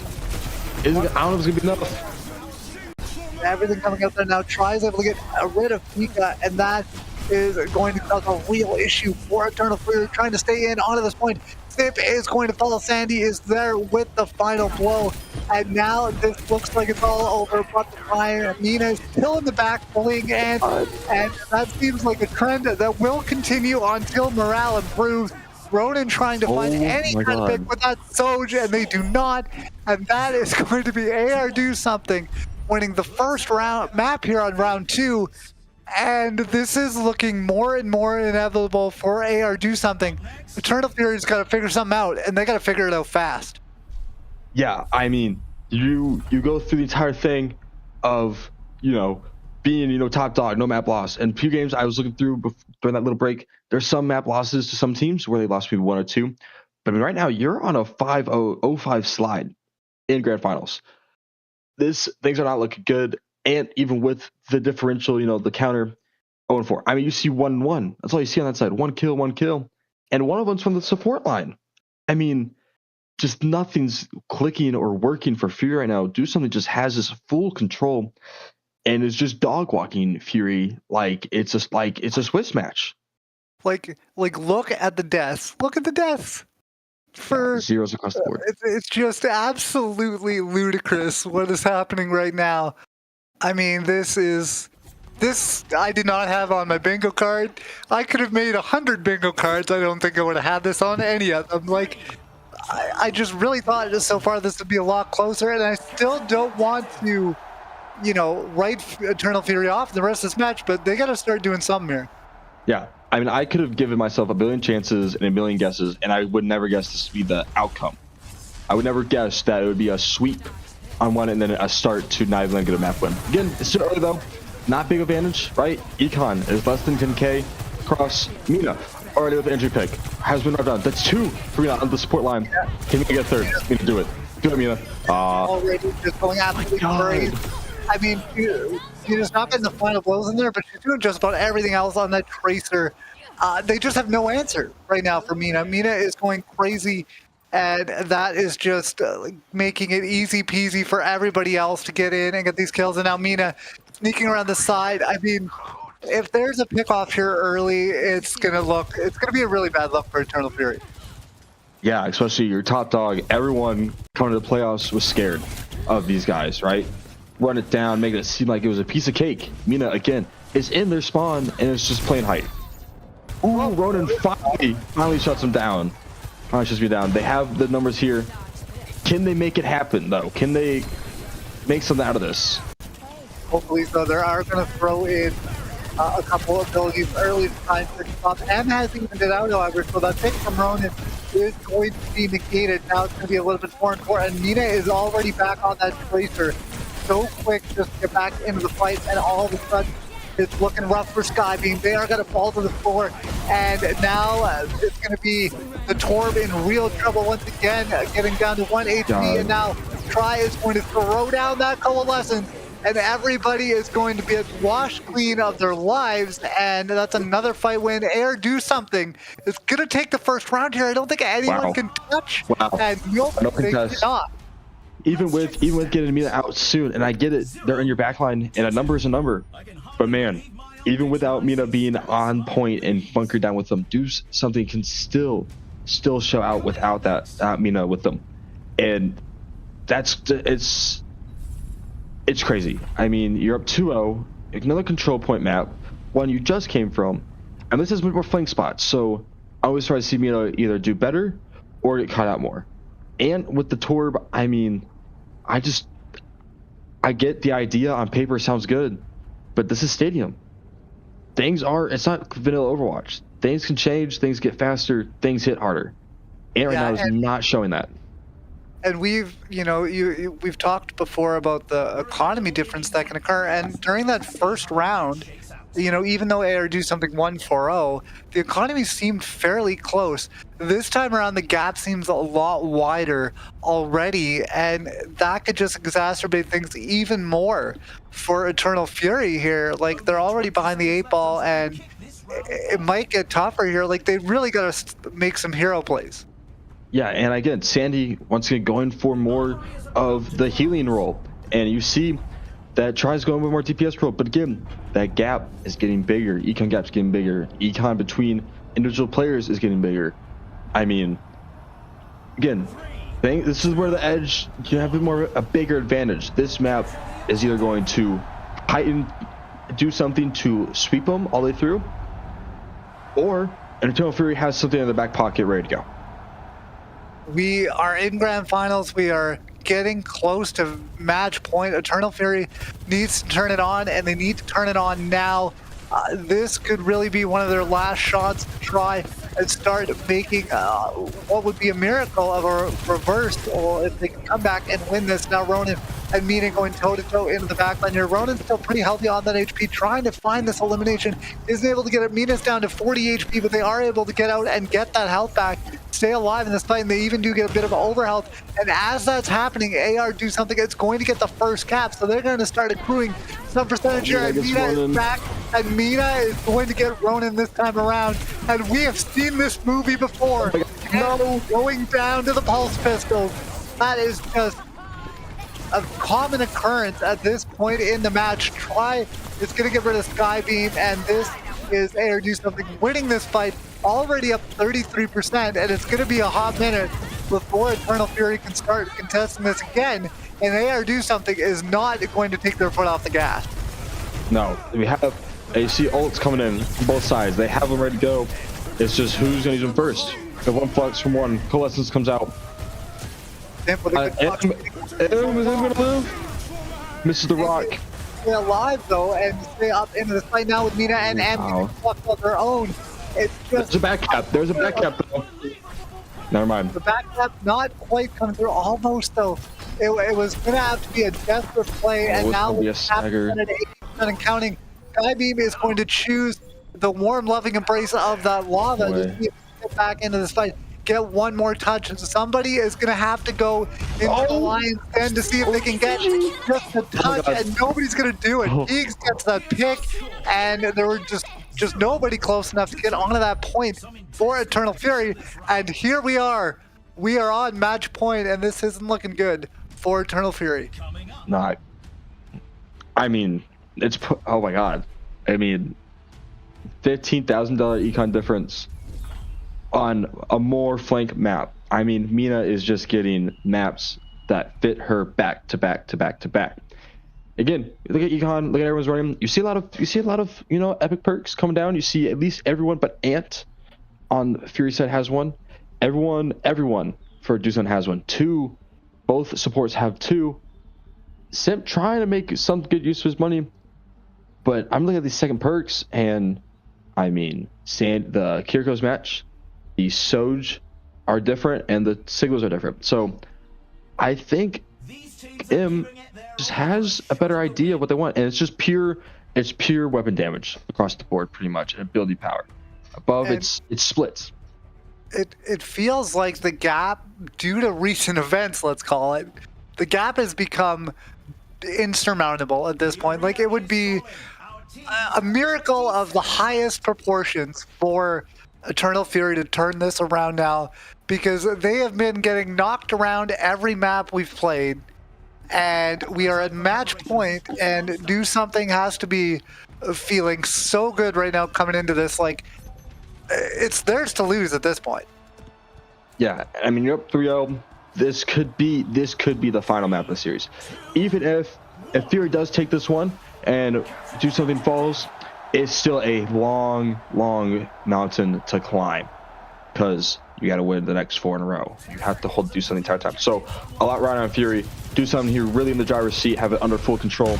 I don't know if it's going to be enough. Everything coming out there now. Tries able to get rid of Pika, and that is going to cause a real issue for Eternal Fury, trying to stay in onto this point. Zip is going to fall. Sandy is there with the final blow, and now this looks like it's all over. But the fire, Mina is still in the back bullying, and that seems like a trend that will continue until morale improves. Ronan trying to find any kind of pick with that Soj, and they do not, and that is going to be AR do something, winning the first round map here on round 2. And this is looking more and more inevitable for AR do something. Eternal Fury's got to figure something out, and they got to figure it out fast. Yeah, I mean, you go through the entire thing of, being, top dog, no map loss. And a few games I was looking through during that little break, there's some map losses to some teams where they lost maybe 1 or 2. But I mean, right now, you're on a 5-0-0-5 slide in grand finals. Things are not looking good. And even with the differential, the counter 0-4. I mean, you see 1-1. That's all you see on that side. 1 kill. And one of them's from the support line. I mean, just nothing's clicking or working for Fury right now. Do something just has this full control and is just dog walking Fury like it's a Swiss match. Like look at the deaths. Look at the deaths. For zeros across the board. It's just absolutely ludicrous what is happening right now. I mean, this I did not have on my bingo card. I could have made 100 bingo cards. I don't think I would have had this on any of them. Like, I just really thought so far this would be a lot closer, and I still don't want to, write Eternal Fury off the rest of this match, but they got to start doing something here. Yeah. I mean, I could have given myself a billion chances and a million guesses, and I would never guess this to be the outcome. I would never guess that it would be a sweep on one and then a start to not even get a map win. Again, it's still early though. Not big advantage, right? Econ is less than 10k across Mina. Already with the entry pick. Has been done. That's 2 for Mina on the support line. Can we get a third? Mina, do it. Do it, Mina. Already just going absolutely crazy. I mean, she's not getting the final blows in there, but she's doing just about everything else on that Tracer. They just have no answer right now for Mina. Mina is going crazy, and that is just making it easy peasy for everybody else to get in and get these kills. And now Mina sneaking around the side. I mean, if there's a pick off here early, it's gonna be a really bad look for Eternal Fury. Yeah, especially your top dog. Everyone coming to the playoffs was scared of these guys, right? Run it down, make it seem like it was a piece of cake. Mina, again, is in their spawn, and it's just plain height. Ooh, Ronan finally shuts him down. Finally shuts me down. They have the numbers here. Can they make it happen, though? Can they make something out of this? Hopefully so. They are going to throw in a couple of abilities early to try and pick them up. M has evened it out, however, so that pick from Ronan is going to be negated. Now it's going to be a little bit more important. And Mina is already back on that Tracer. So quick just to get back into the fight, and all of a sudden it's looking rough for Skybeam. They are going to fall to the floor, and now it's going to be the Torb in real trouble once again, getting down to 1 HP, and now Try is going to throw down that Coalescence, and everybody is going to be washed clean of their lives, and that's another fight win. Air, do something. It's going to take the first round here. I don't think anyone can touch, and they cannot. Even with getting Mina out soon, and I get it, they're in your backline, and a number is a number. But man, even without Mina being on point and bunkered down with them, do something can still show out without that Mina with them, and it's crazy. I mean, you're up 2-0, another control point map, one you just came from, and this is more flank spots. So I always try to see Mina either do better or get caught out more. And with the Torb, I mean, I get the idea on paper, sounds good, but this is Stadium. It's not vanilla Overwatch. Things can change, things get faster, things hit harder. And right now is not showing that. And we've talked before about the economy difference that can occur, and during that first round, even though AR do something 1-4-0, the economy seemed fairly close. This time around, the gap seems a lot wider already, and that could just exacerbate things even more for Eternal Fury here. Like, they're already behind the 8-ball, and it might get tougher here. Like, they really got to make some hero plays. Yeah, and again, Sandy once again going for more of the healing role, and you see that tries going with more DPS role, but again, that gap is getting bigger. Econ gap's getting bigger. Econ between individual players is getting bigger. I mean, again, this is where the Edge can have a bigger advantage. This map is either going to heighten, do something to sweep them all the way through, or Eternal Fury has something in the back pocket ready to go. We are in grand finals. We are getting close to match point. Eternal Fury needs to turn it on, and they need to turn it on now. This could really be one of their last shots to try and start making what would be a miracle of a reverse, or if they can come back and win this. Now Ronan and Mina going toe-to-toe into the backline here. Ronan's still pretty healthy on that HP, trying to find this elimination. Isn't able to get it. Mina's down to 40 HP, but they are able to get out and get that health back, stay alive in this fight, and they even do get a bit of overhealth. And as that's happening, AR do something. It's going to get the first cap, so they're going to start accruing some percentage here. And Mina is back, and Mina is going to get Ronan this time around. And we have seen this movie before. No, going down to the pulse pistols. That is just a common occurrence at this point in the match. Try is going to get rid of Skybeam, and this is AR do something winning this fight, already up 33%, and it's going to be a hot minute before Eternal Fury can start contesting this again, and AR do something is not going to take their foot off the gas. No, we have AC ults coming in from both sides. They have them ready to go. It's just who's going to use them first. The one flux from one, Coalescence comes out. Is going to live? Misses the rock. Stay alive though, and stay up into this fight now with Mina and Am of their own. It's just there's a back cap. There's a back cap though. Never mind. The backup not quite coming through. Almost though. It was going to have to be a desperate play, and now be a stagger. at 80% and counting. Skybeam is going to choose the warm, loving embrace of that lava to see if he can get back into this fight. Get one more touch. Somebody is going to have to go into the lion's den to see if they can get just a touch, and nobody's going to do it. Keeks gets that pick, and there were just nobody close enough to get onto that point for Eternal Fury. And here we are. We are on match point, and this isn't looking good for Eternal Fury. Not. I mean, it's oh my god. I mean, $15,000 econ difference on a more flank map. I mean, Mina is just getting maps that fit her back to back to back to back. Again, look at econ. Look at everyone's running. You see a lot of epic perks coming down. You see at least everyone but Ant on Fury side has one. Everyone for Doosan has one. Two. Both supports have two. Simp trying to make some good use of his money, but I'm looking at these second perks, and I mean, the Kiriko's match, the Soj are different, and the Siglos are different. So I think M just has a better idea of what they want, and it's pure weapon damage across the board, pretty much, and ability power. Above, it's splits. It feels like the gap, due to recent events, let's call it, the gap has become insurmountable at this point. Like, it would be a miracle of the highest proportions for Eternal Fury to turn this around now, because they have been getting knocked around every map we've played, and we are at match point, and Do Something has to be feeling so good right now coming into this. Like, it's theirs to lose at this point. Yeah, I mean, you're up 3-0. This could be the final map of the series. Even if Fury does take this one and Do Something falls, it's still a long mountain to climb, because you got to win the next 4 in a row. You have to hold Do Something the entire time. So a lot riding on Fury. Do Something here really in the driver's seat, have it under full control.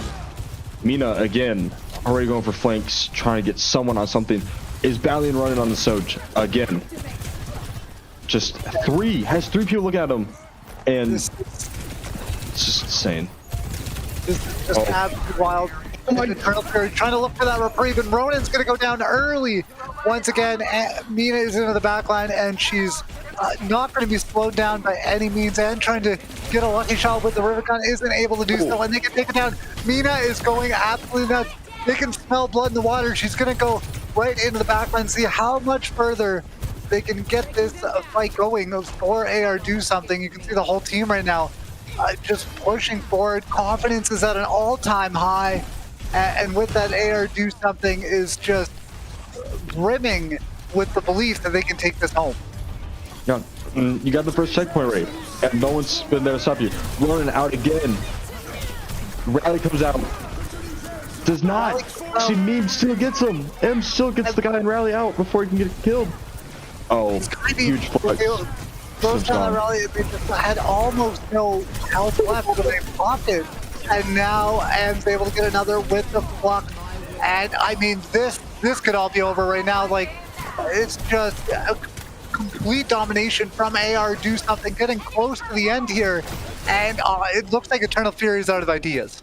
Mina again already going for flanks, trying to get someone on something. Is battling running on the Soj again. Just has three people looking at him, and it's just insane. This is just absolutely wild. Eternal Fury trying to look for that reprieve, and Ronin's going to go down early once again. Mina is into the back line, and she's not going to be slowed down by any means, and trying to get a lucky shot with the river gun isn't able to do so, and they can take it down. Mina is going absolutely nuts. They can smell blood in the water. She's going to go right into the back line, see how much further they can get this fight going for AR Do Something. You can see the whole team right now just pushing forward. Confidence is at an all-time high, and with that, AR Do Something is just brimming with the belief that they can take this home. Yeah, you got the first checkpoint right, and no one's been there to stop you. Running out again. Rally comes out. Does not. She Meme still gets him. M still gets the guy in Rally out before he can get killed. Oh, huge flex. Those down the Rally, they just had almost no health left, so they popped it. And now M's able to get another with the pluck. And I mean, this could all be over right now. Like, it's just a complete domination from AR Do Something, getting close to the end here. And it looks like Eternal Fury is out of ideas.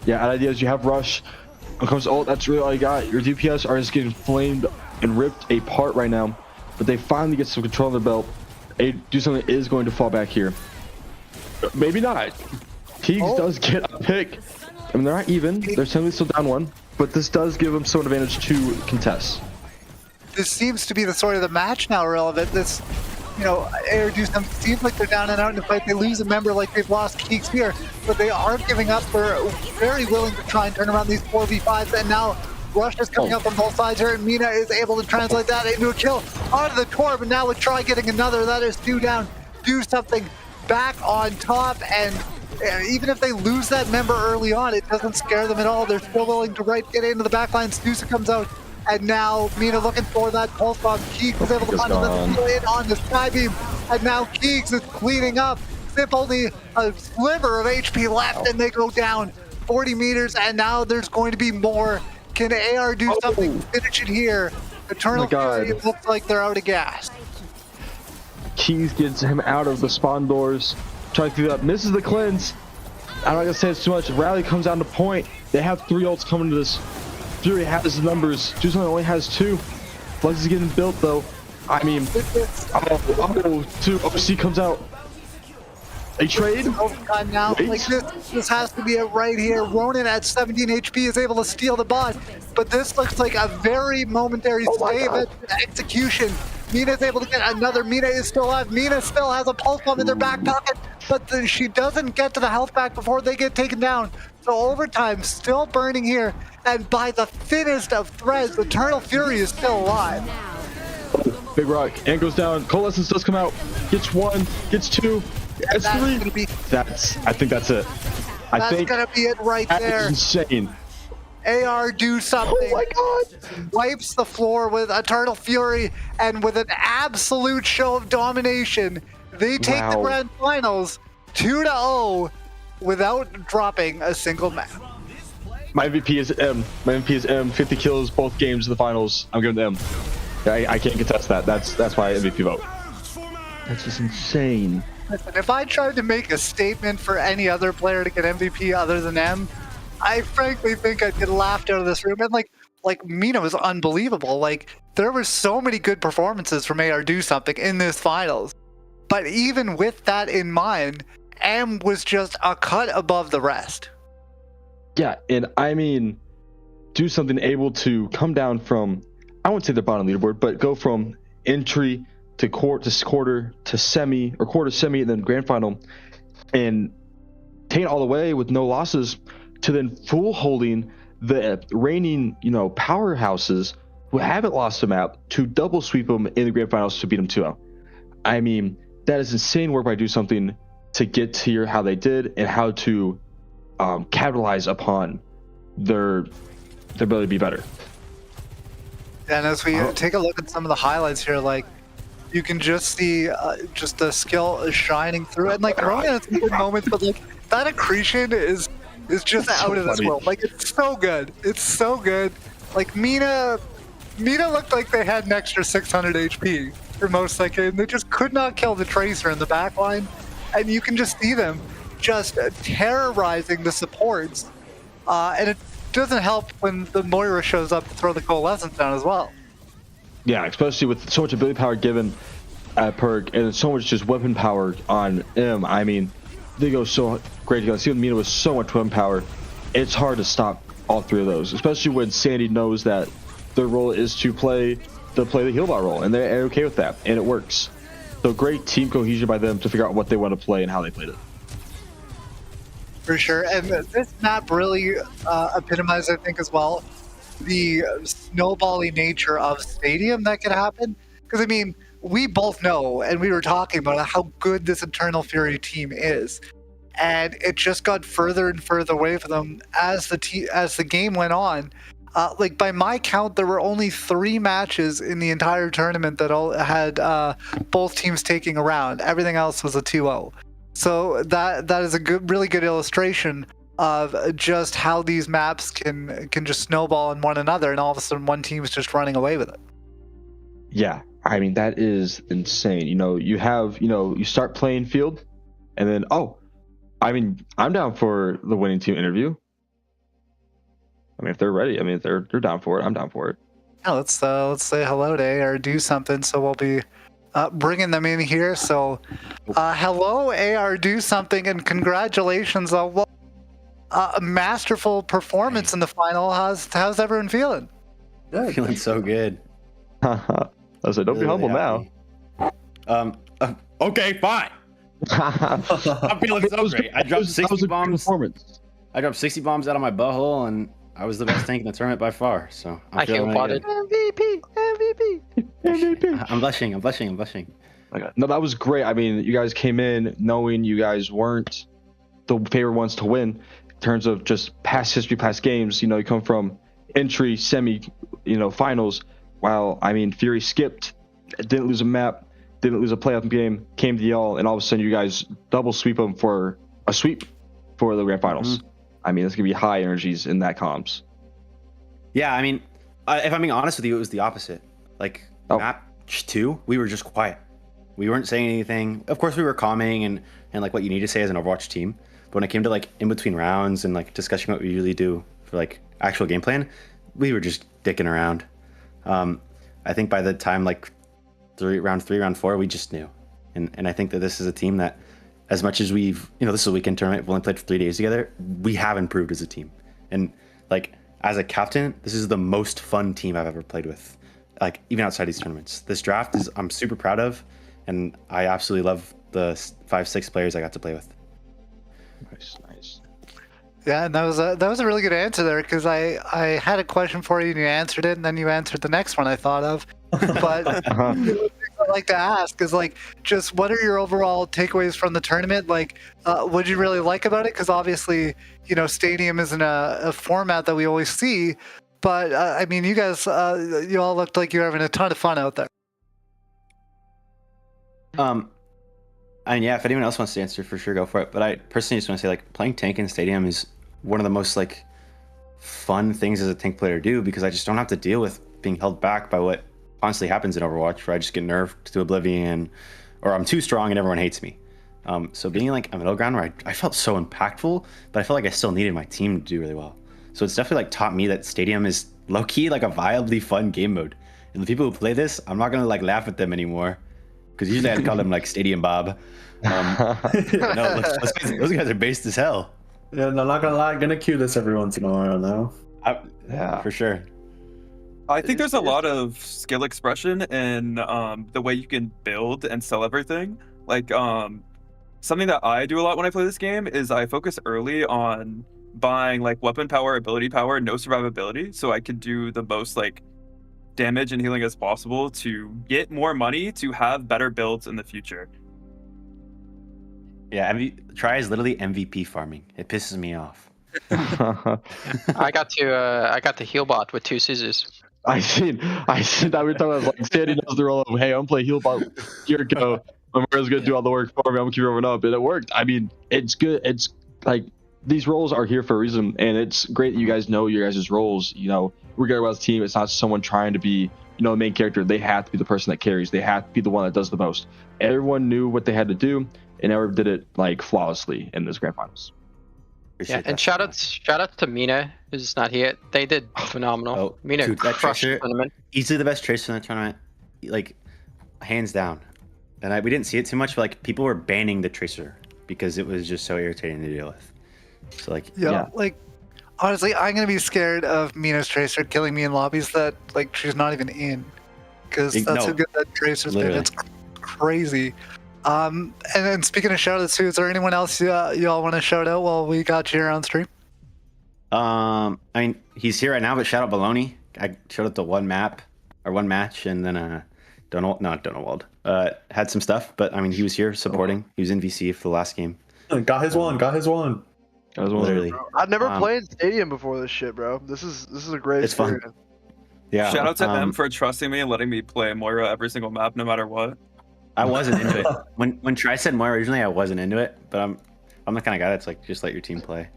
Yeah, out of ideas. You have Rush. When it comes to ult, that's really all you got. Your DPS are just getting flamed and ripped apart right now. But they finally get some control of their belt. Do Something is going to fall back here. Maybe not. Keeks does get a pick. I mean, they're not even. They're simply still down one. But this does give them some advantage to contest. This seems to be the story of the match now, relevant. This, AR Do Something seems like they're down and out in the fight. They lose a member like they've lost Keeks here, but they aren't giving up. They're very willing to try and turn around these 4v5s, and now Rush is coming up on both sides here, and Mina is able to translate that into a kill onto the Torb, and now we'll try getting another. That is 2 down. Do Something back on top, and even if they lose that member early on, it doesn't scare them at all. They're still willing to get into the back line. Stusa comes out, and now Mina looking for that pulse bomb. Keeks is able to find another in on the Skybeam, and now Keeks is cleaning up. Zip only a sliver of HP left, and they go down 40 meters, and now there's going to be more. Can AR Do Something? Finish it here. Eternal Fury looks like they're out of gas. Cheese gets him out of the spawn doors. Tries to do that. Misses the cleanse. I'm not gonna say it's too much. Rally comes down to point. They have 3 ults coming to this. Fury has the numbers. Juiceland only has 2. Flex is getting built though. I mean, two OC comes out. A trade? Overtime now. Like this has to be it right here. Ronin at 17 HP is able to steal the bot, but this looks like a very momentary save at execution. Mina's able to get another. Mina is still alive. Mina still has a pulse bomb in their back pocket, but she doesn't get to the health pack before they get taken down. So overtime still burning here, and by the thinnest of threads, Eternal Fury is still alive. Big rock and goes down. Coalescence does come out. Gets 1, gets 2. That's 3. I think that's it. I think gonna be it right there. That's insane. AR do something. Oh my god! Wipes the floor with Eternal Fury, and with an absolute show of domination, they take the grand finals 2-0 without dropping a single match. My MVP is M. My MVP is M. 50 kills both games in the finals. I'm giving M. I can't contest that. That's my MVP vote. That's just insane. Listen, if I tried to make a statement for any other player to get MVP other than M, I frankly think I'd get laughed out of this room. And like Mina was unbelievable. Like there were so many good performances from AR Do Something in this finals. But even with that in mind, M was just a cut above the rest. Yeah, and I mean, Do Something able to come down from, I wouldn't say the bottom leaderboard, but go from entry to quarter to semi, or quarter semi, and then grand final, and take it all the way with no losses, to then full holding the reigning, powerhouses who haven't lost a map, to double sweep them in the grand finals to beat them 2-0. I mean, that is insane work by Do Something to get to here how they did, and how to capitalize upon their ability to be better. And as we take a look at some of the highlights here, like you can just see just the skill shining through, and like Ronin has some good moments, but like that accretion is just out of this world. Like it's so good. It's so good. Like Mina looked like they had an extra 600 HP for most like, and they just could not kill the Tracer in the back line, and you can just see them just terrorizing the supports, and it doesn't help when the Moira shows up to throw the Coalescence down as well. Yeah, especially with so much ability power given at Perk, and so much just weapon power on M. I mean, they go so great together. See with Mina with so much weapon power, it's hard to stop all 3 of those, especially when Sandy knows that their role is to play the heal bot role, and they're okay with that, and it works. So great team cohesion by them to figure out what they want to play and how they played it. For sure, and this map really epitomized, I think, as well, the snowbally nature of Stadium that could happen. Because I mean, we both know, and we were talking about how good this Eternal Fury team is, and it just got further and further away from them as the game went on. Like by my count, there were only 3 matches in the entire tournament that all had both teams taking a round. Everything else was a 2-0. So that is a really good illustration of just how these maps can just snowball in one another, and all of a sudden one team's just running away with it. Yeah, I mean, that is insane. You start playing field, and then I'm down for the winning team interview. I mean, if they're ready, if they're down for it, I'm down for it. Yeah, let's say hello to AR Do Something. So we'll be bringing them in here. So hello, AR Do Something, and congratulations on a masterful performance in the final. How's everyone feeling? Good. Feeling so good. I was like, don't be humble now. Okay, fine. I'm feeling so great. I dropped 60 bombs. I dropped 60 bombs out of my butthole, and I was the best tank in the tournament by far. So I can't plot it. MVP. I'm blushing. Okay. No, that was great. I mean, you guys came in knowing you guys weren't the favorite ones to win in terms of just past history, past games. You come from entry, semi, finals. While Fury skipped, didn't lose a map, didn't lose a playoff game, came to y'all, and all of a sudden you guys double sweep them for a sweep for the grand finals. Mm-hmm. It's gonna be high energies in that comms. Yeah, if I'm being honest with you, it was the opposite. Like map 2, we were just quiet. we weren't saying anything. Of course, we were commenting and like what you need to say as an Overwatch team. But when it came to like in between rounds and like discussing what we usually do for like actual game plan, we were just dicking around. I think by the time like round 3, round 4, we just knew. And I think that this is a team that, as much as we've, this is a weekend tournament, we've only played for 3 days together, we have improved as a team. And like, as a captain, this is the most fun team I've ever played with. Like, even outside these tournaments. This draft I'm super proud of, and I absolutely love the 5-6 players I got to play with. Nice. Yeah, and that was a really good answer there, because I had a question for you and you answered it, and then you answered the next one I thought of. But I'd like to ask is like, just what are your overall takeaways from the tournament? Like, what did you really like about it? Because obviously, Stadium isn't a format that we always see. But I mean, you guys, you all looked like you were having a ton of fun out there. And yeah, if anyone else wants to answer, for sure, go for it. But I personally just want to say, like, playing tank in Stadium is one of the most like fun things as a tank player to do, because I just don't have to deal with being held back by what constantly happens in Overwatch, where I just get nerfed to oblivion, or I'm too strong and everyone hates me. So being like a middle ground where I felt so impactful, but I felt like I still needed my team to do really well. So it's definitely like taught me that Stadium is low-key like a viably fun game mode. And the people who play this, I'm not gonna like laugh at them anymore, because usually I'd call them like Stadium Bob. No, those guys are based as hell. Yeah, no, not gonna lie, gonna cue this every once in a while now. Yeah, for sure. I think there's a lot of skill expression in the way you can build and sell everything. Like, something that I do a lot when I play this game is I focus early on buying like weapon power, ability power, no survivability, so I can do the most like damage and healing as possible to get more money to have better builds in the future. Yeah, Try is literally MVP farming. It pisses me off. I got the heal bot with 2 scissors. I seen that we were talking about like Sandy does the role of, hey, I'm playing heal bot, here go. Amara's gonna do all the work for me, I'm gonna keep everyone up, and it worked. I mean, it's good. It's like these roles are here for a reason, and it's great that you guys know your guys' roles. Regardless of the team, it's not someone trying to be, the main character. They have to be the person that carries. They have to be the one that does the most. Everyone knew what they had to do, and everyone did it like flawlessly in this grand finals. Yeah, and shout out to Mina, who's not here. They did phenomenal. Oh, Mina dude, that crushed the Tracer, tournament. easily the best Tracer in the tournament, like hands down. And we didn't see it too much, but like people were banning the Tracer because it was just so irritating to deal with. So like, yeah. Like, honestly, I'm gonna be scared of Mina's Tracer killing me in lobbies that like she's not even in, because that's how good that Tracer's been. It's crazy. And then speaking of shout outs too, is there anyone else y'all want to shout out while we got you here on stream? I mean, he's here right now, but shout out Baloney. I showed up to one match, and then Donald had some stuff, but I mean, he was here supporting. He was in VC for the last game. Got his one. Literally. I've never played Stadium before this shit, bro. This is a great experience. Fun. Yeah. Shout out to him for trusting me and letting me play Moira every single map, no matter what. I wasn't into it. When Tri said Moira originally, I wasn't into it, but I'm the kind of guy that's like, just let your team play.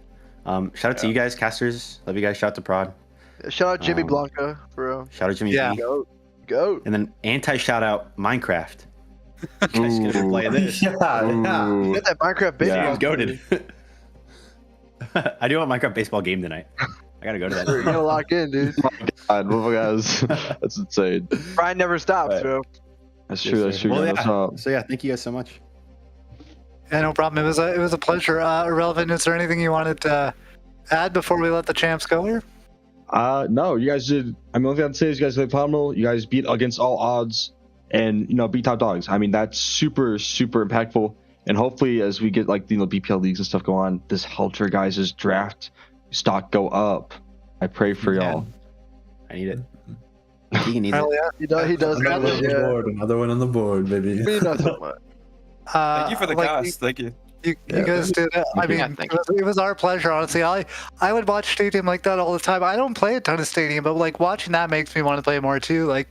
Shout out to you guys, casters. Love you guys. Shout out to Prod. Shout out Jimmy Blanca, bro. Shout out Jimmy. Yeah. B. Go. And then shout out Minecraft. You guys gonna play this? Yeah. You got that Minecraft baseball. Yeah. Goated. I do have a Minecraft baseball game tonight. I gotta go to that. You're gonna lock in, dude. God, guys, that's insane. Brian never stops, bro. That's true. That's true. Well, yeah. So yeah, thank you guys so much. Yeah, no problem. It was a pleasure. Irrelevant. Is there anything you wanted to add before we let the champs go here? No, you guys did. I mean, the only thing I'd say is you guys did phenomenal. You guys beat against all odds, and beat top dogs. I mean, that's super, super impactful. And hopefully, as we get like BPL leagues and stuff go on, this helps your guys' draft stock go up. I pray for y'all. I need it. He needs Hell it. yeah. He does. Another one on the board, baby. Not so much. Thank you for the cast. Thank you. You guys did it. I mean, it was our pleasure, honestly. I would watch Stadium like that all the time. I don't play a ton of Stadium, but like watching that makes me want to play more too. Like,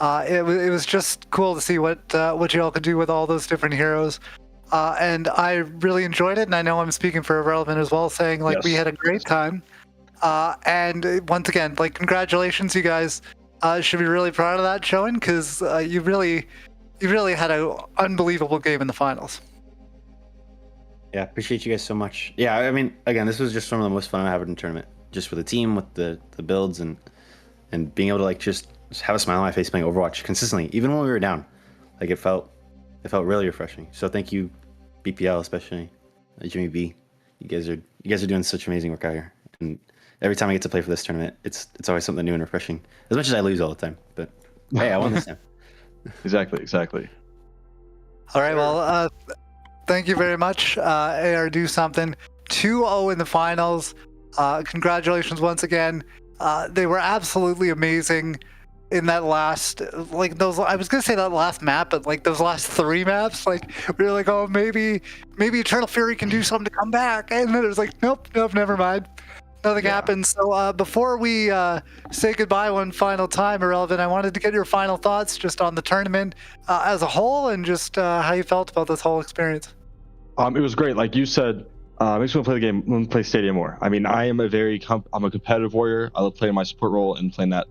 it was just cool to see what you all could do with all those different heroes. And I really enjoyed it, and I know I'm speaking for Irrelevant as well, saying like we had a great time. And once again, like congratulations, you guys. Should be really proud of that showing, because you really you really had an unbelievable game in the finals. Yeah, appreciate you guys so much. Yeah, I mean, again, this was just one of the most fun I had in the tournament. Just with the team, with the builds, and being able to like just have a smile on my face playing Overwatch consistently, even when we were down. Like it felt really refreshing. So thank you, BPL, especially Jimmy B. You guys are doing such amazing work out here. And every time I get to play for this tournament, it's always something new and refreshing. As much as I lose all the time, but hey, I won this time. Exactly. All right, well, thank you very much, AR Do Something. 2-0 in the finals. Congratulations once again. They were absolutely amazing in that last, like those, I was gonna say that last map, but like those last 3 maps, like we were like, oh, maybe Eternal Fury can do something to come back, and then it was like, nope, never mind. Nothing happened. So before we say goodbye one final time, Irrelevant, I wanted to get your final thoughts just on the tournament as a whole, and just how you felt about this whole experience. It was great. Like you said, makes me want to play the game, want to play Stadium more. I mean, I am I'm a competitive warrior. I love playing my support role and playing that,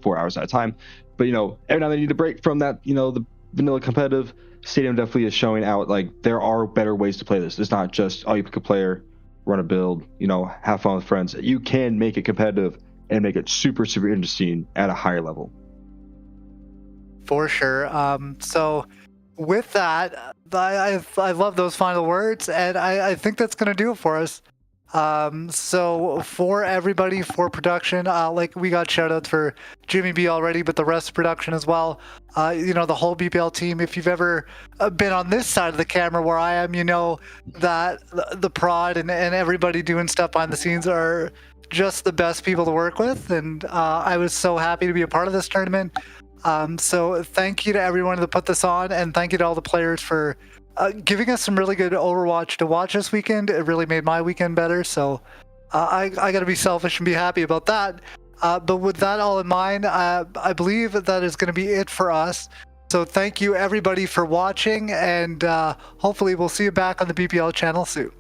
4 hours at a time. But, every now and then I need a break from that, the vanilla competitive. Stadium definitely is showing out, like, there are better ways to play this. It's not just, you pick a player, run a build, have fun with friends. You can make it competitive and make it super, super interesting at a higher level. For sure. So with that, I love those final words, and I think that's going to do it for us. So for everybody, for production, like we got shout outs for Jimmy B already, but the rest of production as well. The whole BPL team, if you've ever been on this side of the camera where I am, you know that the prod and everybody doing stuff behind the scenes are just the best people to work with. And I was so happy to be a part of this tournament. So thank you to everyone that put this on, and thank you to all the players for giving us some really good Overwatch to watch this weekend. It really made my weekend better. So I got to be selfish and be happy about that. But with that all in mind, I believe that is going to be it for us. So thank you everybody for watching, and hopefully we'll see you back on the BPL channel soon.